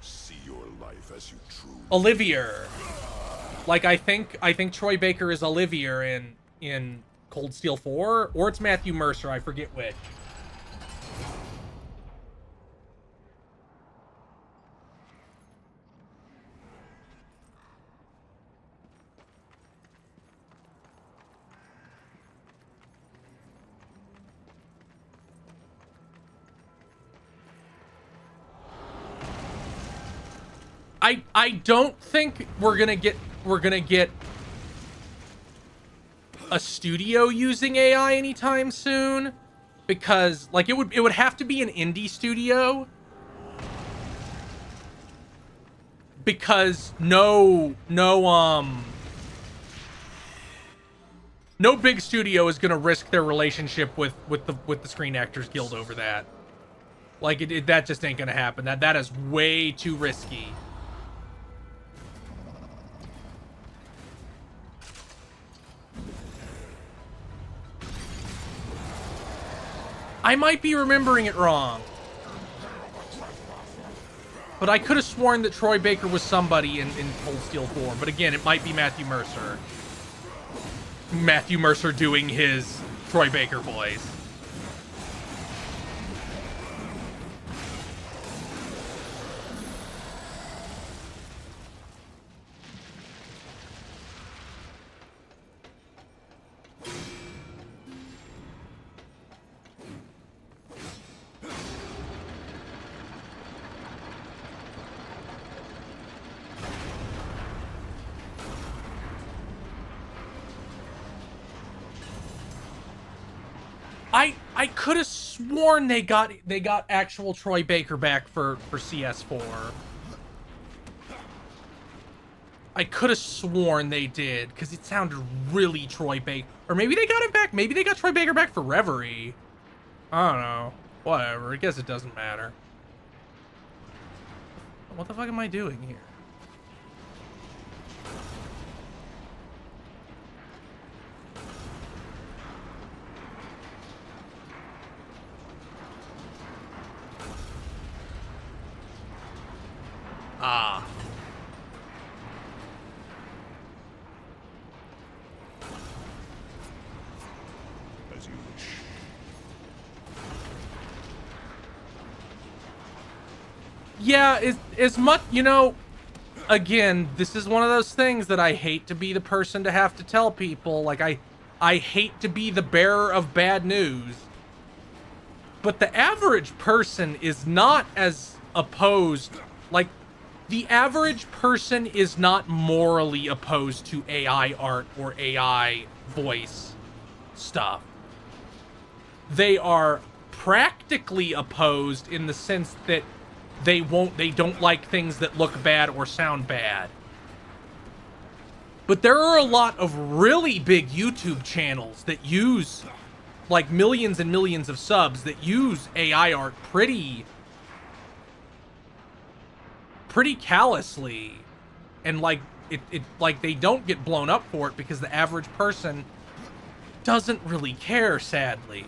See your life as you truly. Olivier. Like I think Troy Baker is Olivier in Cold Steel 4, or it's Matthew Mercer, I forget which. I don't think we're gonna get a studio using AI anytime soon, because like it would have to be an indie studio, because no big studio is gonna risk their relationship with the Screen Actors Guild over that. Like that just ain't gonna happen. That is way too risky. I might be remembering it wrong, but I could have sworn that Troy Baker was somebody in Cold Steel 4. But again, it might be Matthew Mercer. Matthew Mercer doing his Troy Baker voice. I could have sworn they got actual Troy Baker back for CS4. I could have sworn they did, because it sounded really Troy Baker. Or maybe they got him back. Maybe they got Troy Baker back for Reverie. I don't know. Whatever. I guess it doesn't matter. What the fuck am I doing here? Ah. As you wish. Yeah, as much, you know, again, this is one of those things that I hate to be the person to have to tell people. Like, I hate to be the bearer of bad news. But the average person is not as opposed, like, the average person is not morally opposed to AI art or AI voice stuff. They are practically opposed in the sense that they don't like things that look bad or sound bad. But there are a lot of really big YouTube channels that use, like, millions and millions of subs that use AI art pretty callously, and like it like they don't get blown up for it because the average person doesn't really care, sadly.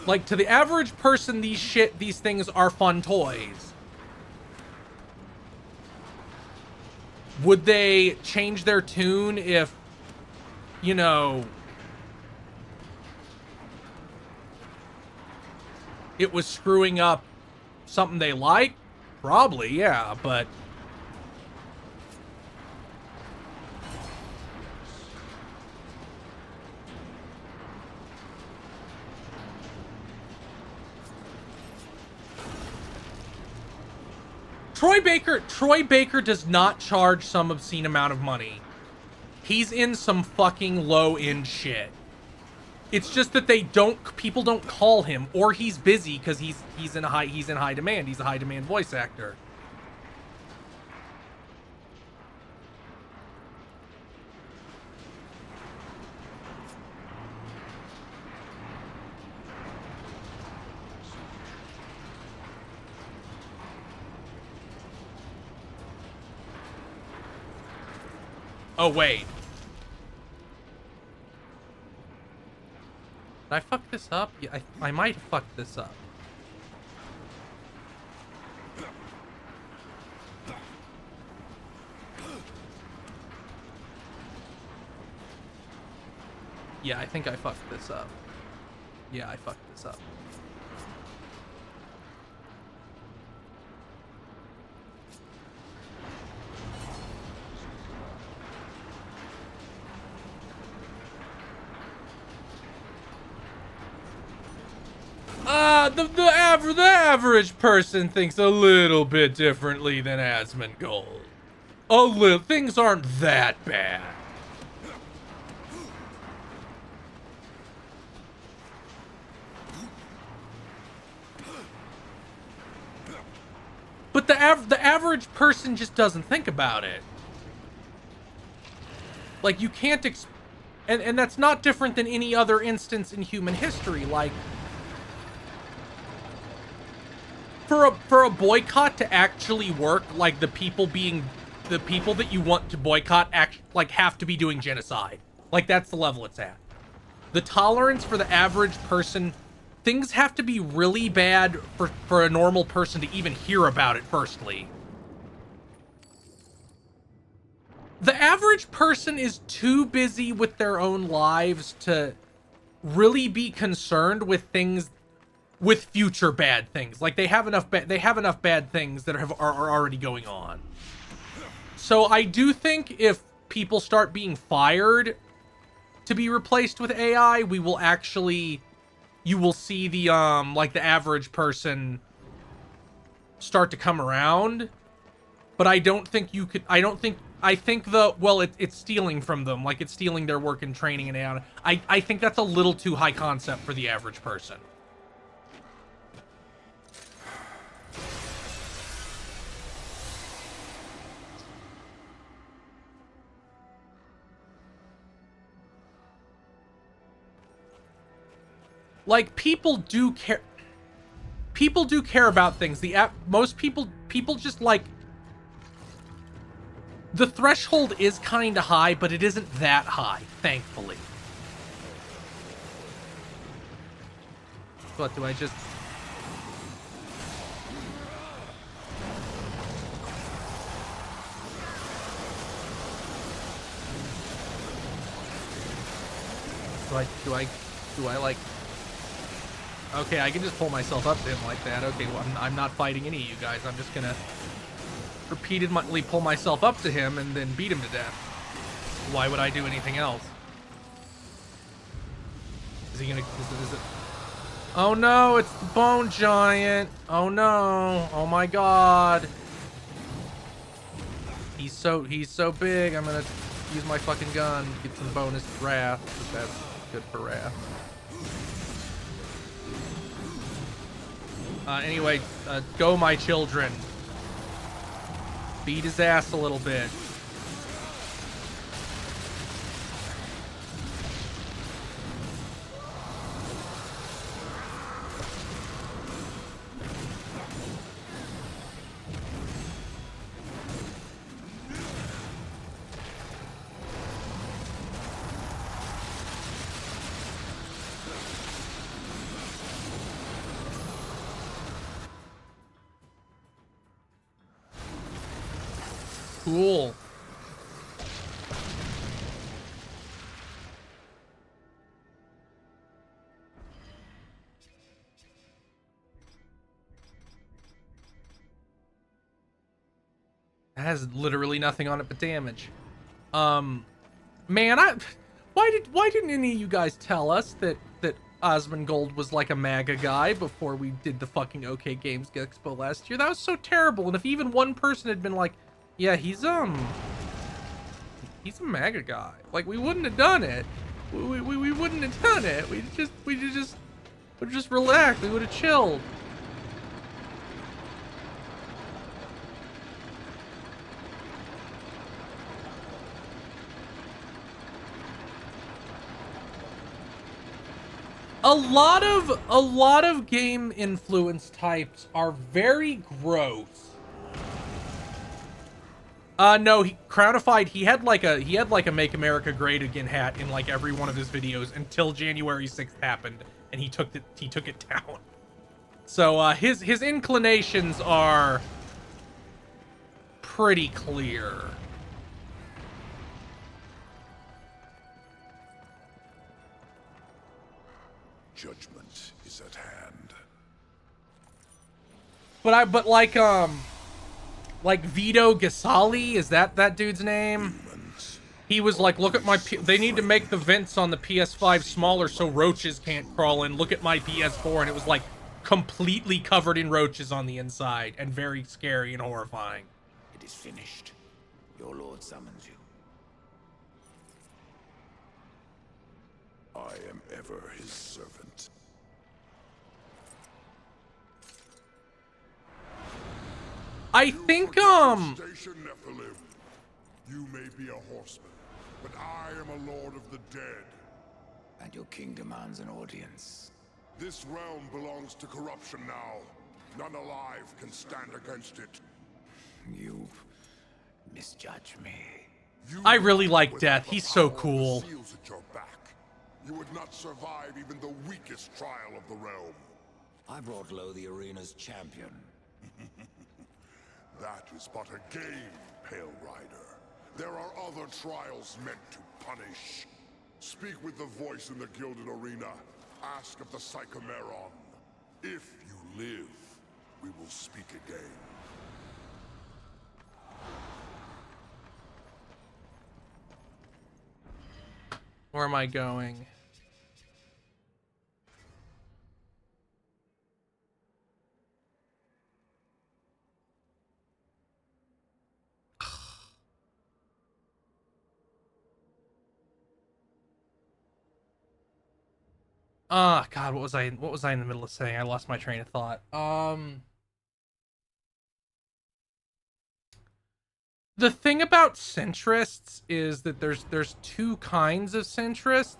Like, to the average person, these things are fun toys. Would they change their tune if, you know, it was screwing up something they like? Probably, yeah, but Troy Baker does not charge some obscene amount of money. He's in some fucking low-end shit. It's just that people don't call him, or he's busy because he's in high demand. He's a high demand voice actor. Oh, wait. Did I fuck this up? Yeah, I might fuck this up. Yeah, I think I fucked this up. Yeah, I fucked this up. The average person thinks a little bit differently than Asmongold. A little. Things aren't that bad. But the average person just doesn't think about it. Like, you can't and that's not different than any other instance in human history. Like, for a boycott to actually work, like, the people that you want to boycott have to be doing genocide. Like, that's the level it's at. The tolerance for the average person, things have to be really bad for a normal person to even hear about it, firstly. The average person is too busy with their own lives to really be concerned with things, with future bad things. Like, they have enough bad things that are already going on. So I do think if people start being fired to be replaced with AI, you will see the the average person start to come around. But I don't think you could. I think it's stealing from them. Like, it's stealing their work and training and AI. I think that's a little too high concept for the average person. Like, people do care. People do care about things. Most people just, like, the threshold is kind of high, but it isn't that high, thankfully. What do I just... Do I like... Okay, I can just pull myself up to him like that. Okay, well, I'm not fighting any of you guys. I'm just gonna repeatedly pull myself up to him and then beat him to death. Why would I do anything else? Is he gonna... Is it... Oh no, it's the bone giant. Oh no. Oh my god. He's so big. I'm gonna use my fucking gun to get some bonus wrath, because that's good for wrath. Anyway, go my children. Beat his ass a little bit. Cool. It has literally nothing on it but damage. Man, why didn't any of you guys tell us that Asmongold was like a MAGA guy before we did the fucking OK Games Expo last year? That was so terrible. And if even one person had been like, yeah, he's a MAGA guy, like, we wouldn't have done it. We wouldn't have done it. We'd just relaxed. We would have chilled. A lot of game influence types are very gross. No, Crownified, he had like a Make America Great Again hat in like every one of his videos until January 6th happened, and he took it down. So his inclinations are pretty clear. Judgment is at hand. But like Vito Gasali, is that dude's name? Humans. He was like, look at my they need to make the vents on the PS5 smaller so roaches can't crawl in. Look at my PS4, and it was like completely covered in roaches on the inside and very scary and horrifying. It is finished. Your lord summons you. I am ever his servant. I think Station Nephilim. You may be a horseman, but I am a lord of the dead. And your king demands an audience. This realm belongs to corruption now. None alive can stand against it. You misjudge me. You I really like without Death. the He's so power of cool. the seals at your back, you would not survive even the weakest trial of the realm. I brought low the arena's champion. That is but a game, Pale Rider. There are other trials meant to punish. Speak with the voice in the Gilded Arena. Ask of the Psychomeron. If you live, we will speak again. Where am I going? God, what was I in the middle of saying? I lost my train of thought. The thing about centrists is that there's two kinds of centrists.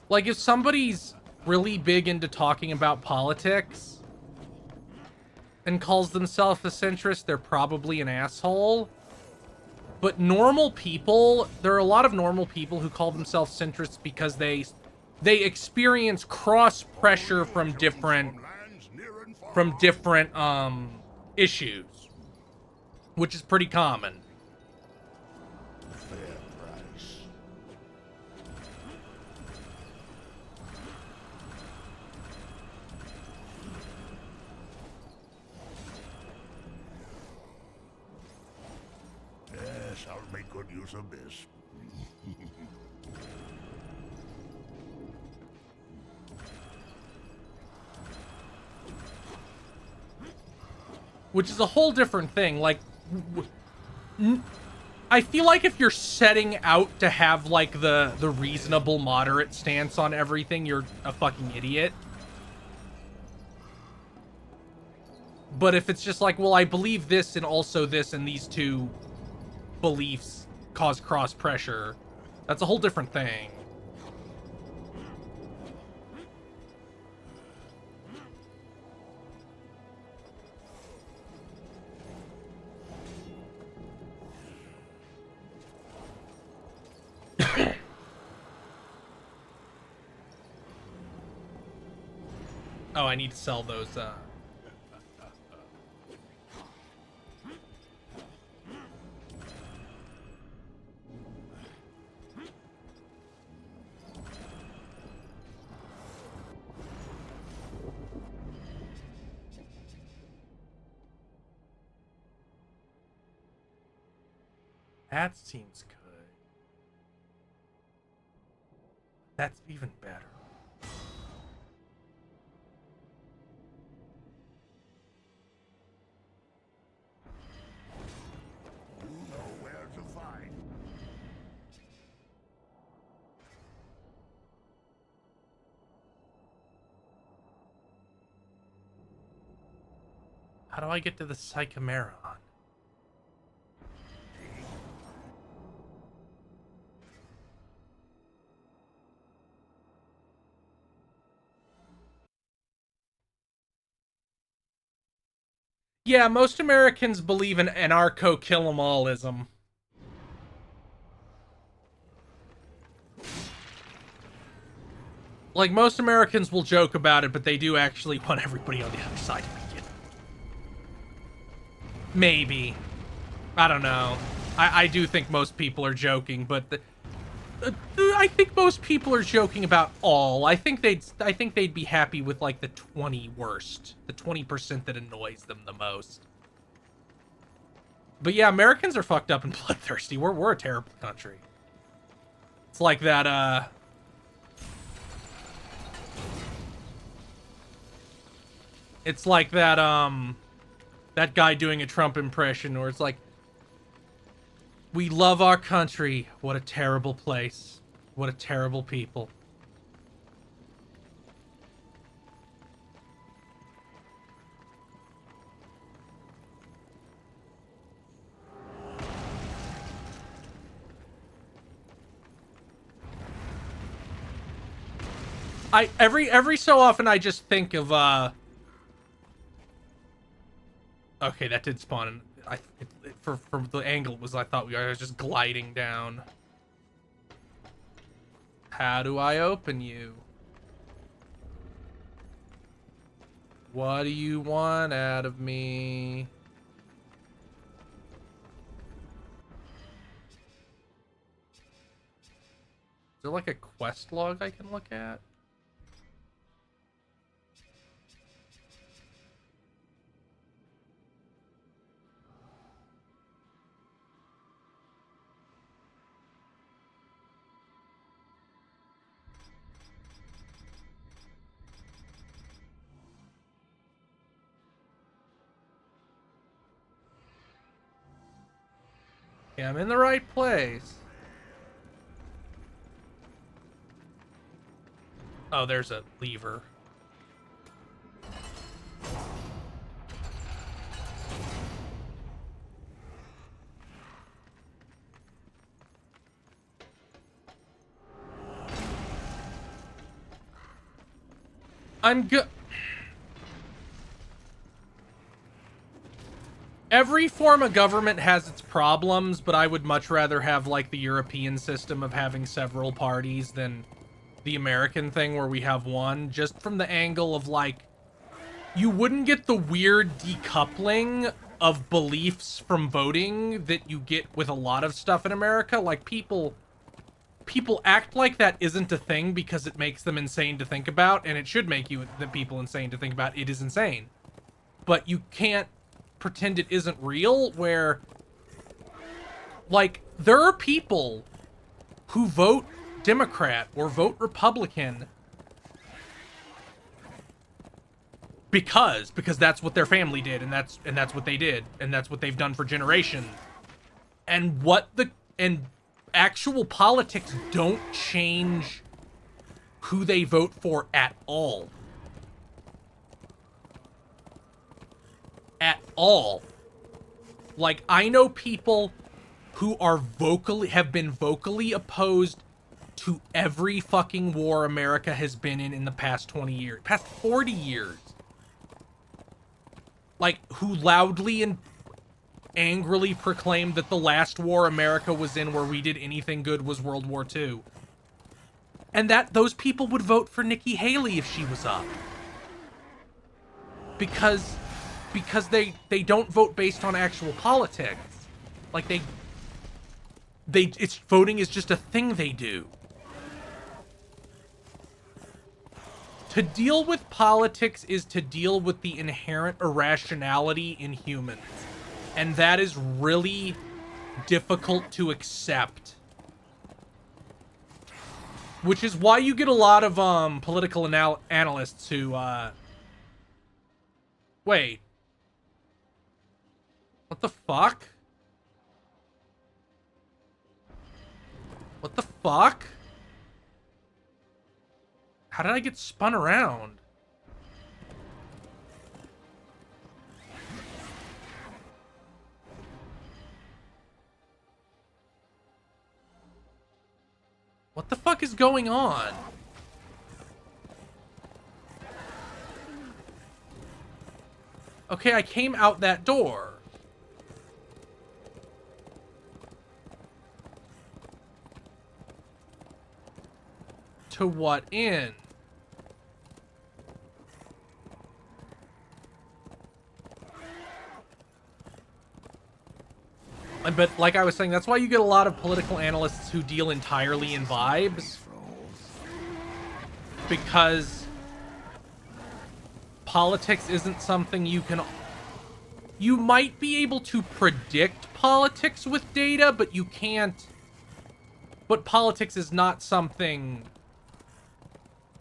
Like, if somebody's really big into talking about politics and calls themselves a centrist, they're probably an asshole. But normal people, there are a lot of normal people who call themselves centrists because they experience cross pressure from different issues, which is pretty common. Fair price. Yes, I'll make good use of this. Which is a whole different thing. Like, I feel like if you're setting out to have like the reasonable moderate stance on everything, you're a fucking idiot. But if it's just like, well, I believe this and also this, and these two beliefs cause cross pressure, that's a whole different thing. Oh, I need to sell those, That seems good. That's even better. You know where to find. How do I get to the Psychomeron? Yeah, most Americans believe in anarcho-kill-em-allism. Like, most Americans will joke about it, but they do actually want everybody on the other side to begin. Maybe. I don't know. I do think most people are joking, but I think most people are joking about all. I think they'd be happy with like the 20 worst, the 20% that annoys them the most. But yeah, Americans are fucked up and bloodthirsty. We're a terrible country. It's like that it's like that guy doing a Trump impression where it's like, we love our country. What a terrible place. What a terrible people. Every so often I just think of okay, that did spawn. From the angle was I thought I was just gliding down. How do I open you? What do you want out of me? Is there like a quest log I can look at? Yeah, I'm in the right place. Oh, there's a lever. I'm good. Every form of government has its problems, but I would much rather have like the European system of having several parties than the American thing where we have one, just from the angle of like, you wouldn't get the weird decoupling of beliefs from voting that you get with a lot of stuff in America. Like people act like that isn't a thing because it makes them insane to think about, and it should make the people insane to think about. It is insane. But you can't pretend it isn't real, where like there are people who vote Democrat or vote Republican because that's what their family did, and that's what they did, and that's what they've done for generations. And actual politics don't change who they vote for at all. At all. Like, I know people who are have been vocally opposed to every fucking war America has been in the past 20 years, past 40 years. Like, who loudly and angrily proclaimed that the last war America was in where we did anything good was World War II. And that those people would vote for Nikki Haley if she was up. Because they don't vote based on actual politics. Like it's voting is just a thing they do. To deal with politics is to deal with the inherent irrationality in humans. And that is really difficult to accept. Which is why you get a lot of political analysts who wait. What the fuck? What the fuck? How did I get spun around? What the fuck is going on? Okay, I came out that door. To what end? But like I was saying, that's why you get a lot of political analysts who deal entirely in vibes. Because politics isn't something you can... You might be able to predict politics with data, but you can't... But politics is not something...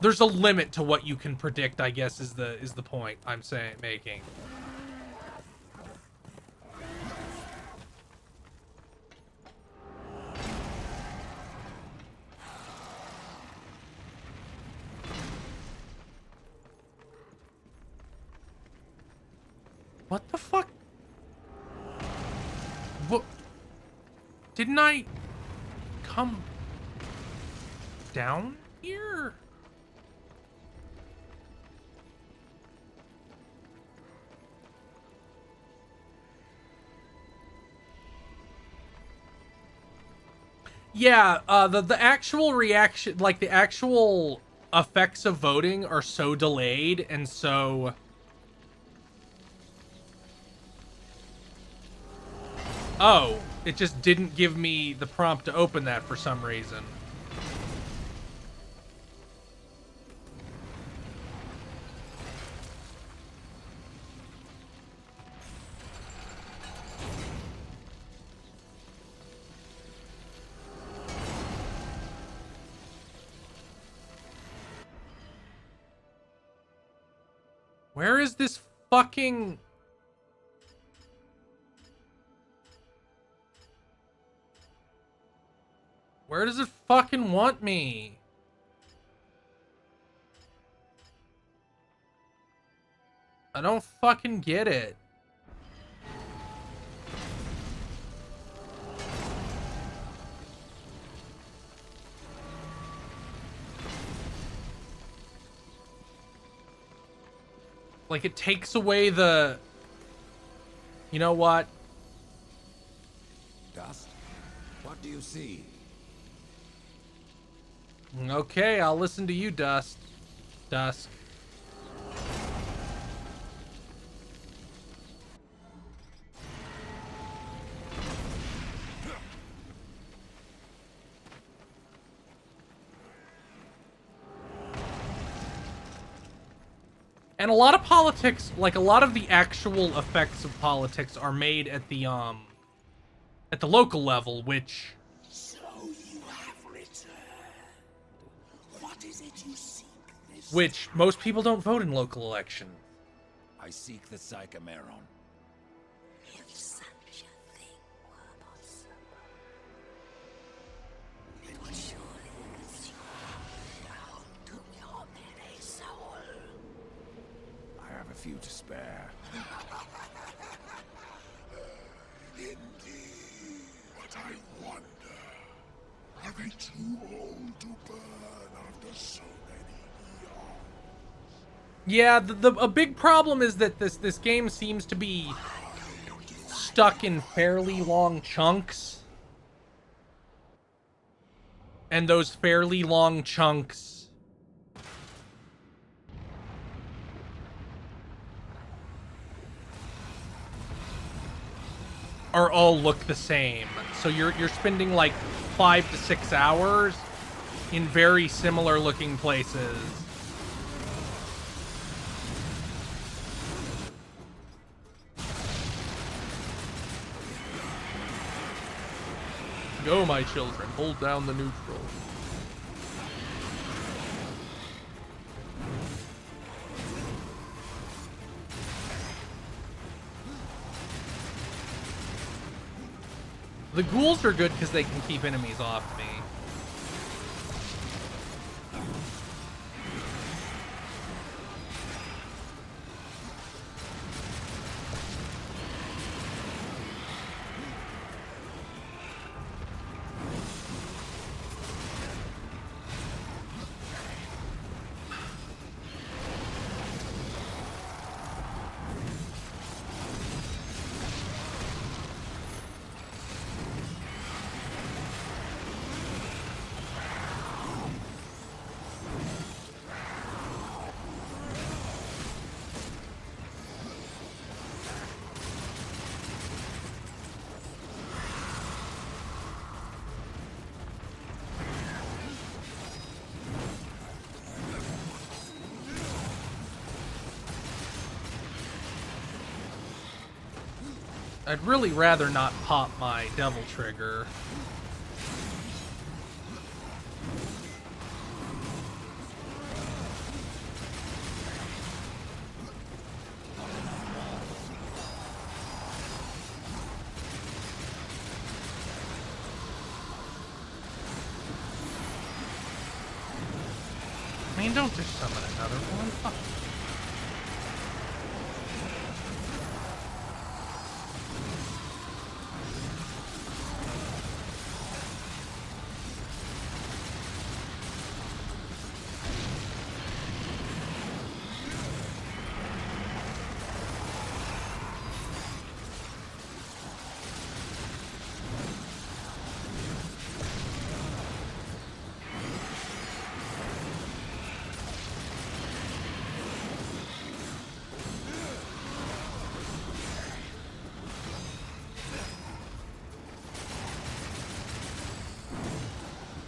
There's a limit to what you can predict, I guess, is the point I'm making. What the fuck? What? Didn't I come down here? Yeah, the actual reaction, like the actual effects of voting are so delayed and so... Oh, it just didn't give me the prompt to open that for some reason. Where is this fucking... Where does it fucking want me? I don't fucking get it. Like, it takes away the... You know what? Dust? What do you see? Okay, I'll listen to you, Dust. Dusk. And a lot of politics, like a lot of the actual effects of politics are made at the local level, which... So you have returned. What is it you seek this Which most people don't vote in local elections. I seek the Psychomeron. If such a thing were possible, it would surely consume down to your very soul. I have a few to spare. Indeed. But I wonder, are they too old to burn after so many eons? Yeah, a big problem is that this game seems to be stuck in fairly long chunks. And those fairly long chunks are all look the same. So you're spending like 5 to 6 hours in very similar looking places. Go, my children, hold down the neutral. The ghouls are good because they can keep enemies off me. I'd really rather not pop my devil trigger. I mean, don't just summon another one. Fuck.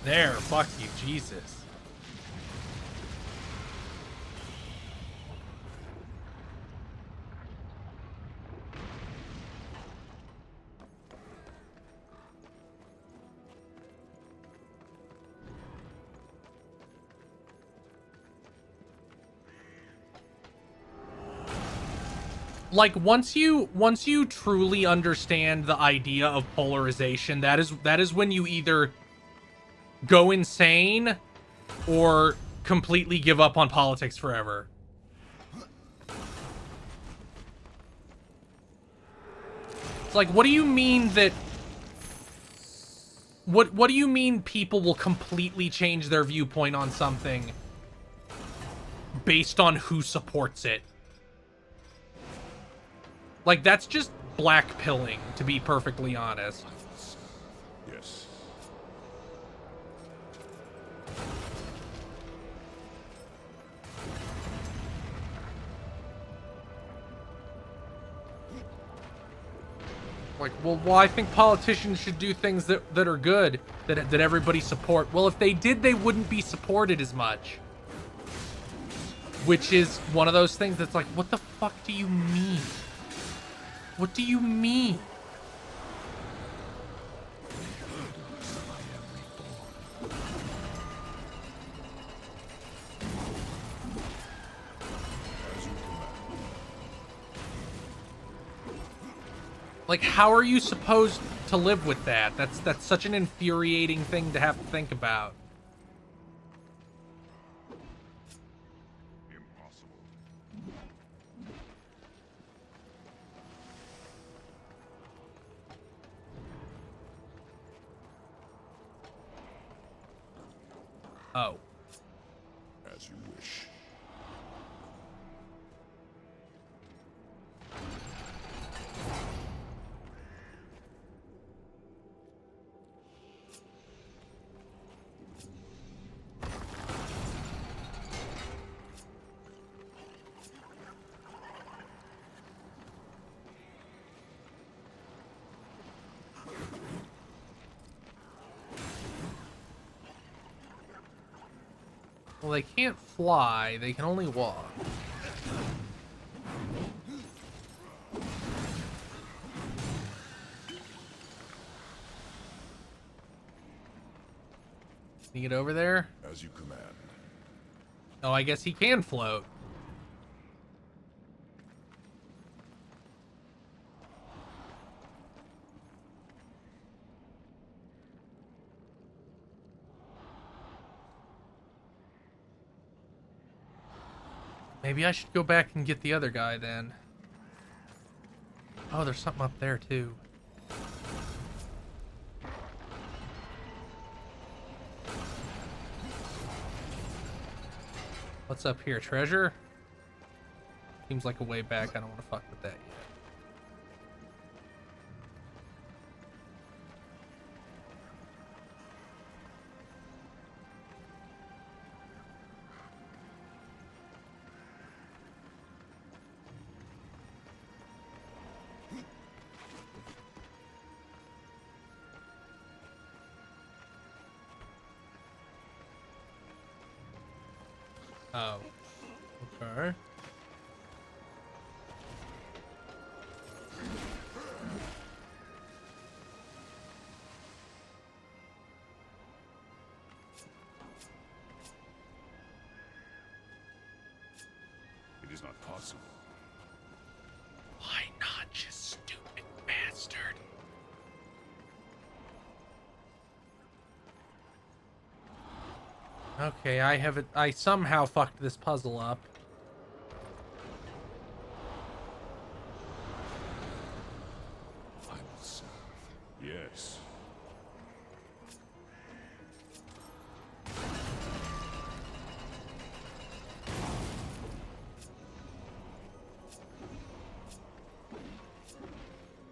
There, fuck you, Jesus. Like once you truly understand the idea of polarization, that is when you either go insane or completely give up on politics forever. It's like, what do you mean that what do you mean people will completely change their viewpoint on something based on who supports it? Like, that's just black pilling, to be perfectly honest. Yes. Like, well, I think politicians should do things that are good, that everybody support. Well, if they did, they wouldn't be supported as much. Which is one of those things that's like, what the fuck do you mean? What do you mean? Like, how are you supposed to live with that? That's such an infuriating thing to have to think about. Impossible. Oh. As you wish. Well, they can't fly. They can only walk. Can you get over there? As you command. Oh, I guess he can float. Maybe I should go back and get the other guy then. Oh, there's something up there too. What's up here? Treasure? Seems like a way back. I don't want to fuck with that yet. Oh. Okay. is not possible. Why not, you stupid bastard? Okay, I somehow fucked this puzzle up. I will serve. Yes.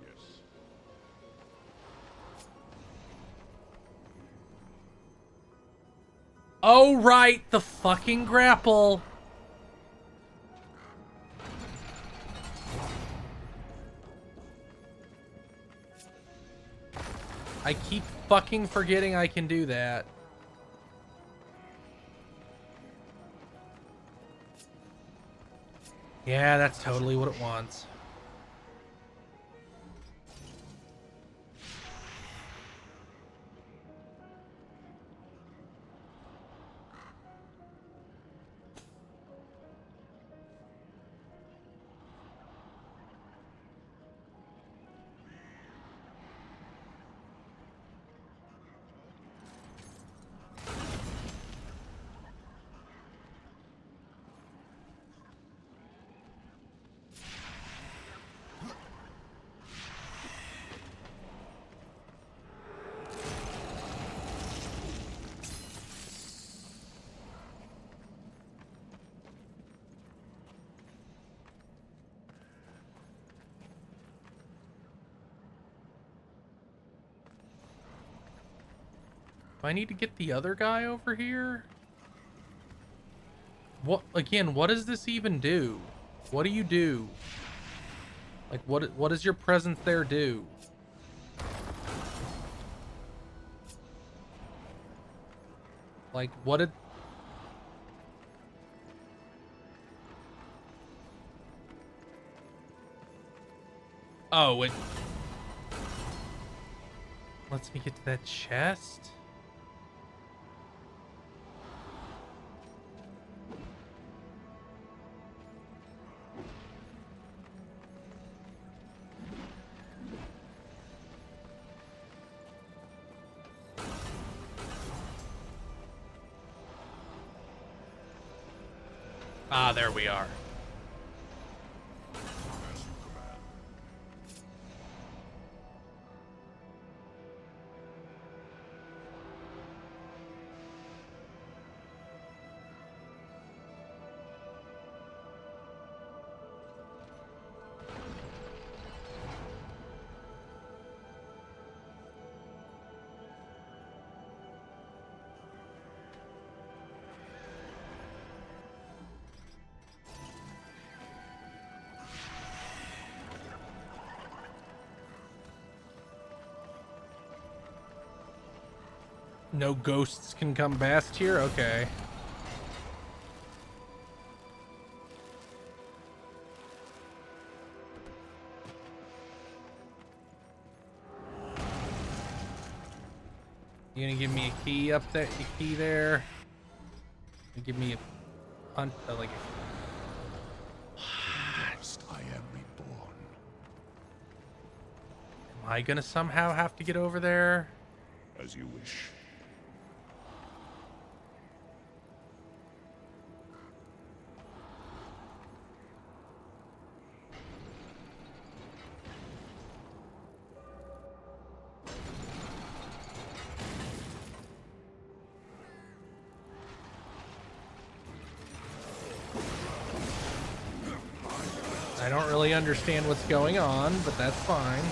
Yes. Oh, right, the fucking grapple. I keep fucking forgetting I can do that. Yeah, that's totally what it wants. Do I need to get the other guy over here? What, again, what does this even do? What do you do? Like, what does your presence there do? Like, what did... Oh, it lets me get to that chest? Ah, there we are. No ghosts can come past here? Okay. You gonna give me a key up there? A key there? You give me a hunt, like First, I am reborn. Am I gonna somehow have to get over there? As you wish. I don't really understand what's going on, but that's fine.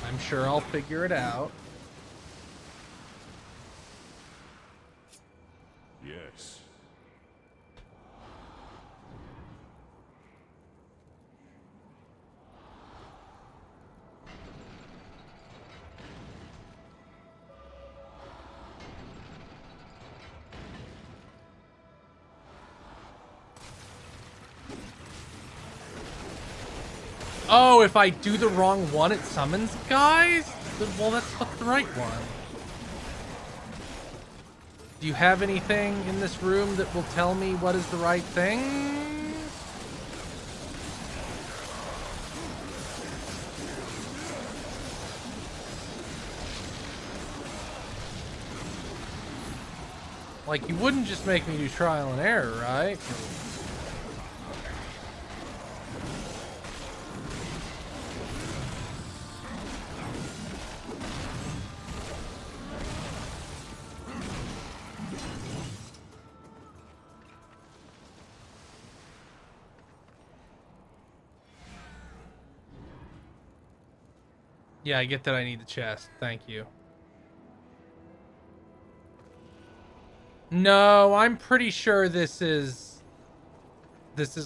I'm sure I'll figure it out. Yes. Oh, if I do the wrong one, it summons guys? Well, what's the right one? Do you have anything in this room that will tell me what is the right thing? Like, you wouldn't just make me do trial and error, right? Yeah, I get that I need the chest. Thank you. No, I'm pretty sure this is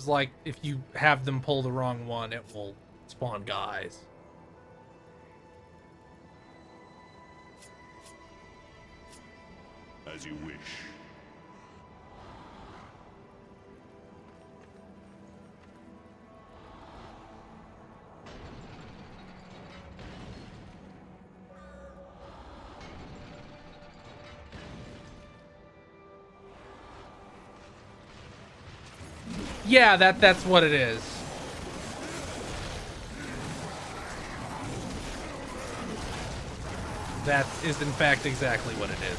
like if you have them pull the wrong one, it will spawn guys. As you wish. Yeah, that's what it is. That is in fact exactly what it is.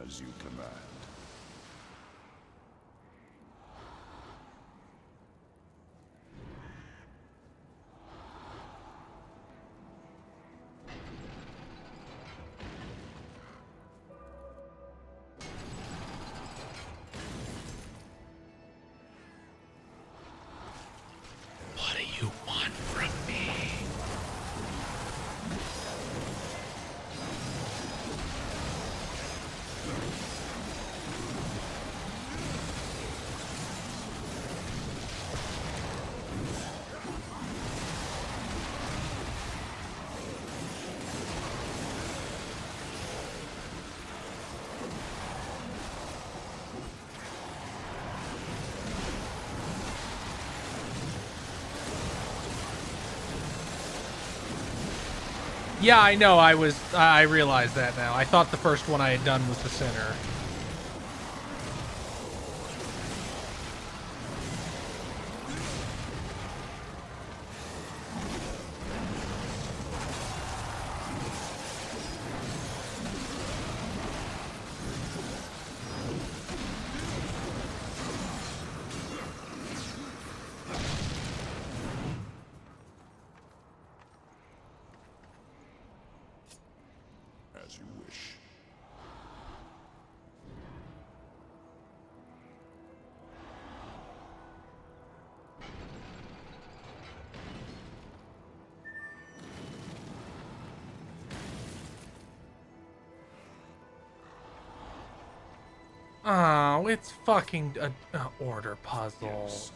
As you command. What do you want from me? Yeah, I know. I realize that now. I thought the first one I had done was the center. As you wish. Oh, it's fucking a order puzzle. Yes.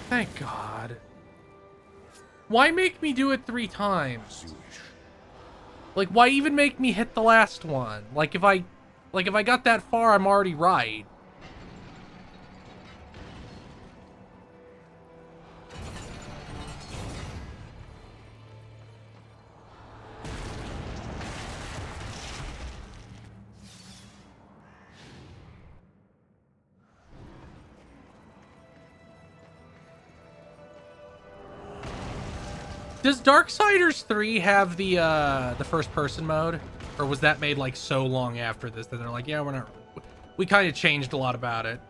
Thank God. Why make me do it 3 As times? you wish. Like, why even make me hit the last one? Like, if I got that far, I'm already right. Does Darksiders 3 have the first person mode? Or was that made like so long after this that they're like, yeah, we kind of changed a lot about it.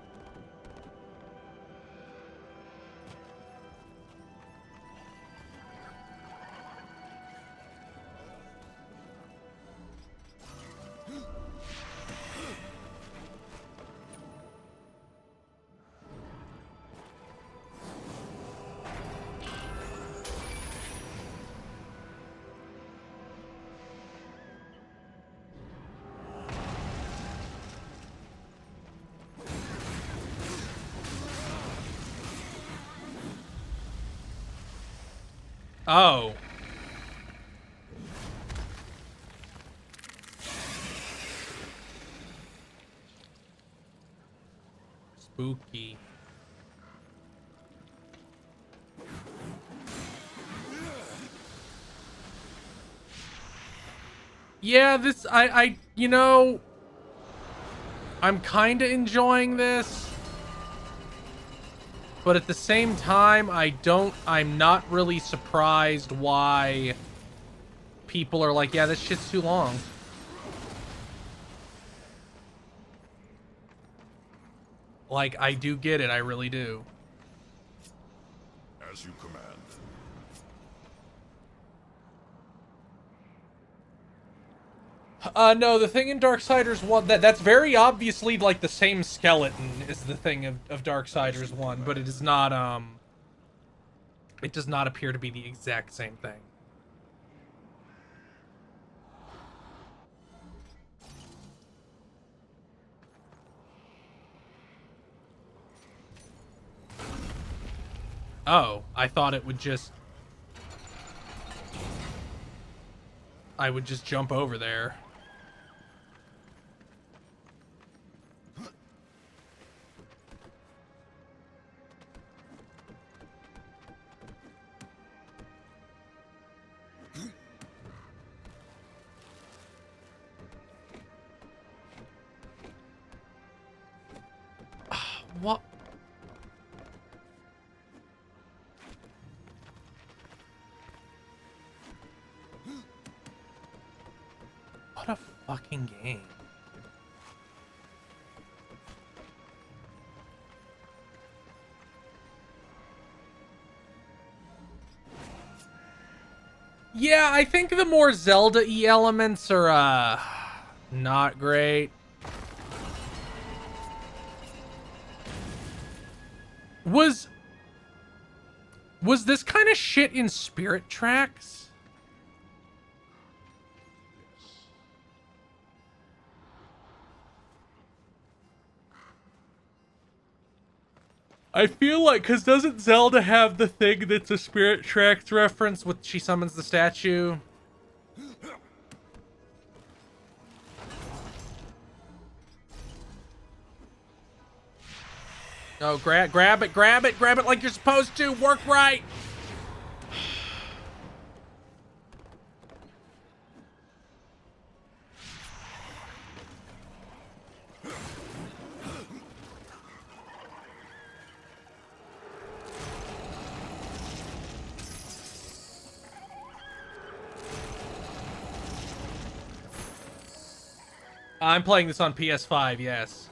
Oh. Spooky. Yeah, this, you know, I'm kind of enjoying this, but at the same time, I'm not really surprised why people are like, yeah, this shit's too long. Like, I do get it, I really do. As you command. No, the thing in Darksiders 1, that's very obviously, like, the same skeleton is the thing of Darksiders 1, but it is not, it does not appear to be the exact same thing. Oh, I thought it would just... I would just jump over there. What? What a fucking game. Yeah, I think the more Zelda-y elements are, not great. Was this kind of shit in Spirit Tracks? I feel like, because doesn't Zelda have the thing that's a Spirit Tracks reference with she summons the statue? No, grab it like you're supposed to. Work right. I'm playing this on PS5, yes.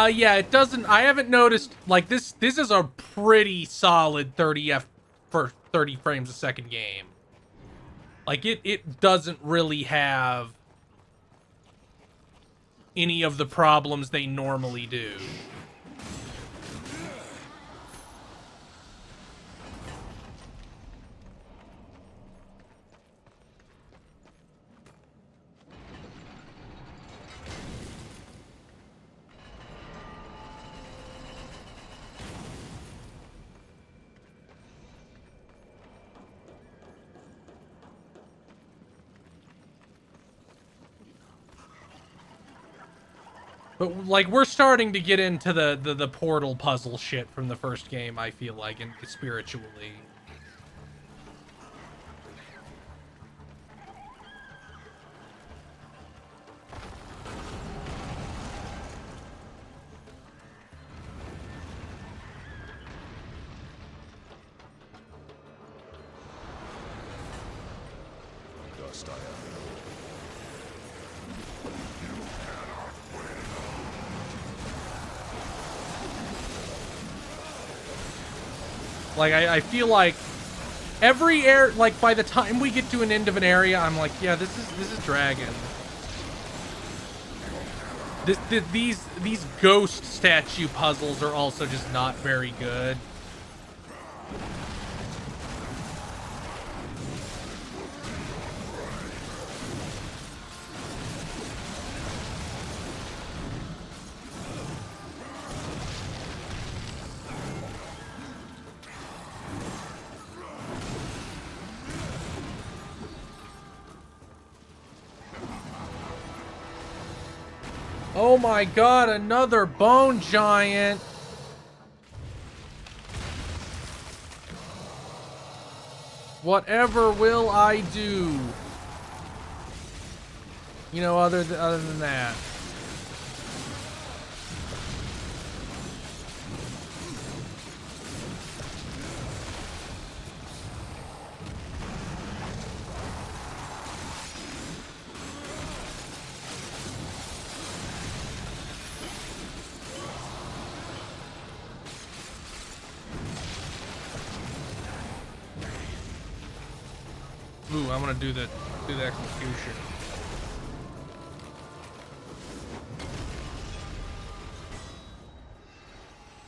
Yeah, it doesn't, I haven't noticed, like, this is a pretty solid 30 frames a second game. Like, it doesn't really have any of the problems they normally do. But, like, we're starting to get into the portal puzzle shit from the first game, I feel like, and spiritually. Dust I am. Like, I feel like Every air, like, by the time we get to an end of an area, I'm like, yeah, this is dragging. These ghost statue puzzles are also just not very good. Oh my god, another bone giant! Whatever will I do? You know, other than that. Ooh, I'm gonna do the execution.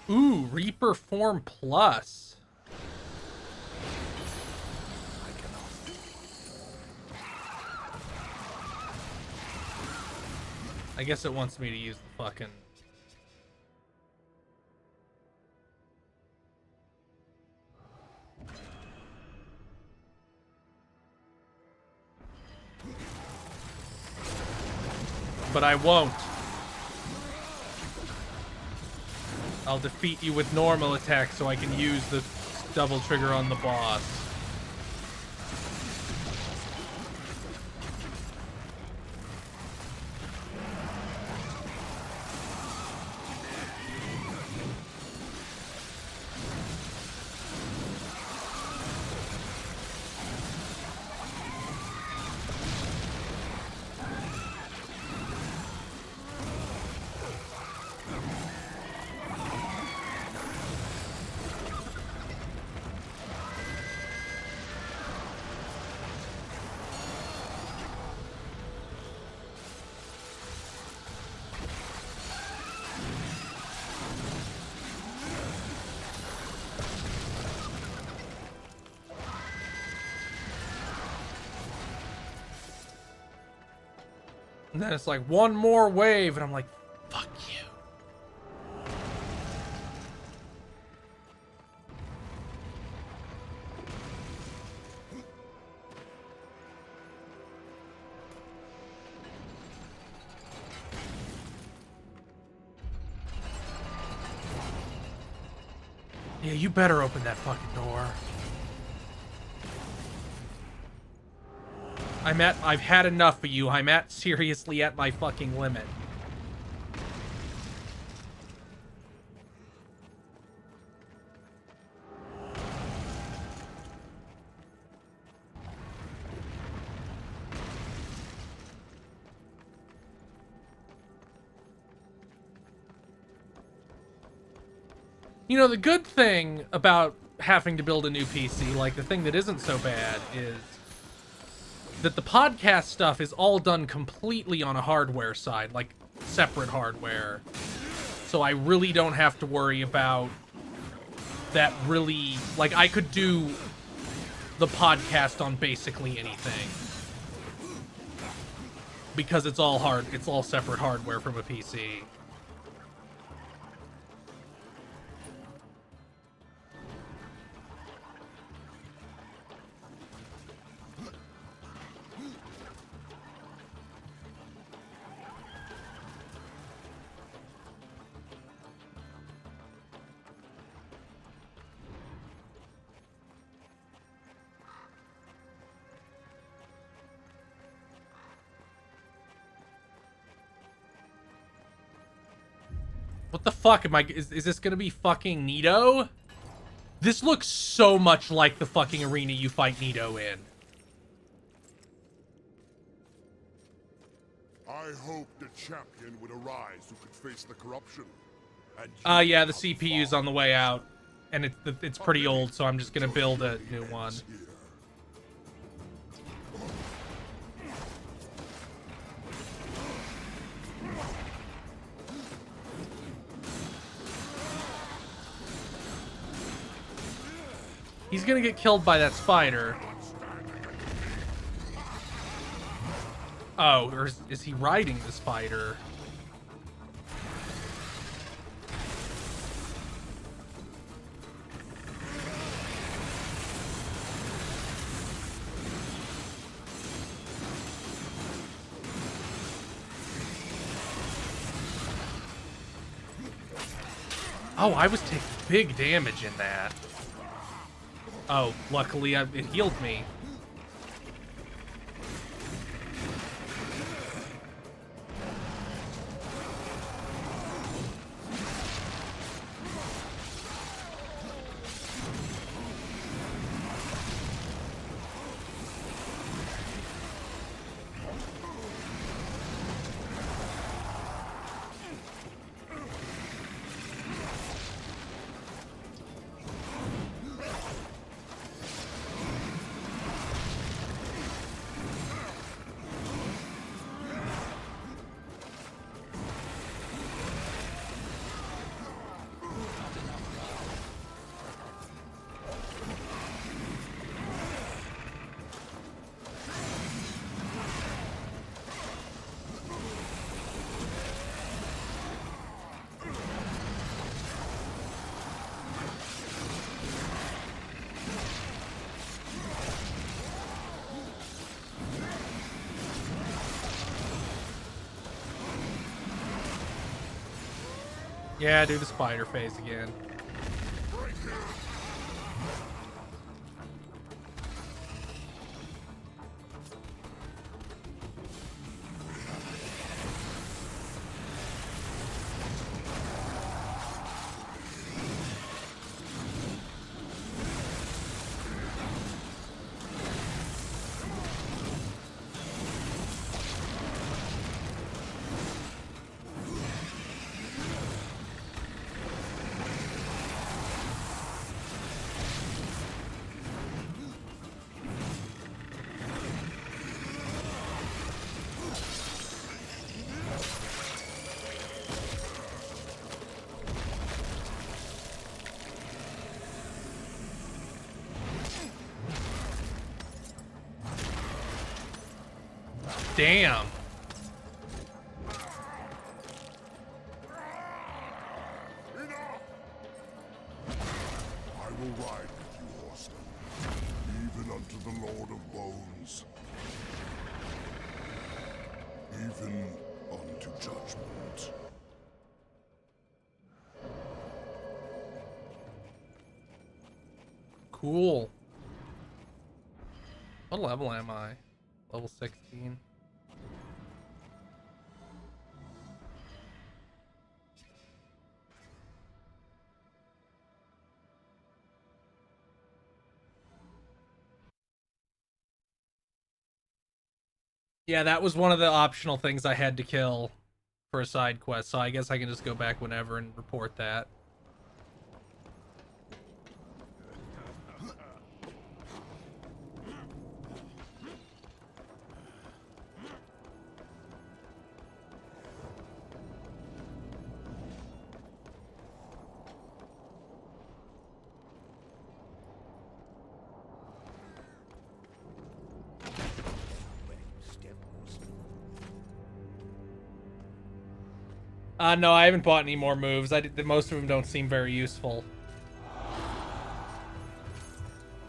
Ooh, Reaper Form Plus. I guess it wants me to use the fucking... But I won't. I'll defeat you with normal attacks so I can use the double trigger on the boss. And then it's like one more wave, and I'm like, fuck you. Yeah, you better open that fucking door. I've had enough of you. I'm seriously at my fucking limit. You know, the good thing about having to build a new PC, like the thing that isn't so bad, is that the podcast stuff is all done completely on a hardware side, like separate hardware. So I really don't have to worry about that really, like I could do the podcast on basically anything. Because it's all separate hardware from a PC. What the fuck am I... Is this gonna be fucking Nito? This looks so much like the fucking arena you fight Nito in. I hoped a champion would arise who could face the corruption. And Yeah, the CPU's on the way out. and it's pretty old, so I'm just gonna build a new one. He's gonna get killed by that spider. Oh, or is he riding the spider? Oh, I was taking big damage in that. Oh, luckily it healed me. Yeah, do the spider phase again. Damn. I will ride with you, horseman, even unto the Lord of Bones, even unto judgment. Cool. What level am I? Level 16. Yeah, that was one of the optional things I had to kill for a side quest, so I guess I can just go back whenever and report that. No, I haven't bought any more moves. Most of them don't seem very useful.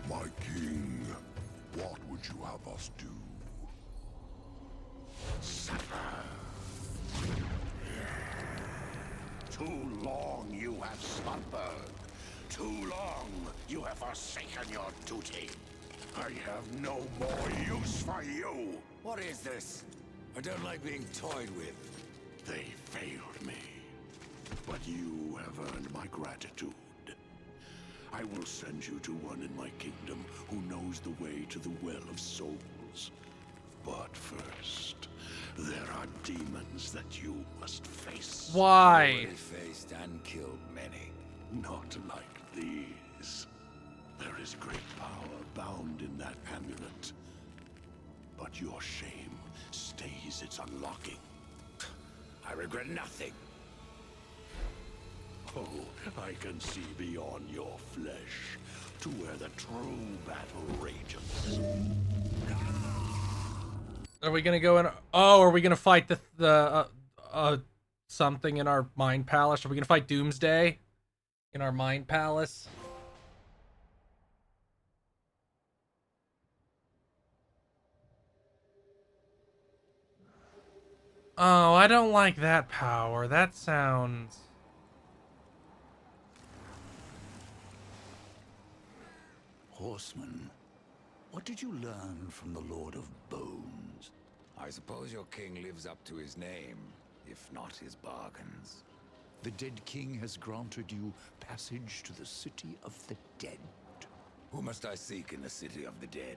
My king, what would you have us do? Suffer. Too long you have slumbered. Too long you have forsaken your duty. I have no more use for you. What is this? I don't like being toyed with. They failed me, but you have earned my gratitude. I will send you to one in my kingdom who knows the way to the Well of Souls. But first, there are demons that you must face. Why? Already faced and killed many. Not like these. There is great power bound in that amulet. But your shame stays its unlocking. I regret nothing. Oh, I can see beyond your flesh to where the true battle rages. Are we gonna go in? Oh, are we gonna fight the something in our mind palace? Are we gonna fight Doomsday in our mind palace? Oh, I don't like that power. That sounds... Horseman, what did you learn from the Lord of Bones? I suppose your king lives up to his name, if not his bargains. The dead king has granted you passage to the city of the dead. Who must I seek in the city of the dead?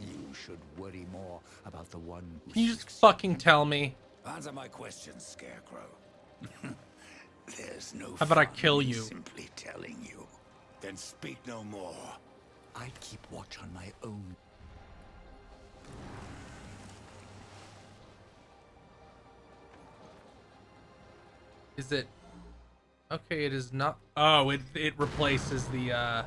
You should worry more about the one who Can you just seeks fucking tell me? Answer my questions, Scarecrow. There's no How about I fun kill in you? simply telling you. Then speak no more. I keep watch on my own. Is it... Okay, it is not... Oh, it replaces the,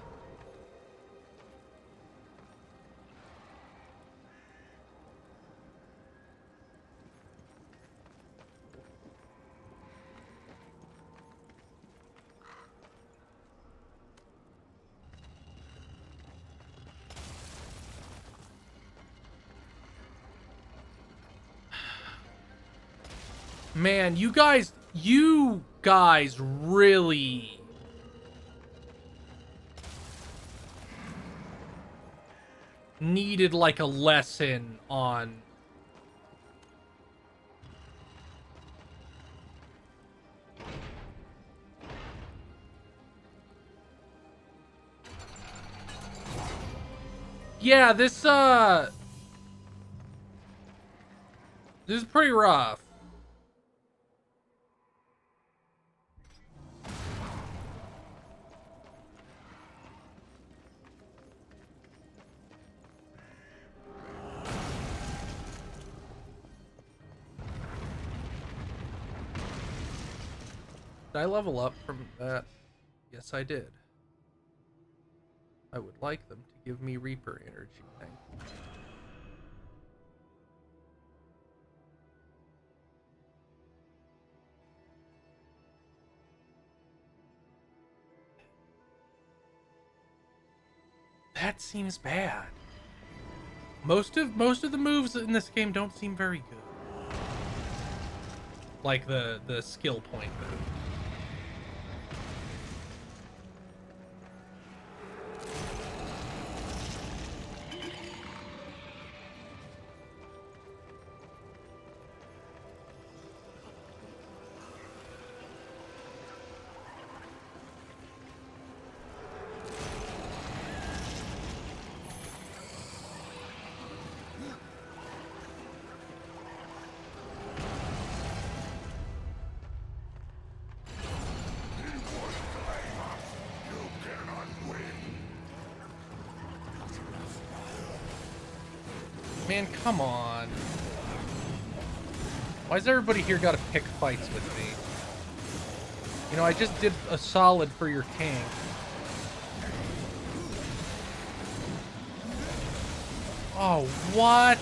Man, you guys really needed like a lesson on yeah, this is pretty rough. Did I level up from that? Yes, I did. I would like them to give me Reaper energy. Thank you. That seems bad. Most of the moves in this game don't seem very good. Like the skill point move. Man, come on. Why's everybody here gotta pick fights with me? You know, I just did a solid for your king. Oh, what?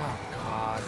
Oh, God.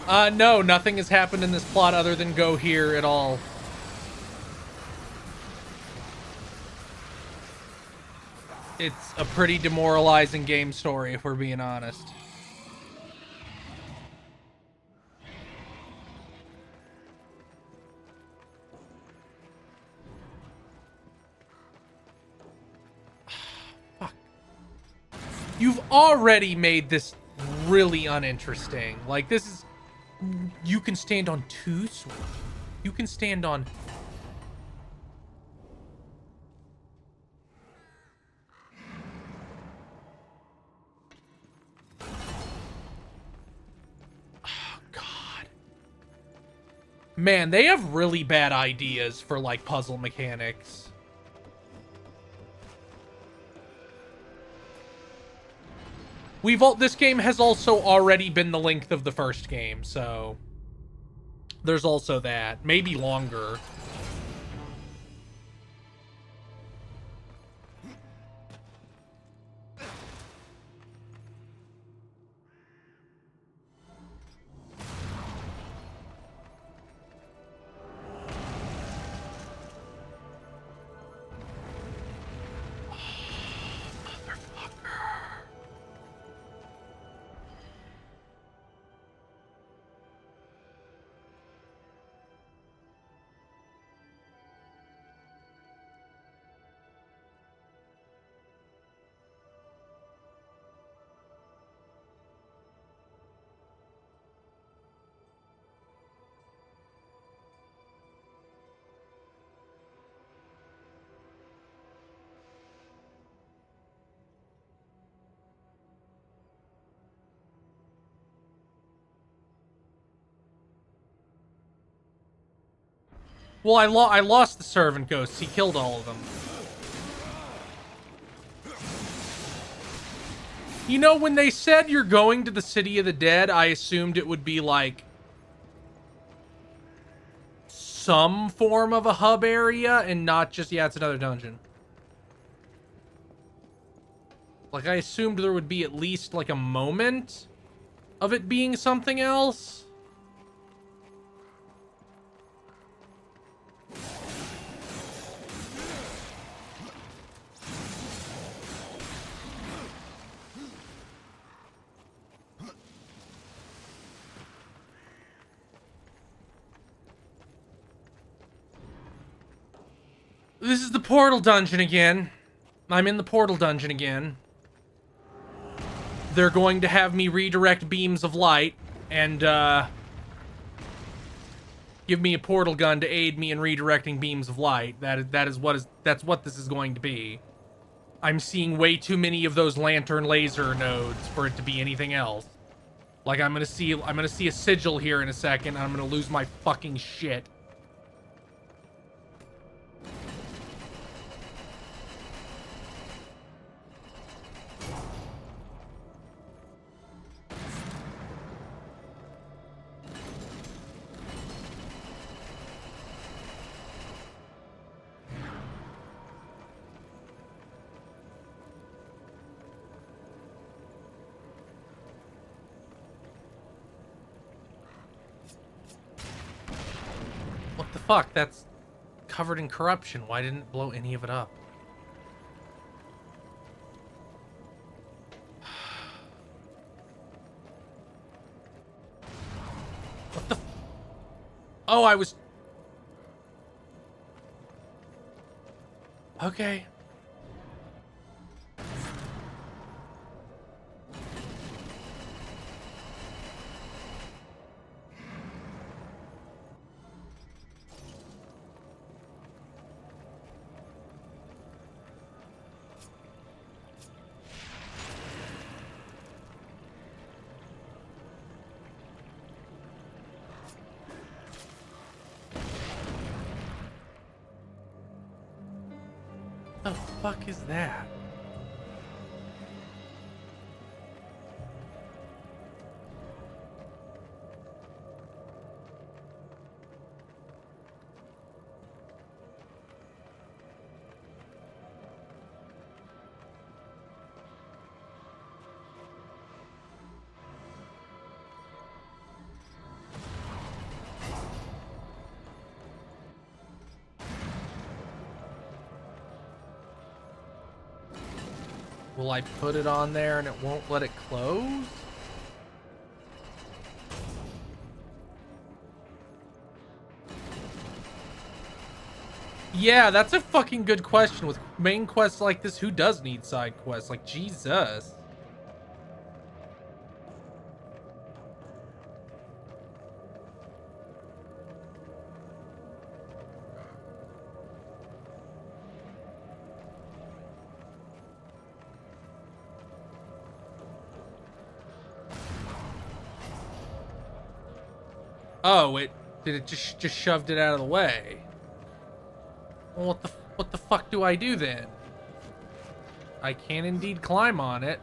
No, nothing has happened in this plot other than go here at all. It's a pretty demoralizing game story, if we're being honest. Fuck. You've already made this really uninteresting. Like, this is... You can stand on 2 swords. You can stand on... Oh, God. Man, they have really bad ideas for, like, puzzle mechanics. This game has also already been the length of the first game, so... There's also that. Maybe longer. Well, I lost the servant ghosts. He killed all of them. You know, when they said you're going to the City of the Dead, I assumed it would be like some form of a hub area and not just, yeah, it's another dungeon. Like, I assumed there would be at least like a moment of it being something else. This is the portal dungeon again. I'm in the portal dungeon again. They're going to have me redirect beams of light and give me a portal gun to aid me in redirecting beams of light. That's what this is going to be. I'm seeing way too many of those lantern laser nodes for it to be anything else. Like, I'm gonna see a sigil here in a second and I'm gonna lose my fucking shit. What the fuck? That's covered in corruption. Why didn't it blow any of it up? What the... Oh, I was... Okay. What the fuck is that? Will I put it on there and it won't let it close? Yeah, that's a fucking good question. With main quests like this, who does need side quests? Like, Jesus. Oh, it just shoved it out of the way. Well, what the fuck do I do then? I can indeed climb on it.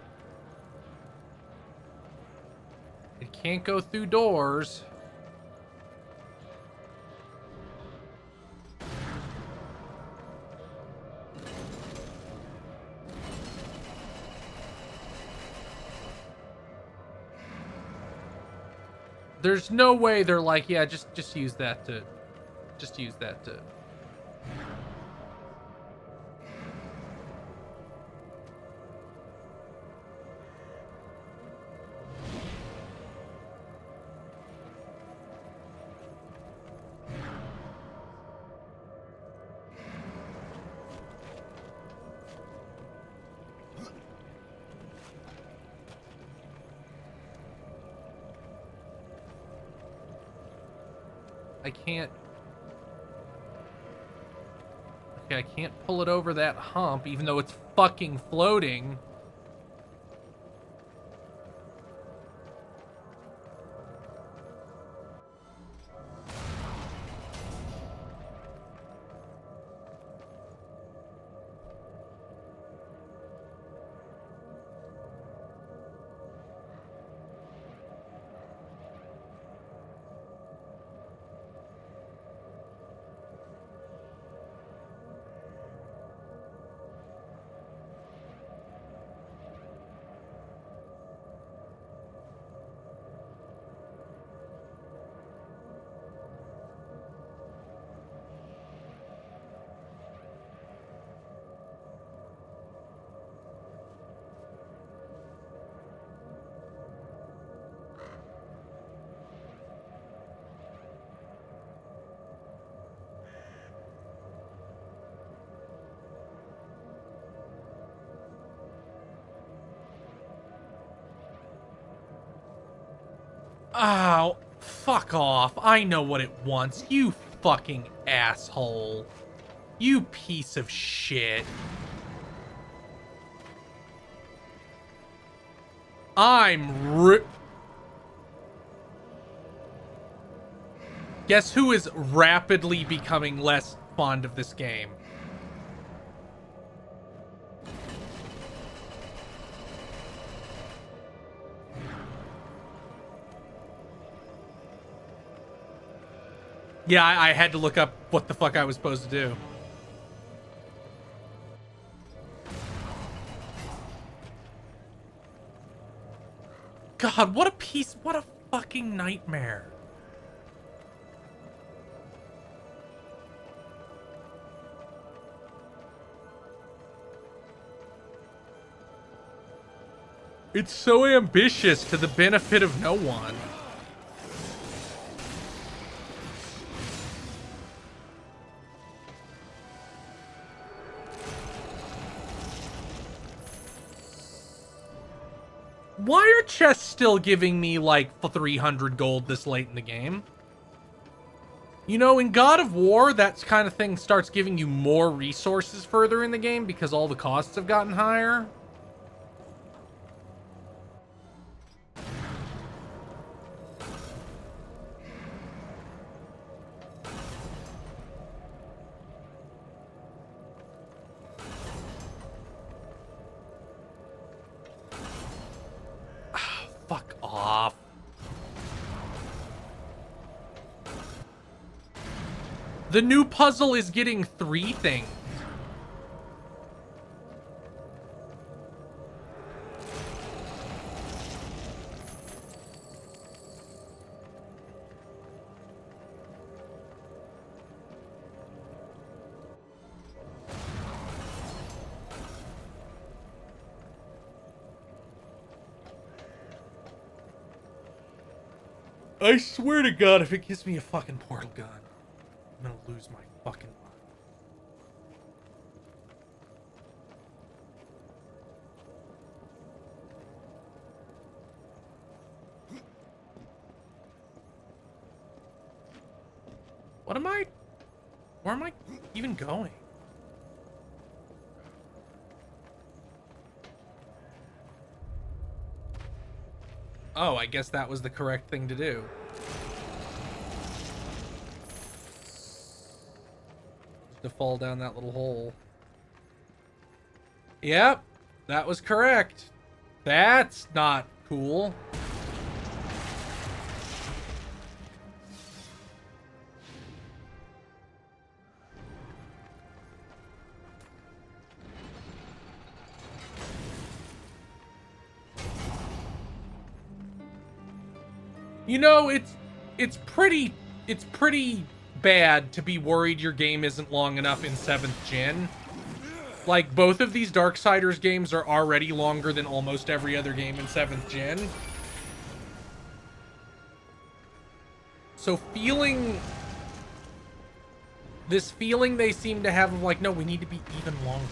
It can't go through doors. There's no way they're like, yeah, just use that to I can't. Okay, I can't pull it over that hump, even though it's fucking floating. Oh, fuck off. I know what it wants. You fucking asshole. You piece of shit. Guess who is rapidly becoming less fond of this game? Yeah, I had to look up what the fuck I was supposed to do. God, what a fucking nightmare. It's so ambitious to the benefit of no one. Why are chests still giving me like 300 gold this late in the game? You know, in God of War, that kind of thing starts giving you more resources further in the game because all the costs have gotten higher. Fuck off. The new puzzle is getting 3 things. I swear to God, if it gives me a fucking portal gun, I'm gonna lose my fucking mind. What am I? Where am I even going? Oh, I guess that was the correct thing to do. To fall down that little hole. Yep, that was correct. That's not cool. You know, it's pretty bad to be worried your game isn't long enough in 7th gen. Like, both of these Darksiders games are already longer than almost every other game in 7th gen. So this feeling they seem to have of like, no, we need to be even longer.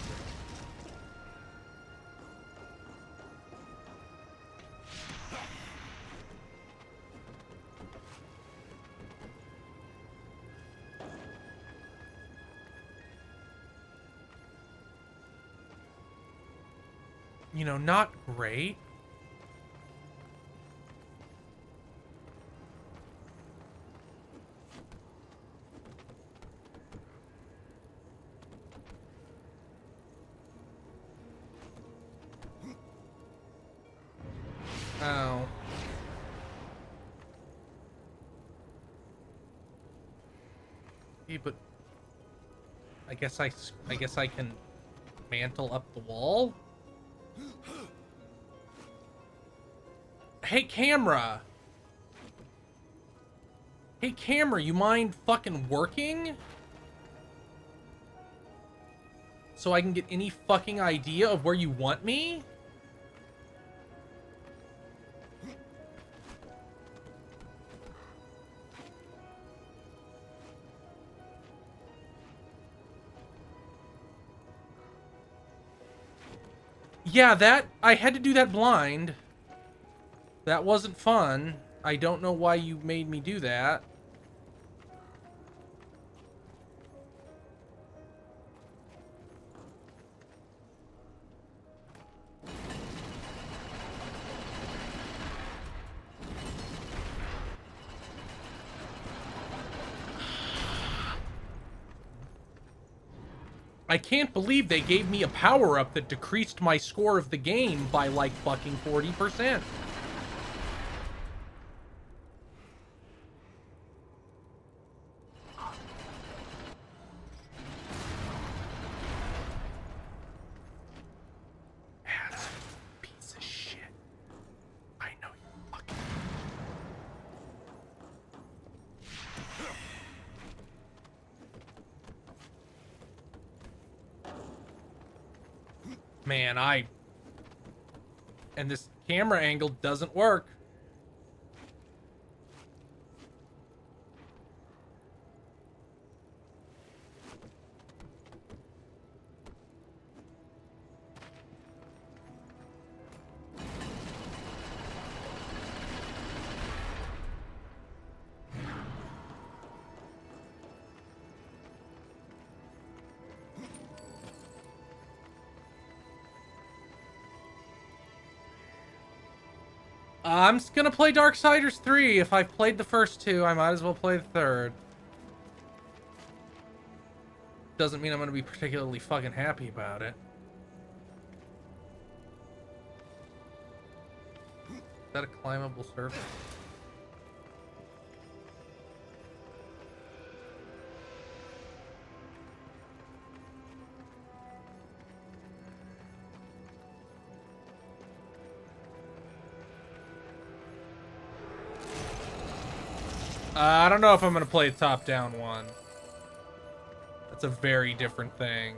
You know, not great. Oh. Yeah, but I guess I can mantle up the wall. Hey, camera. Hey, camera, you mind fucking working? So I can get any fucking idea of where you want me? Yeah, I had to do that blind. That wasn't fun. I don't know why you made me do that. I can't believe they gave me a power-up that decreased my score of the game by like fucking 40%. Piece of shit. I know you fucking... Man, and this camera angle doesn't work. I'm just gonna play Darksiders 3. If I've played the first two, I might as well play the third. Doesn't mean I'm gonna be particularly fucking happy about it. Is that a climbable surface? I don't know if I'm gonna play a top-down one. That's a very different thing.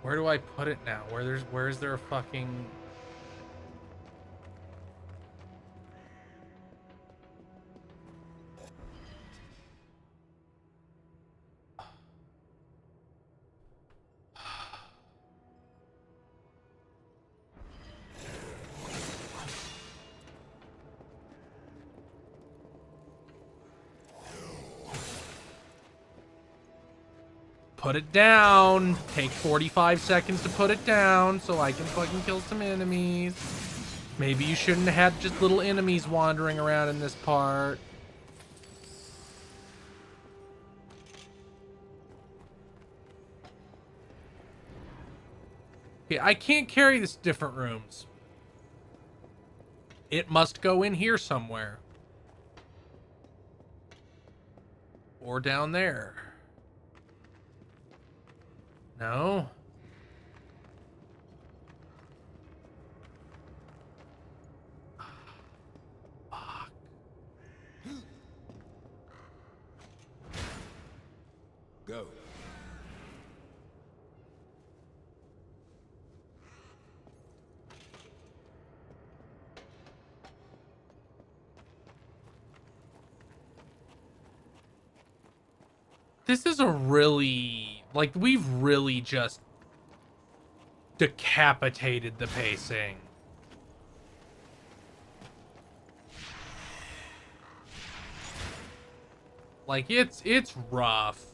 Where do I put it now? Where is there a fucking... Put it down. Take 45 seconds to put it down so I can fucking kill some enemies. Maybe you shouldn't have had just little enemies wandering around in this part. Okay, I can't carry this to different rooms. It must go in here somewhere. Or down there. No. Fuck. Go. This is a really, like, we've really just decapitated the pacing. Like, it's rough.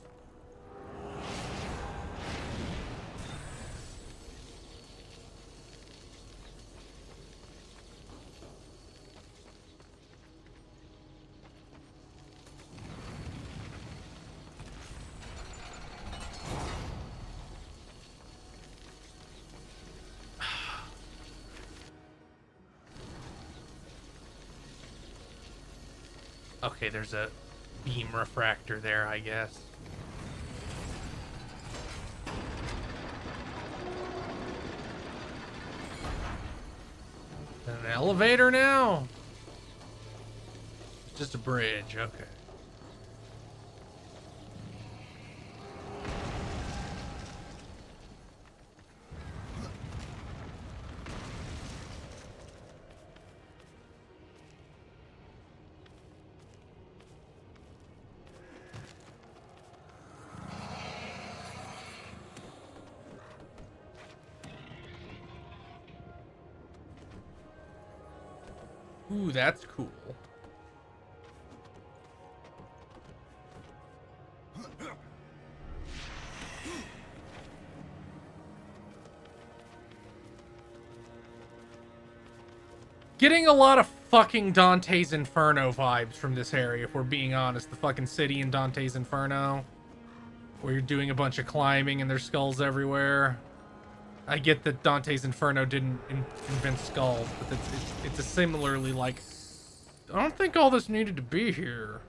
Okay, there's a beam refractor there, I guess. An elevator now? It's just a bridge, okay. Ooh, that's cool. Getting a lot of fucking Dante's Inferno vibes from this area, if we're being honest. The fucking city in Dante's Inferno, where you're doing a bunch of climbing and there's skulls everywhere. I get that Dante's Inferno didn't invent skulls, but it's a similarly, like, I don't think all this needed to be here.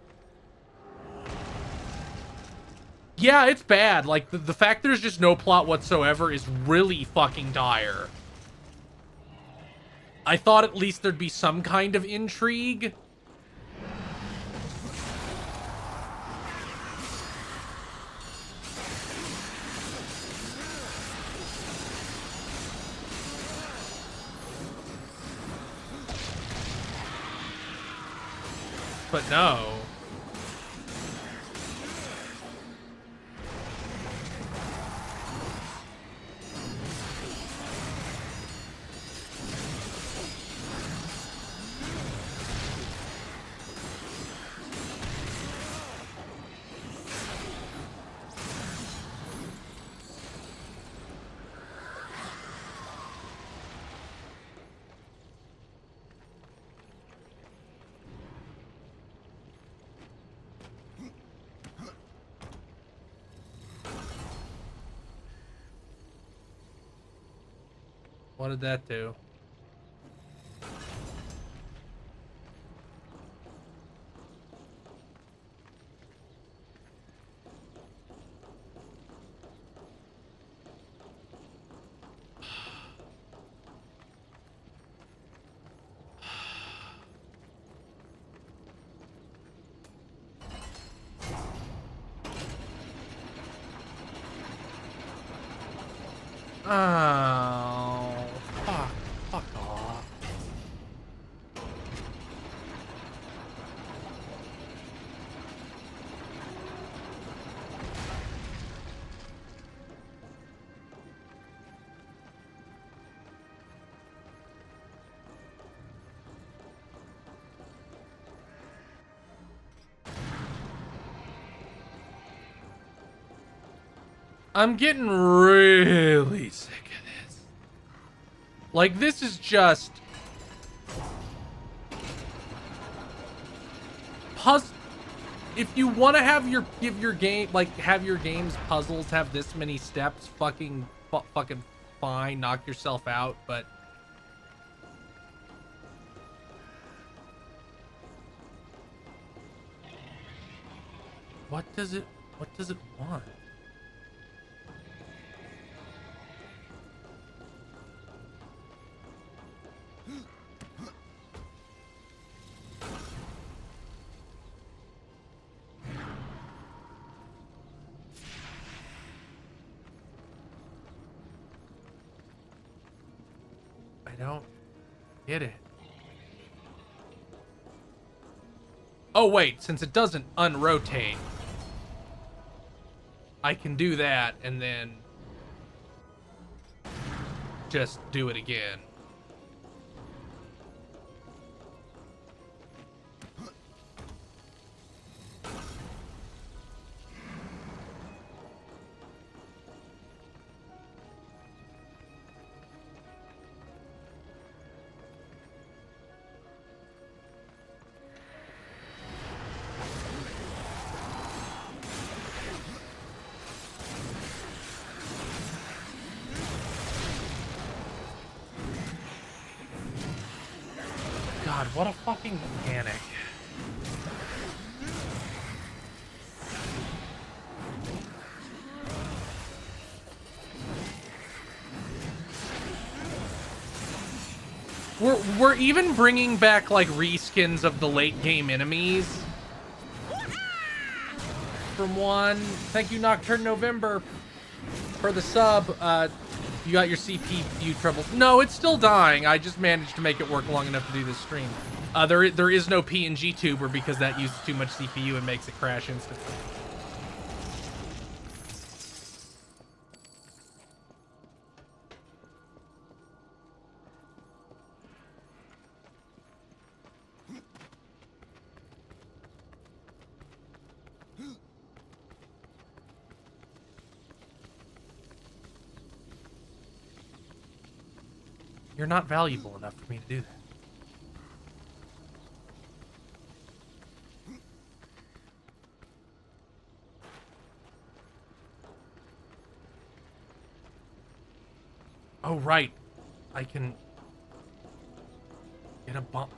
Yeah, it's bad. Like, the fact there's just no plot whatsoever is really fucking dire. I thought at least there'd be some kind of intrigue. But no. What did that do? Oh, fuck off. I'm getting really sick of this. Like, this is just puzzle. If you want to have your have your game's puzzles have this many steps, fucking fine, knock yourself out. But what does it want? I don't get it. Oh wait, since it doesn't unrotate, I can do that and then just do it again. God, what a fucking mechanic. We're even bringing back like reskins of the late game enemies. From one, thank you Nocturne November for the sub. You got your CPU troubles. No, it's still dying. I just managed to make it work long enough to do this stream. There is no PNG tuber because that uses too much CPU and makes it crash instantly. You're not valuable enough for me to do that. Oh, right. I can get a bump.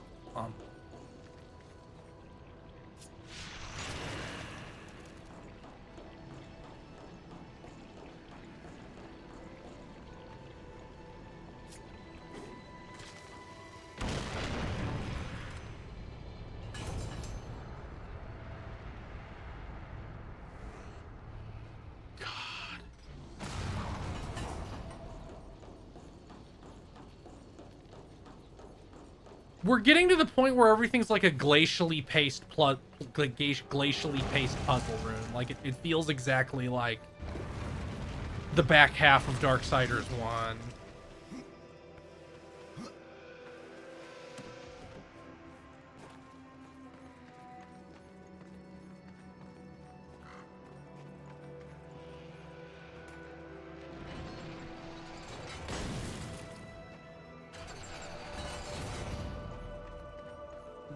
We're getting to the point where everything's like a glacially paced puzzle room. Like it feels exactly like the back half of Darksiders 1.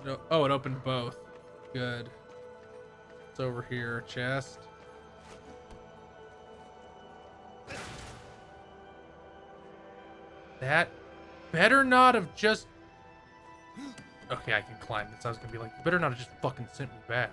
No, oh, it opened both. Good. It's over here. Chest. That better not have just... Okay, I can climb this. I was gonna be like, you better not have just fucking sent me back.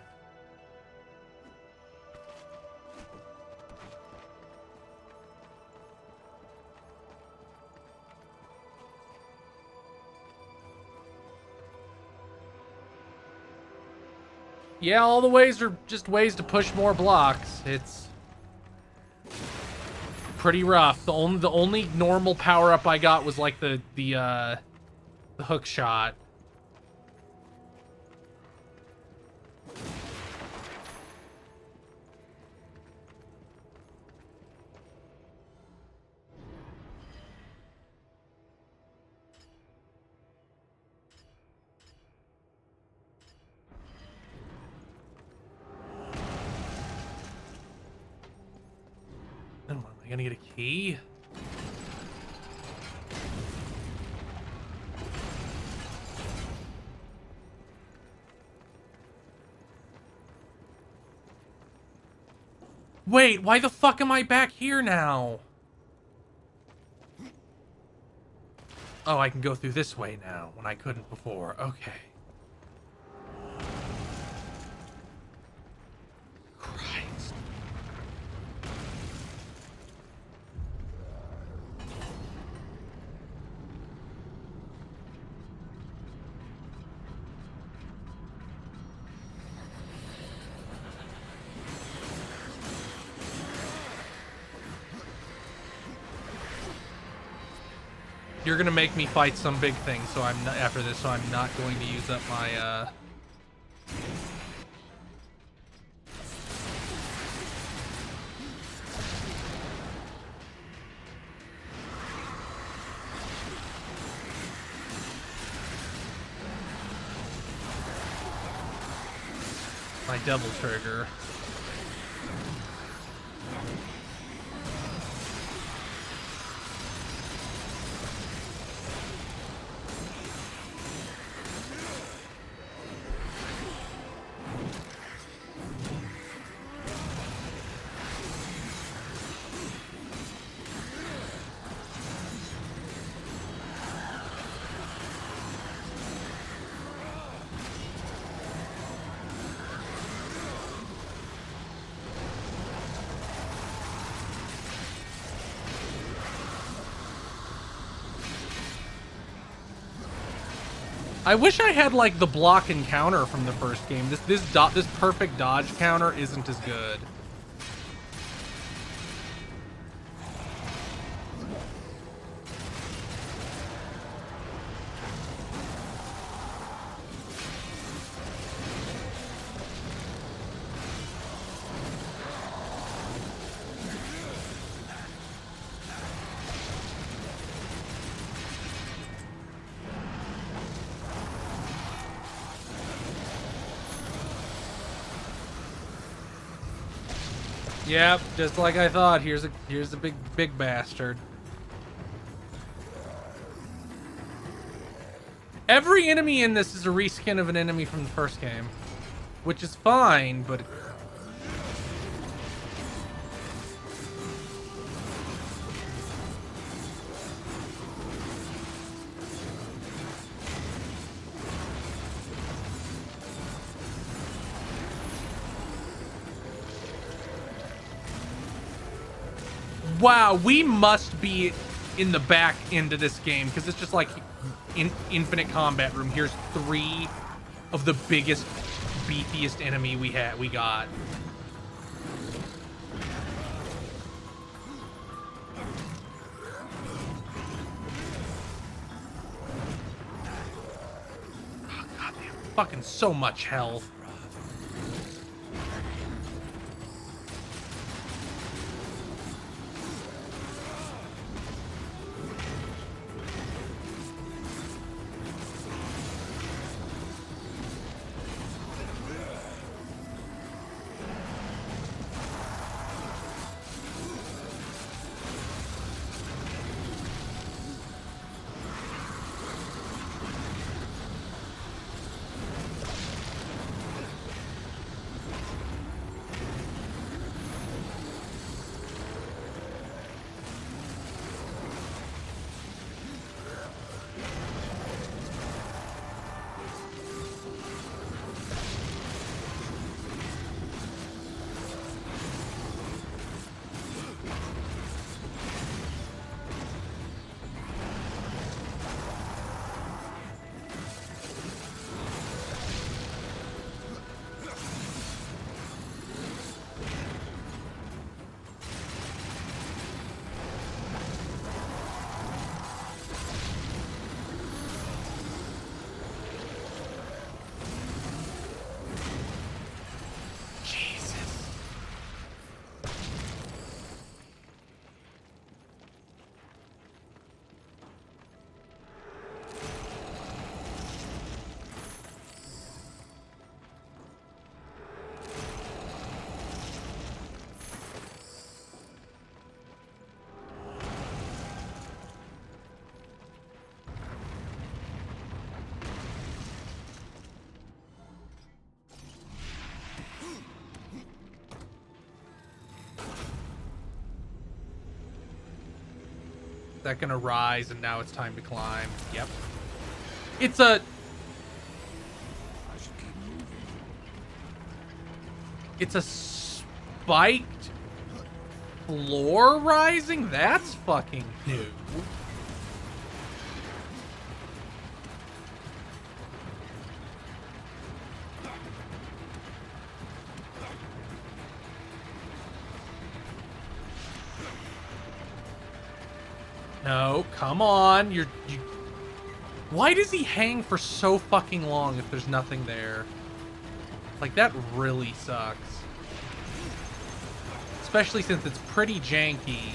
Yeah, all the ways are just ways to push more blocks. It's... pretty rough. The only normal power up I got was like the hook shot. Then what, am I gonna get a key? Wait, why the fuck am I back here now? Oh, I can go through this way now when I couldn't before. Okay. Christ. You're gonna make me fight some big thing, so I'm not, after this, so I'm not going to use up my my devil trigger. I wish I had like the block and counter from the first game. This perfect dodge counter isn't as good. Yep, just like I thought. Here's a big bastard. Every enemy in this is a reskin of an enemy from the first game, which is fine, but wow, we must be in the back end of this game because it's just like infinite combat room. Here's 3 of the biggest, beefiest enemy we got. Oh, God, they have fucking so much health. Is that gonna rise and now it's time to climb? Yep. It's a... It's a spiked floor rising? That's fucking new. No, come on. You... Why does he hang for so fucking long if there's nothing there? Like, that really sucks. Especially since it's pretty janky.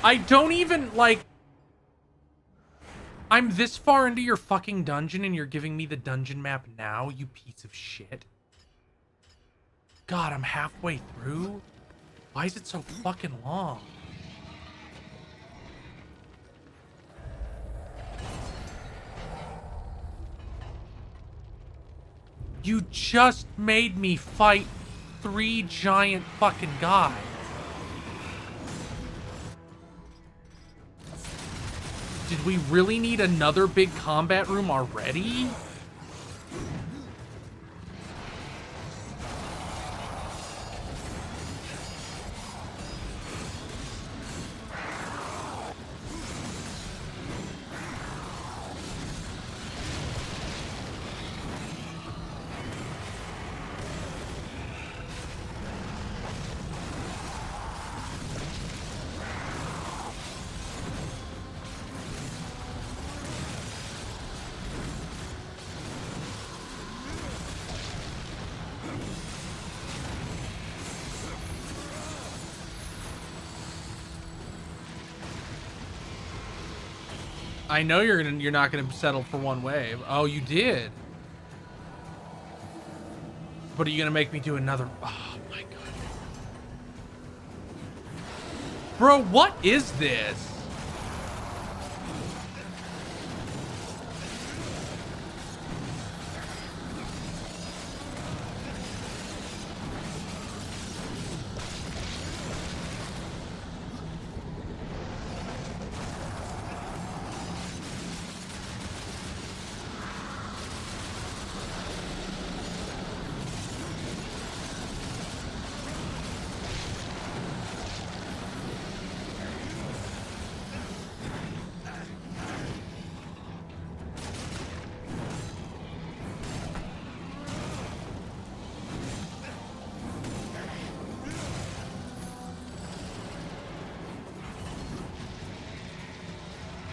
I don't even, like... I'm this far into your fucking dungeon and you're giving me the dungeon map now, you piece of shit. God, I'm halfway through? Why is it so fucking long? You just made me fight 3 giant fucking guys. Did we really need another big combat room already? I know you're not gonna settle for one wave. Oh, you did. But are you gonna make me do another? Oh my god. Bro, what is this?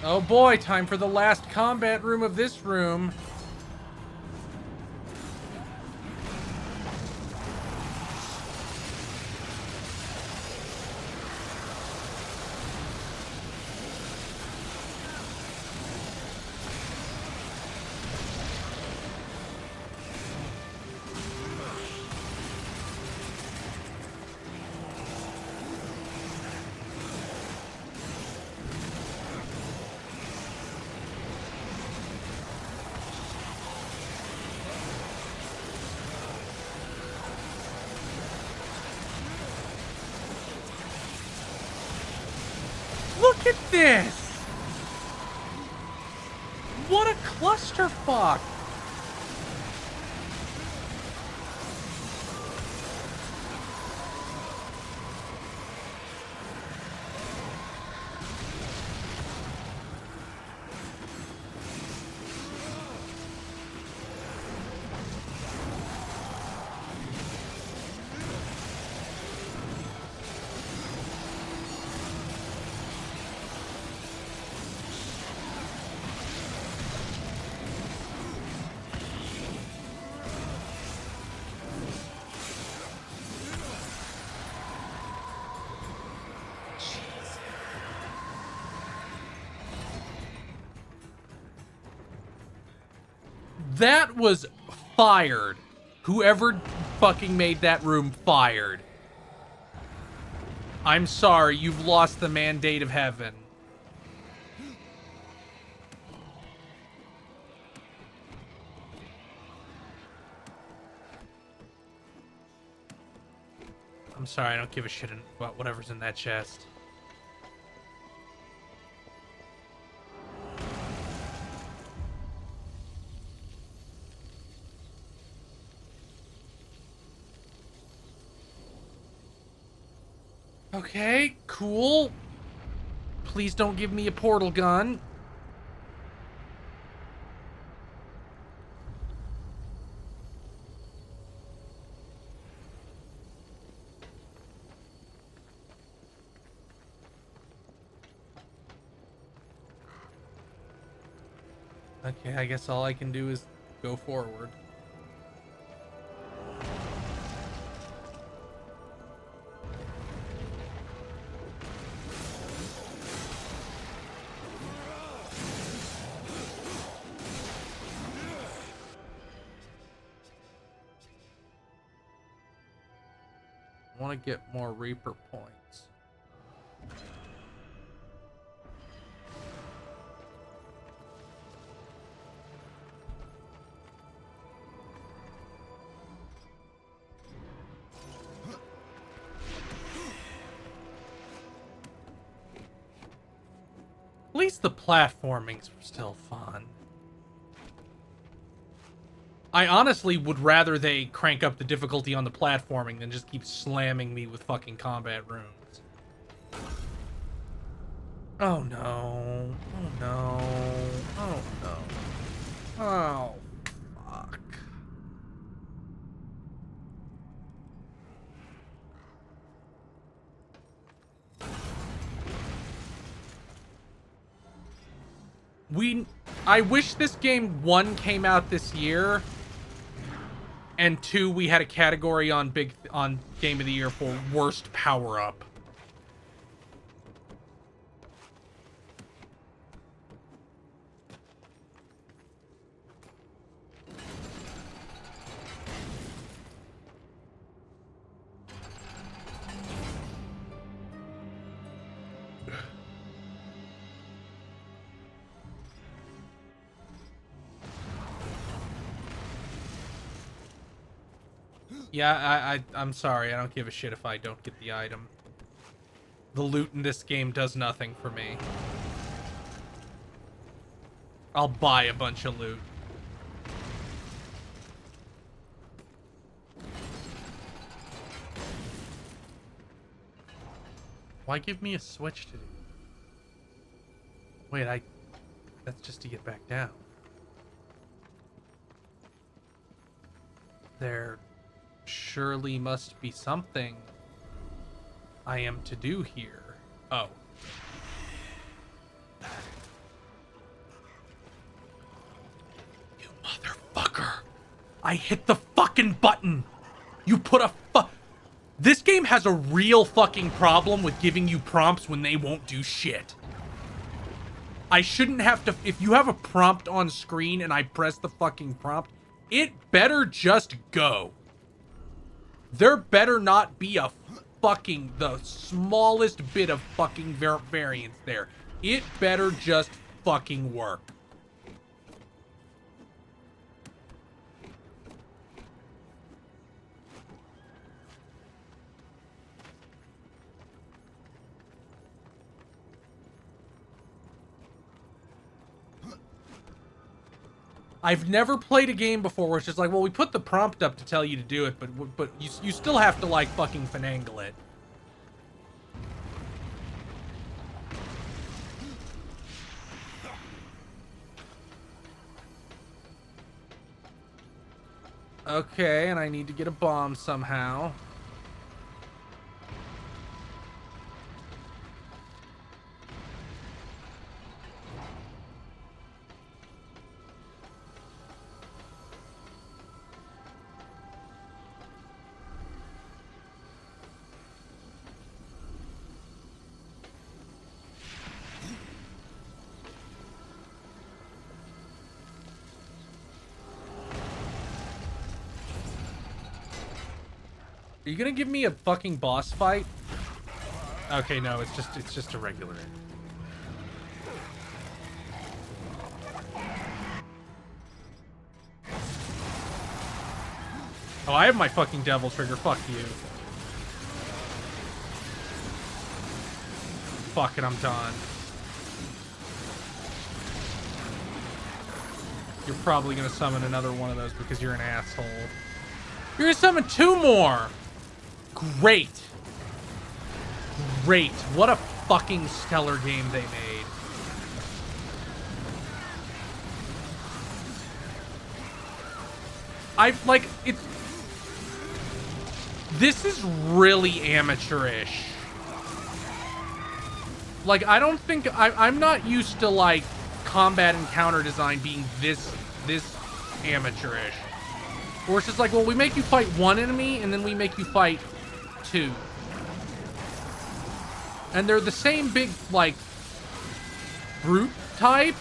Oh boy, time for the last combat room of this room. Look at this! What a clusterfuck! That was fired. Whoever fucking made that room fired. I'm sorry, you've lost the mandate of heaven. I'm sorry, I don't give a shit about whatever's in that chest. Okay, cool. Please don't give me a portal gun. Okay, I guess all I can do is go forward. I want to get more Reaper points. At least the platforming's still fun. I honestly would rather they crank up the difficulty on the platforming than just keep slamming me with fucking combat rooms. Oh no. Oh no. Oh no. Oh, fuck. I wish this game, 1, came out this year, and 2, we had a category on Game of the Year for worst power-up. Yeah, I'm sorry. I don't give a shit if I don't get the item. The loot in this game does nothing for me. I'll buy a bunch of loot. Why give me a switch to do? Wait, that's just to get back down. There surely must be something I am to do here. Oh. You motherfucker. I hit the fucking button. You put a This game has a real fucking problem with giving you prompts when they won't do shit. I shouldn't have to... If you have a prompt on screen and I press the fucking prompt, it better just go. There better not be a fucking... the smallest bit of fucking variance there. It better just fucking work. I've never played a game before where it's just like, well, we put the prompt up to tell you to do it, but you still have to, like, fucking finagle it. Okay, and I need to get a bomb somehow. Are you gonna give me a fucking boss fight? Okay, no, it's just a regular. Oh, I have my fucking devil trigger. Fuck you. Fuck it, I'm done. You're probably gonna summon another one of those because you're an asshole. You're gonna summon 2 more! Great. Great. What a fucking stellar game they made. This is really amateurish. Like, I don't think, I'm not used to, like, combat and counter design being this amateurish. Or it's just like, well, we make you fight 1 enemy, and then we make you fight 2. And they're the same big, like, brute type.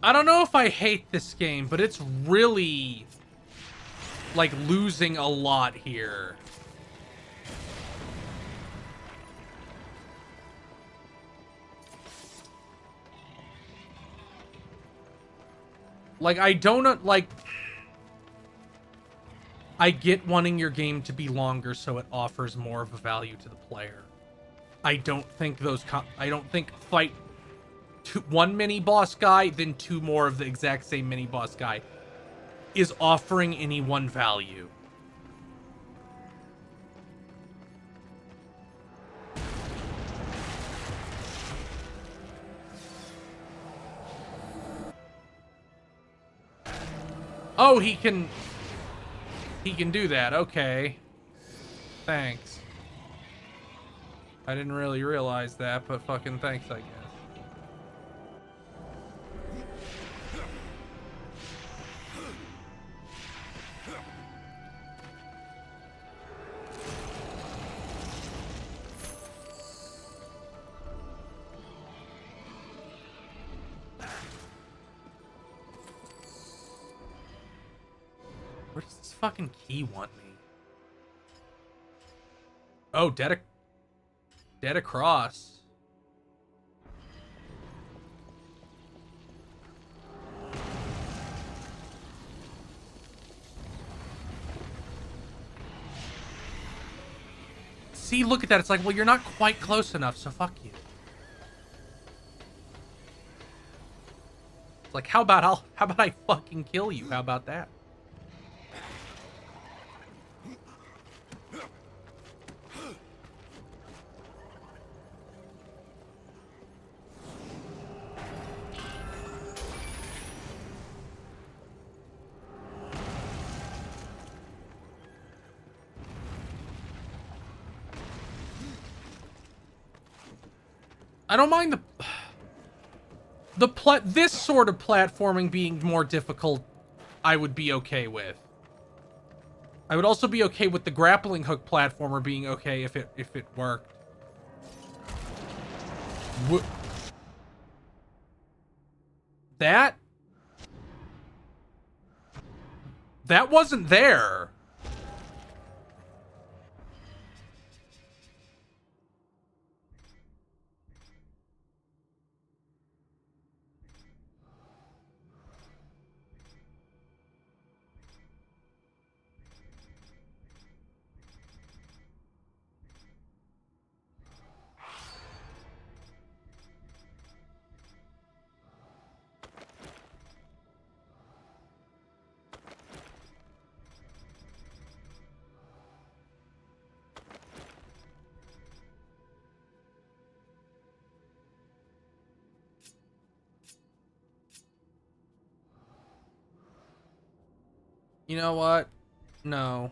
I don't know if I hate this game, but it's really, like, losing a lot here. Like, I don't, like... I get wanting your game to be longer so it offers more of a value to the player. I don't think I don't think fight 1 mini boss guy, then 2 more of the exact same mini boss guy is offering anyone value. Oh, he can do that. Okay. Thanks. I didn't really realize that, but fucking thanks, I guess. Where does this fucking key want me? Oh, dead across. See, look at that. It's like, well, you're not quite close enough, so fuck you. It's like, how about I fucking kill you? How about that? I don't mind this sort of platforming being more difficult. I would be okay with. I would also be okay with the grappling hook platformer being okay if it worked. That wasn't there. You know what? No.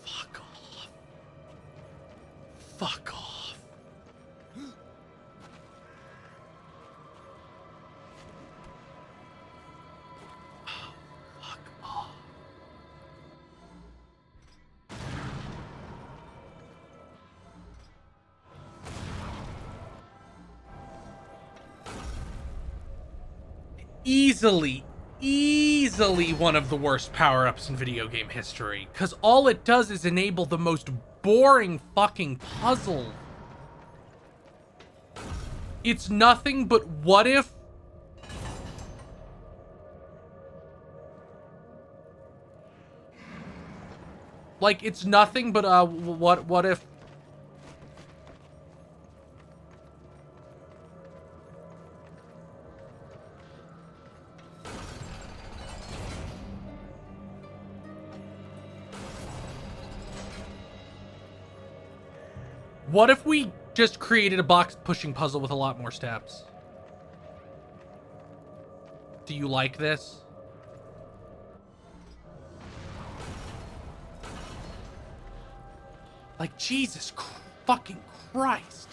Fuck off. Fuck off. Fuck off. Easily one of the worst power-ups in video game history. Because all it does is enable the most boring fucking puzzle. It's nothing but what if... Like, it's nothing but, what if... What if we just created a box pushing puzzle with a lot more steps? Do you like this? Like, Jesus fucking Christ.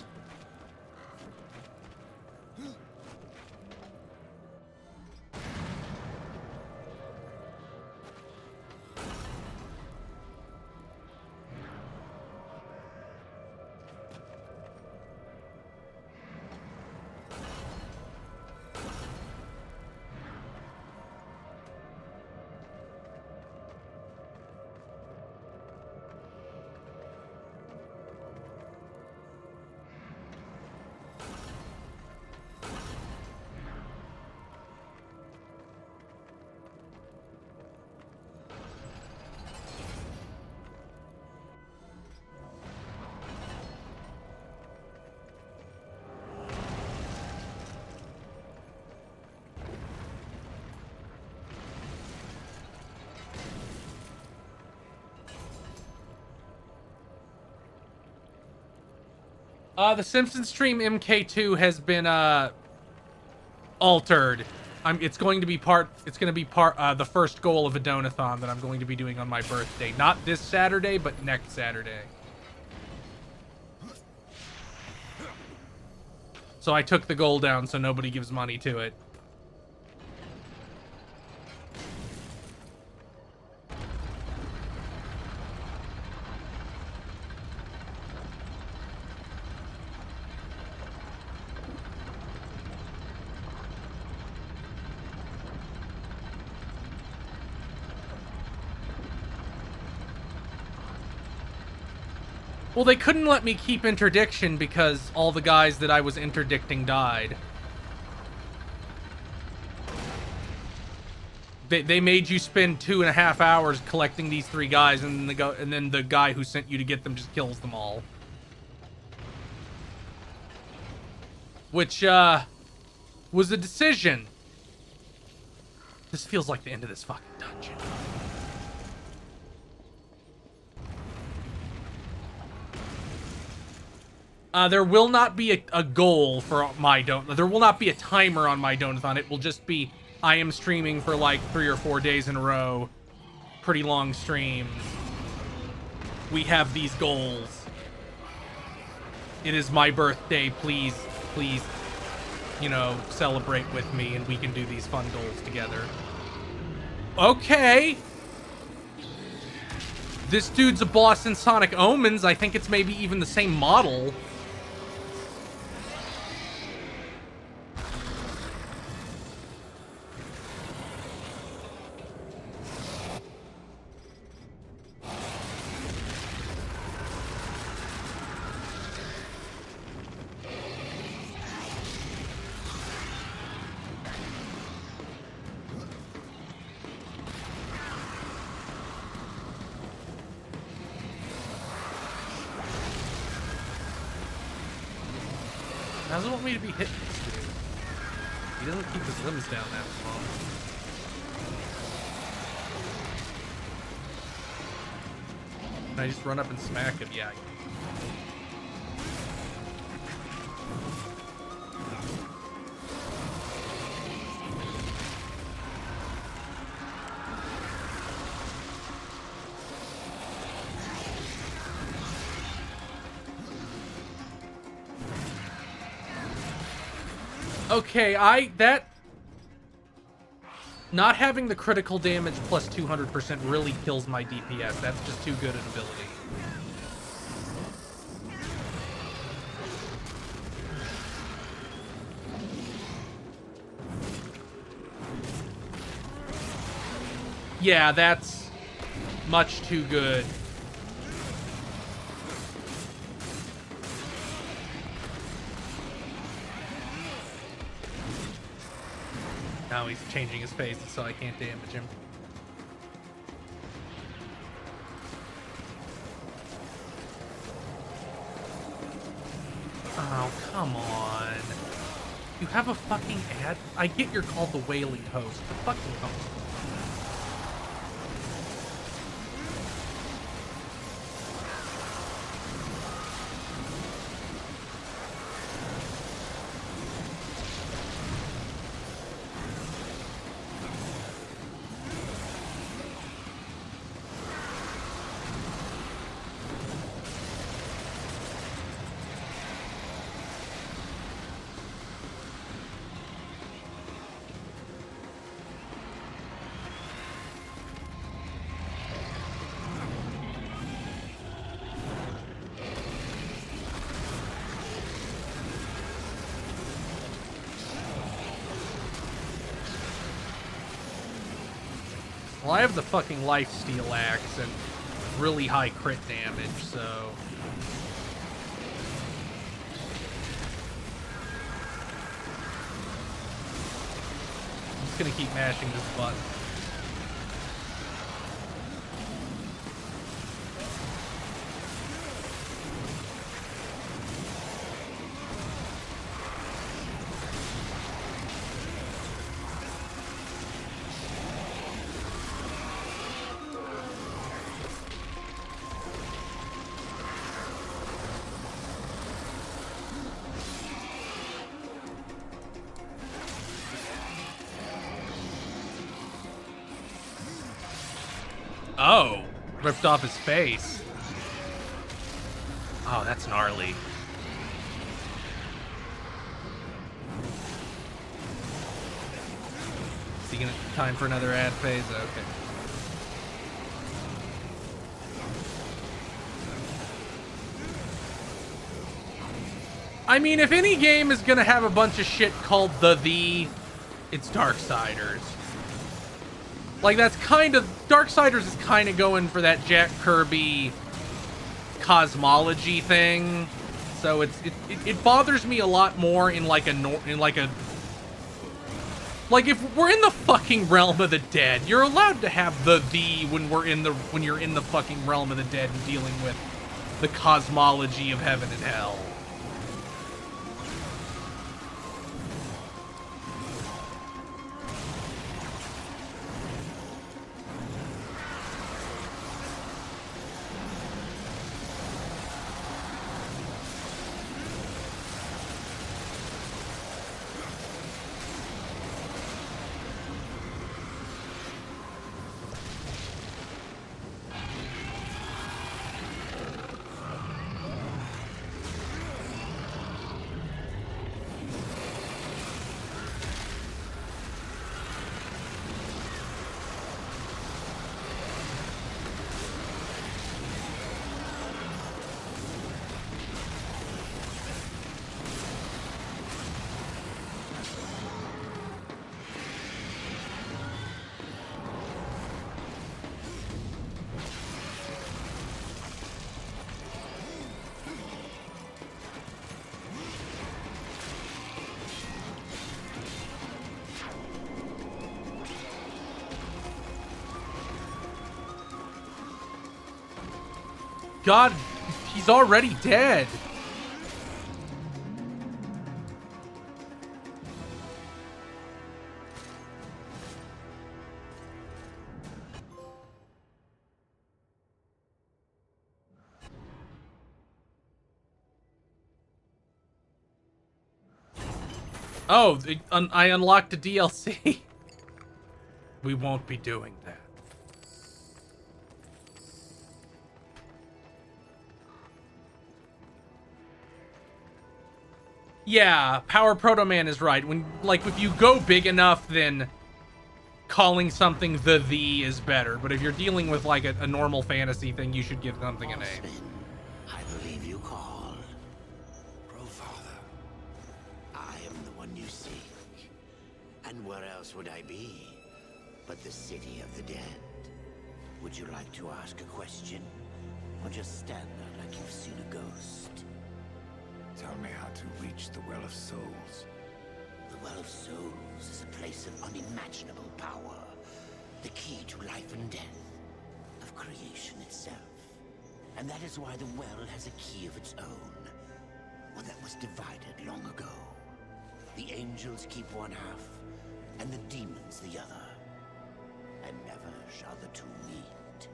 The Simpsons stream MK2 has been, altered. It's going to be the first goal of a donathon that I'm going to be doing on my birthday. Not this Saturday, but next Saturday. So I took the goal down so nobody gives money to it. Well, they couldn't let me keep interdiction because all the guys that I was interdicting died. They made you spend 2.5 hours collecting these 3 guys, and then the guy who sent you to get them just kills them all. Which was a decision. This feels like the end of this fucking dungeon. There will not be a goal for my donut. There will not be a timer on my donathon. It will just be, I am streaming for like 3 or 4 days in a row. Pretty long streams. We have these goals. It is my birthday. Please, you know, celebrate with me and we can do these fun goals together. Okay. This dude's a boss in Sonic Omens. I think it's maybe even the same model. How does it want me to be hitting this dude? He doesn't keep his limbs down that long. Can I just run up and smack him? Yeah. Okay, not having the critical damage plus 200% really kills my DPS. That's just too good an ability. Yeah, that's much too good. Now he's changing his face so I can't damage him. Oh, come on. You have a fucking ad? I get you're called the Wailing Host, but fucking come on. Well, I have the fucking lifesteal axe and really high crit damage, so... I'm just gonna keep mashing this button. Oh, ripped off his face. Oh, that's gnarly. Is he gonna time for another ad phase? Okay. I mean, if any game is gonna have a bunch of shit called it's Darksiders. Like, that's kind of... Darksiders is kind of going for that Jack Kirby cosmology thing. So it bothers me a lot more in like a... Like, if we're in the fucking realm of the dead, you're allowed to have when you're in the fucking realm of the dead and dealing with the cosmology of heaven and hell. God, he's already dead. Oh, I unlocked a DLC. We won't be doing that. Yeah, Power Proto Man is right. When, like, if you go big enough, then calling something the is better. But if you're dealing with, like, a normal fantasy thing, you should give something a name. I believe you call. Growfather, I am the one you seek. And where else would I be but the city of the dead? Would you like to ask a question? Or just stand there like you've seen a ghost? Tell me how to reach the Well of Souls. The Well of Souls is a place of unimaginable power. The key to life and death. Of creation itself. And that is why the well has a key of its own. One that was divided long ago. The angels keep one half, and the demons the other. And never shall the two meet.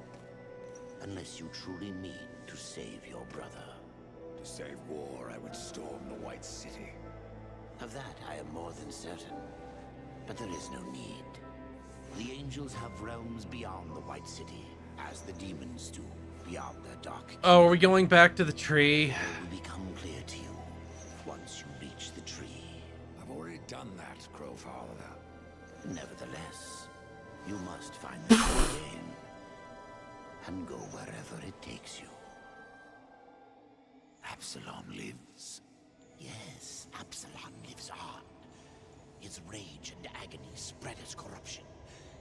Unless you truly mean to save your brother. To save war, I would storm the White City. Of that I am more than certain. But there is no need. The angels have realms beyond the White City, as the demons do, beyond their dark. Oh, are we going back to the tree? All will become clear to you once you reach the tree. I've already done that, Growfather. Nevertheless, you must find the tree again, and go wherever it takes you. Absalom lives. Yes, Absalom lives on. His rage and agony spread as corruption,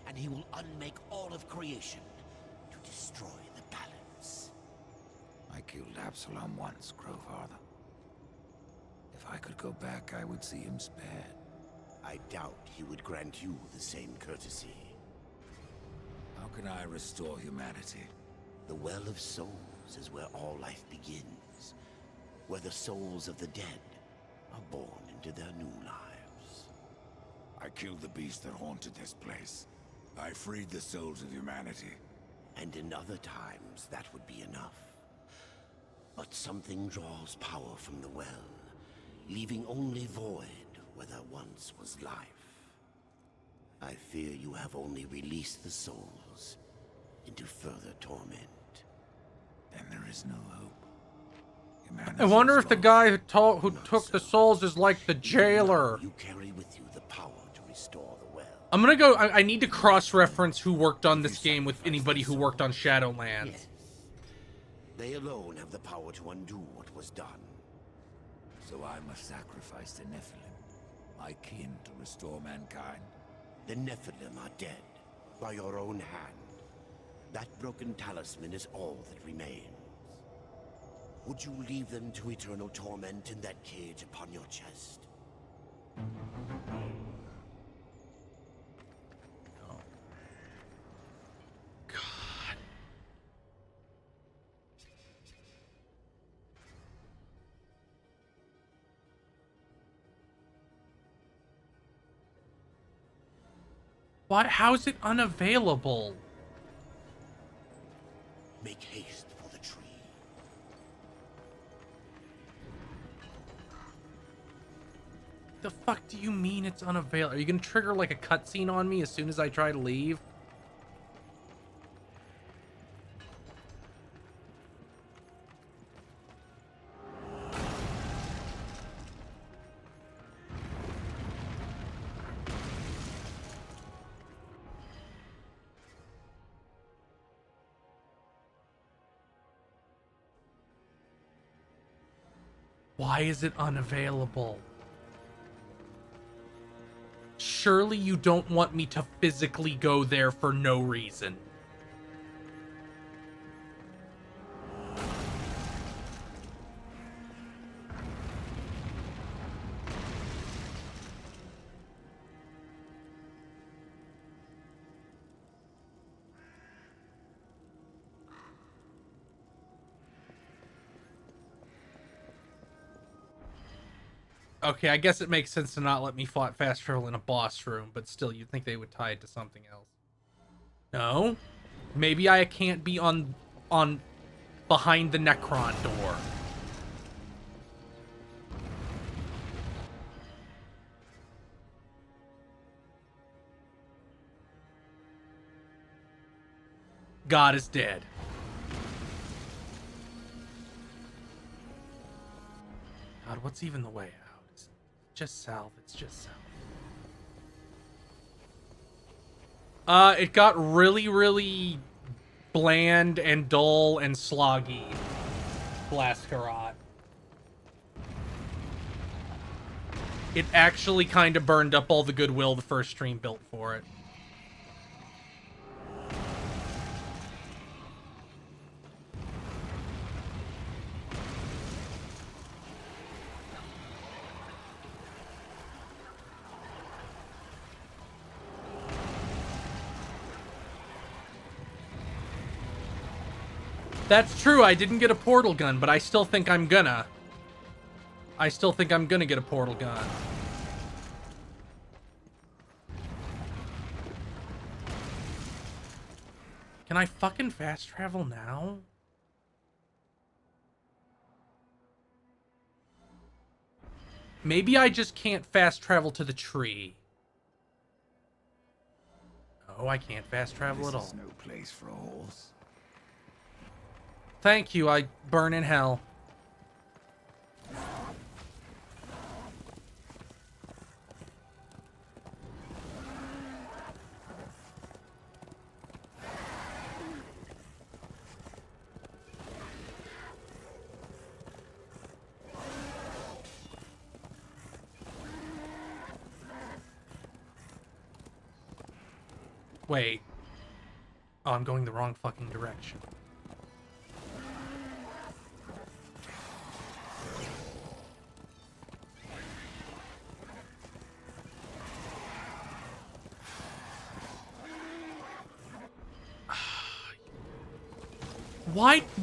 and he will unmake all of creation to destroy the balance. I killed Absalom once, Growfather. If I could go back, I would see him spared. I doubt he would grant you the same courtesy. How can I restore humanity? The Well of Souls is where all life begins, where the souls of the dead are born into their new lives. I killed the beast that haunted this place. I freed the souls of humanity. And in other times, that would be enough. But something draws power from the well, leaving only void where there once was life. I fear you have only released the souls into further torment. Then there is no hope. I wonder if the guy who Not took so. the souls is like the jailer. You carry with you the power to restore the well. I'm gonna go. I need to cross-reference who worked on this game with anybody who worked on Shadowlands. Yes. They alone have the power to undo what was done. So I must sacrifice the Nephilim, my kin, to restore mankind. The Nephilim are dead, by your own hand. That broken talisman is all that remains. Would you leave them to eternal torment in that cage upon your chest? God. Why? How is it unavailable? Make haste for the tree. The fuck do you mean it's unavailable? Are you gonna trigger like a cutscene on me as soon as I try to leave? Why is it unavailable? Surely you don't want me to physically go there for no reason. Okay, I guess it makes sense to not let me fast travel in a boss room, but still, you'd think they would tie it to something else. No? Maybe I can't be on behind the Necron door. God is dead. God, what's even the way out? It's just south. It's just south. It got really, really bland and dull and sloggy. Blaskarat. It actually kind of burned up all the goodwill the first stream built for it. That's true, I didn't get a portal gun, but I still think I'm gonna. I still think I'm gonna get a portal gun. Can I fucking fast travel now? Maybe I just can't fast travel to the tree. Oh, I can't fast travel at all. This is no place for a horse. Thank you, I burn in hell. Wait. Oh, I'm going the wrong fucking direction.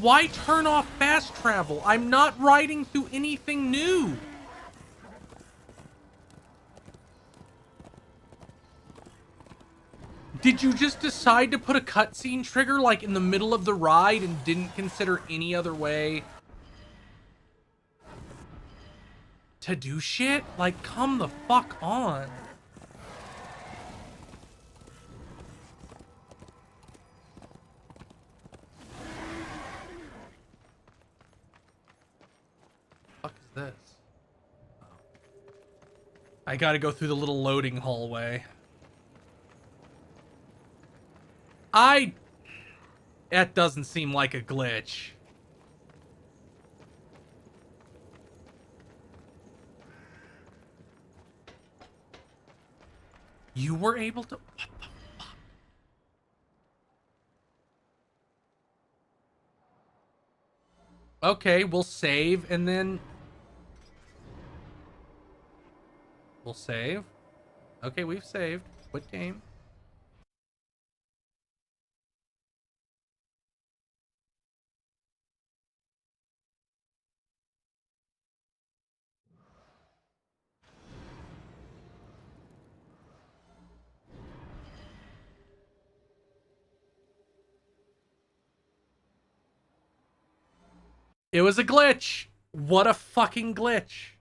Why turn off fast travel? I'm not riding through anything new. Did you just decide to put a cutscene trigger like in the middle of the ride and didn't consider any other way to do shit? Like, come the fuck on. What the fuck is this? Oh. I gotta go through the little loading hallway. That doesn't seem like a glitch. You were able to... What the fuck? Okay, we'll save and then... We'll save. Okay, we've saved. Quit game. It was a glitch. What a fucking glitch.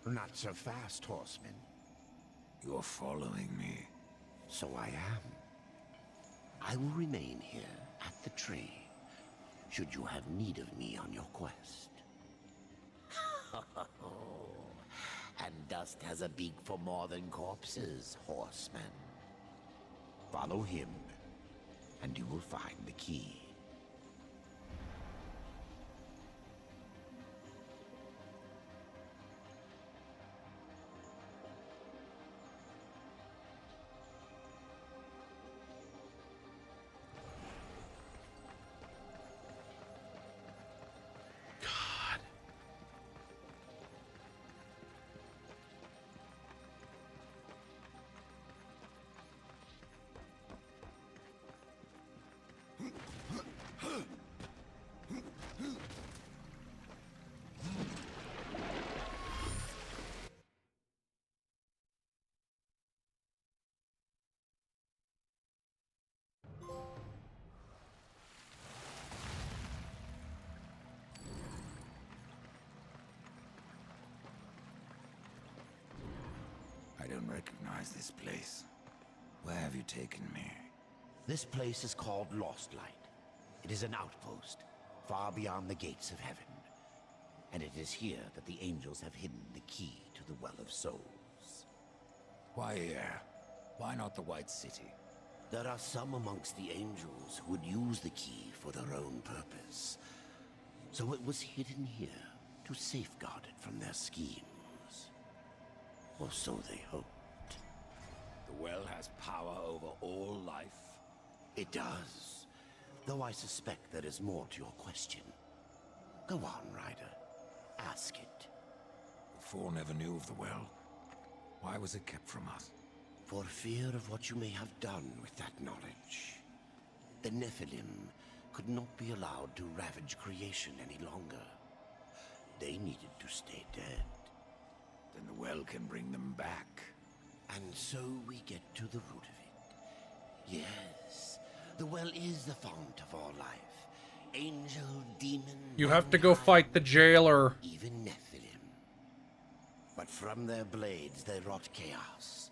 Not so fast, horseman. You're following me. So I am. I will remain here at the tree, should you have need of me on your quest. And dust has a beak for more than corpses, horseman. Follow him, and you will find the key. this place? Where have you taken me? This place is called Lost Light. It is an outpost, far beyond the gates of heaven. And it is here that the angels have hidden the key to the Well of Souls. Why here? Why not the White City? There are some amongst the angels who would use the key for their own purpose. So it was hidden here to safeguard it from their schemes. Or so they hoped. The well has power over all life? It does. Though I suspect there is more to your question. Go on, Ryder. Ask it. The Four never knew of the well. Why was it kept from us? For fear of what you may have done with that knowledge. The Nephilim could not be allowed to ravage creation any longer. They needed to stay dead. Then the well can bring them back. And so we get to the root of it. Yes, the well is the fount of all life. Angel, demon, You have to go fight the jailer. even Nephilim. But from their blades they wrought chaos.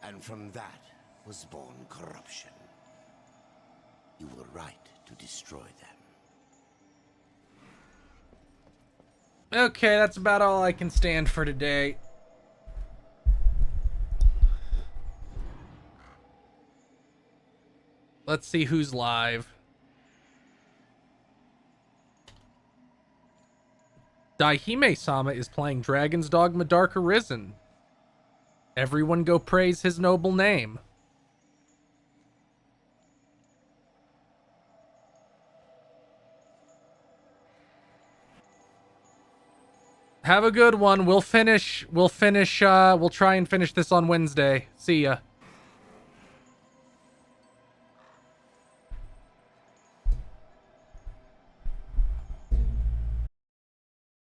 And from that was born corruption. You were right to destroy them. Okay, that's about all I can stand for today. Let's see who's live. Daihime-sama is playing Dragon's Dogma Dark Arisen. Everyone go praise his noble name. Have a good one. We'll try and finish this on Wednesday. See ya.